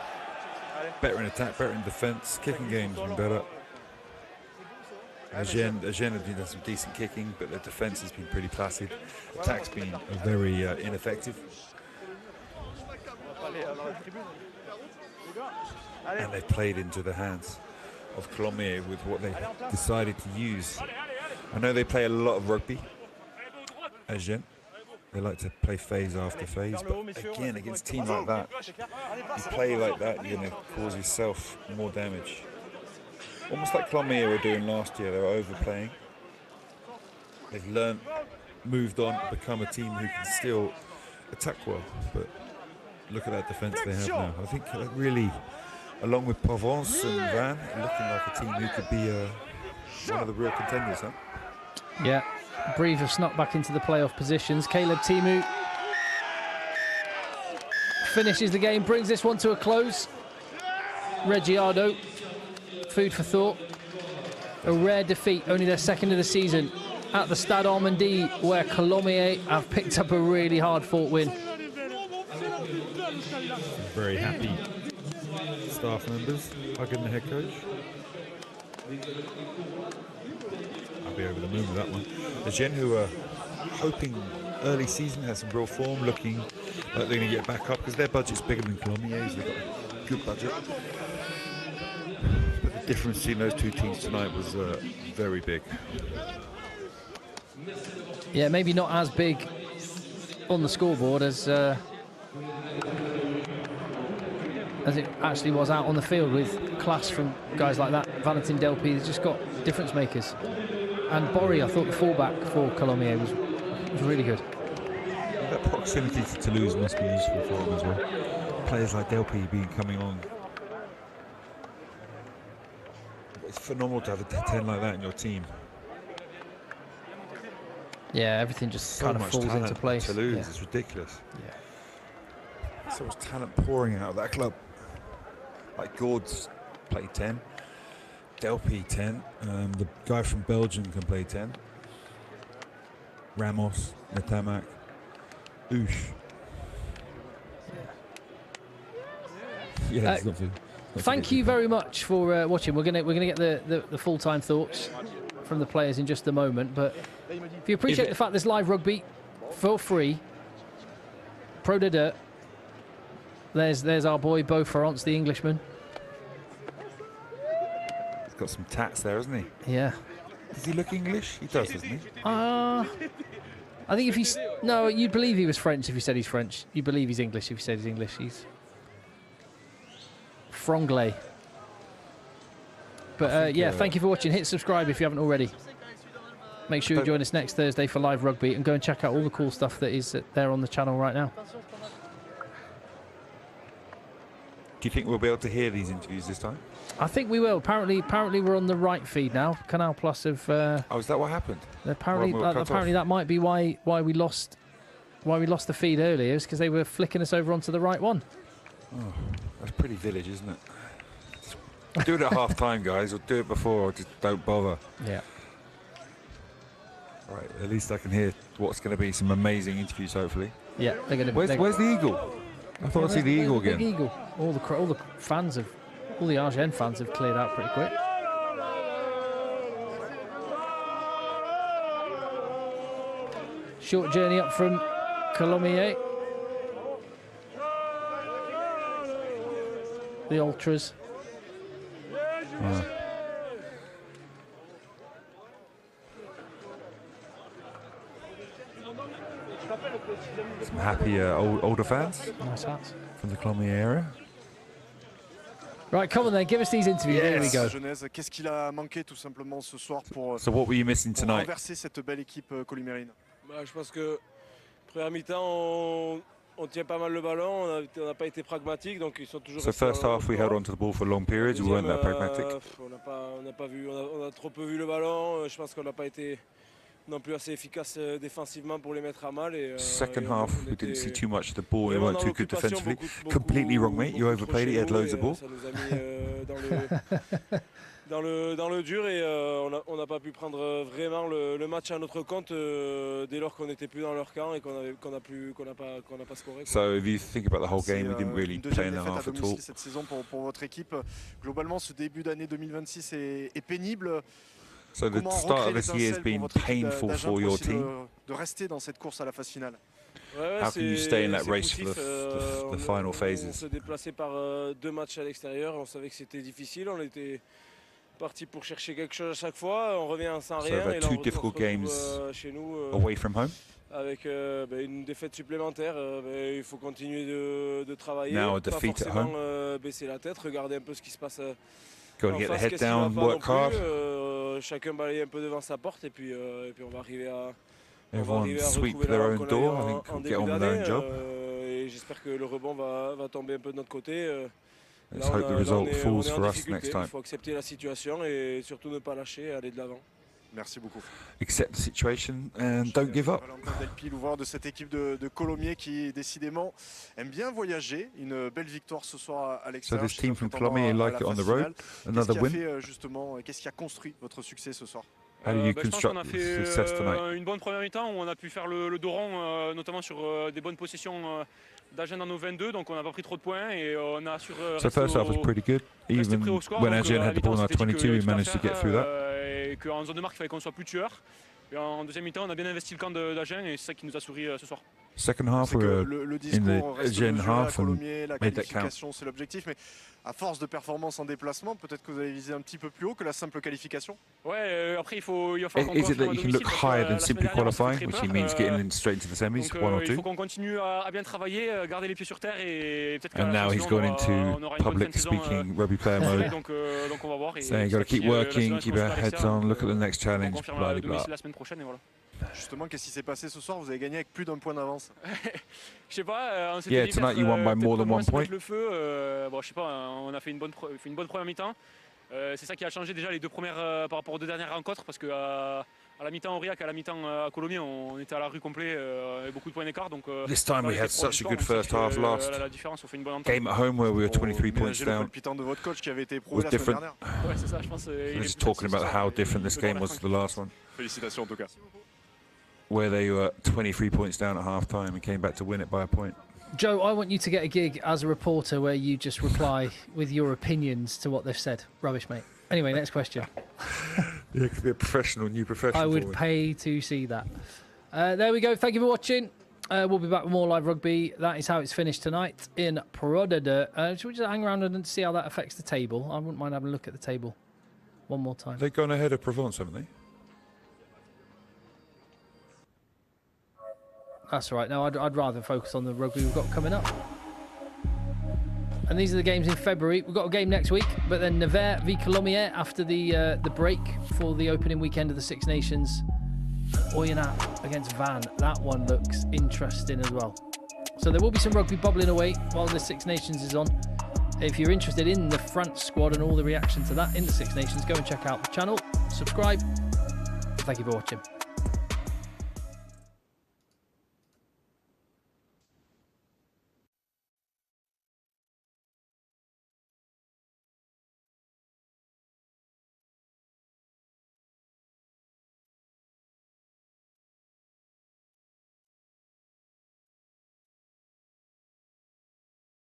Better in attack, better in defence. Kicking game's been better. Agen have done some decent kicking, but the defence has been pretty placid. Attack's been very ineffective. And they've played into the hands of Colomiers with what they decided to use. I know they play a lot of rugby, Agen. They like to play phase after phase, but again, against a team like that, you play like that, you're going to cause yourself more damage. Almost like Colomiers were doing last year, they were overplaying. They've learned, moved on, become a team who can still attack well, but look at that defence they have now. I think really, along with Provence and Van, looking like a team who could be one of the real contenders, huh? Yeah, Brive have snuck back into the playoff positions. Caleb Timu finishes the game, brings this one to a close. Reggiardo, food for thought. A rare defeat, only their second of the season at the Stade Armandie, where Colomiers have picked up a really hard-fought win. Very happy staff members, Agen the head coach. I'll be over the moon with that one. Agen, who are hoping early season, has some real form, looking like they're going to get back up because their budget's bigger than Colomiers. They've got a good budget. But the difference between those two teams tonight was very big. Yeah, maybe not as big on the scoreboard as it actually was out on the field, with class from guys like that. Valentin Delpy has just got difference makers. And Borry, I thought the fullback for Colomiers was really good. That proximity to Toulouse must be useful for them as well. Players like Delpy coming on. It's phenomenal to have a 10 like that in your team. Yeah, everything just So kind of much falls talent into place. in Toulouse, Yeah. it's ridiculous. Yeah. So much talent pouring out of that club. Like Gord's played 10, Delpy 10, the guy from Belgium can play 10, Ramos, Natamak, Oosh. Yeah, it's not Thank you very much for watching. We're gonna get the full-time thoughts from the players in just a moment. But if you appreciate the fact there's live rugby for free, Pro de Deux. There's our boy Beau France, the Englishman. He's got some tats there, hasn't he? Yeah. Does he look English? He does, doesn't he? I think if he's... No, you'd believe he was French if you said he's French. You believe he's English if you said he's English. He's... Franglais. But yeah, thank you for watching. Hit subscribe if you haven't already. Make sure you join us next Thursday for live rugby, and go and check out all the cool stuff that is there on the channel right now. Do you think we'll be able to hear these interviews this time? I think we will. Apparently we're on the right feed now. Canal Plus have... Oh, is that what happened? Apparently that might be why we lost the feed earlier, is because they were flicking us over onto the right one. Oh, that's pretty village, isn't it? Do it at half time, guys, or do it before, or just don't bother. Yeah. Right, at least I can hear what's going to be some amazing interviews, hopefully. Yeah, they're going to. Where's the eagle? I thought I'd see the eagle again. Big eagle. All the fans of, all the Agen fans have cleared out pretty quick. Short journey up from Colomiers. The ultras. Wow. Some happy older fans. Nice hats. From the Colomiers area. Right, come on then, give us these interviews. There we go. Qu'est-ce qu'il a manqué tout simplement ce soir pour So what were you missing tonight? renverser cette belle équipe colomérienne? Je pense que première mi-temps, on tient pas mal le ballon, on n'a pas été pragmatique, donc ils sont toujours. So first half we held on to the ball for long periods, we weren't that pragmatic. On a trop peu vu le ballon, je pense qu'on n'a pas été non plus assez efficace défensivement pour les mettre à mal. Second half we didn't see too much of the ball, we weren't too good defensively. Completely wrong, mate, you overplayed it, you had loads of ball. Ça nous a mis dans dans le dur et on n'a pas pu prendre vraiment le match à notre compte dès lors qu'on n'était plus dans leur camp et qu'on n'a pas scoré. So if you think about the whole game, we didn't really play in the half at all. Cette saison pour votre équipe. Globalement, ce début d'année 2026 est pénible. So the start of this year has been painful for your team. De rester dans cette course à la phase finale. How can you stay in that race for the final phases? On se déplaçait par 2 matchs à l'extérieur. On savait que c'était difficile. On était parti pour chercher quelque chose à chaque fois. On revient sans rien. So et là, on se retrouve chez nous away from home. Avec une défaite supplémentaire. Il faut continuer de travailler. Now a pas defeat at forcément home. baisser la tête, regarder un peu ce qui se passe. Got to get the head down, work hard. Chacun balaye un peu devant sa porte et puis on va arriver à. Everyone sweep their own door. I think we'll get on with their own job. Et j'espère que le rebond va tomber un peu de notre côté. Let's hope the result falls for us next time. Il faut accepter la situation et surtout ne pas lâcher, aller de l'avant. Merci beaucoup. Accept the situation and don't give up. Valentin Delpy, l'ouvreur de cette équipe de Colomiers qui décidément aime bien voyager. Une belle victoire ce soir à l'extérieur. So this team from Colomiers like it on the road. Another win. Qu'est-ce qui a construit votre succès ce soir? How do you Je pense qu'on construct a success fait tonight? une bonne première mi-temps où on a pu faire le dos rond, notamment sur des bonnes possessions d'Agen dans nos 22, donc on n'a pas pris trop de points et on a assuré. So first half was pretty good. Even when Agen had the ball in our 22, we managed to get through that. Et qu'en zone de marque, il fallait qu'on soit plus tueur. Et en deuxième mi-temps, on a bien investi le camp d'Agen et c'est ça qui nous a souri ce soir. Second half, we were le in discours the reste Agen mesuré à half and Colomiers, la made that count. qualification c'est l'objectif, mais à force de performance en déplacement, peut-être que vous avez visé un petit peu plus haut que la simple qualification. Ouais, après il va falloir qu'on Is it continue that à you can domicile look parce que higher la than semaine simply dernière, on s'est fait qualifying, très which peur, means getting straight into the semis, donc, 1 or il 2? faut qu'on continue à bien travailler, garder les pieds sur terre et peut-être And now he's gone into public speaking rugby player mode. donc on va voir. Saying you got to keep working, keep our heads on, look at the next challenge, blah blah blah. La semaine prochaine et voilà. Justement, qu'est-ce qui s'est passé ce soir? Vous avez gagné avec plus d'un point d'avance. Je sais pas, on s'était Yeah, dit tonight you won by more than 1 point. le feu, bon, je sais pas, on a fait une bonne première mi-temps. C'est ça qui a changé déjà les 2 premières par rapport aux 2 dernières rencontres parce que à la mi-temps Aurillac, à la mi-temps à Colomiers, on était à la rue complet avec beaucoup de points d'écart. Donc This time we had such a good first half last la différence, on fait une bonne entente. game at home where we were 23 points Le down. palpitant de votre coach qui avait été éprouvé Was la semaine different. dernière. Ouais, c'est ça, je pense. Just talking about how different this game was to the last one, Félicitations en tout cas. where they were 23 points down at half time and came back to win it by a point. Joe, I want you to get a gig as a reporter where you just reply with your opinions to what they've said. Rubbish, mate. Anyway, next question. Yeah, it could be a professional, new professional. I would pay to see that. There we go. Thank you for watching. We'll be back with more live rugby. That is how it's finished tonight in Prodada. Should we just hang around and see how that affects the table? I wouldn't mind having a look at the table one more time. They've gone ahead of Provence, haven't they? That's all right. No, I'd rather focus on the rugby we've got coming up. And these are the games in February. We've got a game next week, but then Nevers v Colomiers after the break for the opening weekend of the Six Nations. Oyonnax against Van. That one looks interesting as well. So there will be some rugby bubbling away while the Six Nations is on. If you're interested in the France squad and all the reaction to that in the Six Nations, go and check out the channel. Subscribe. Thank you for watching.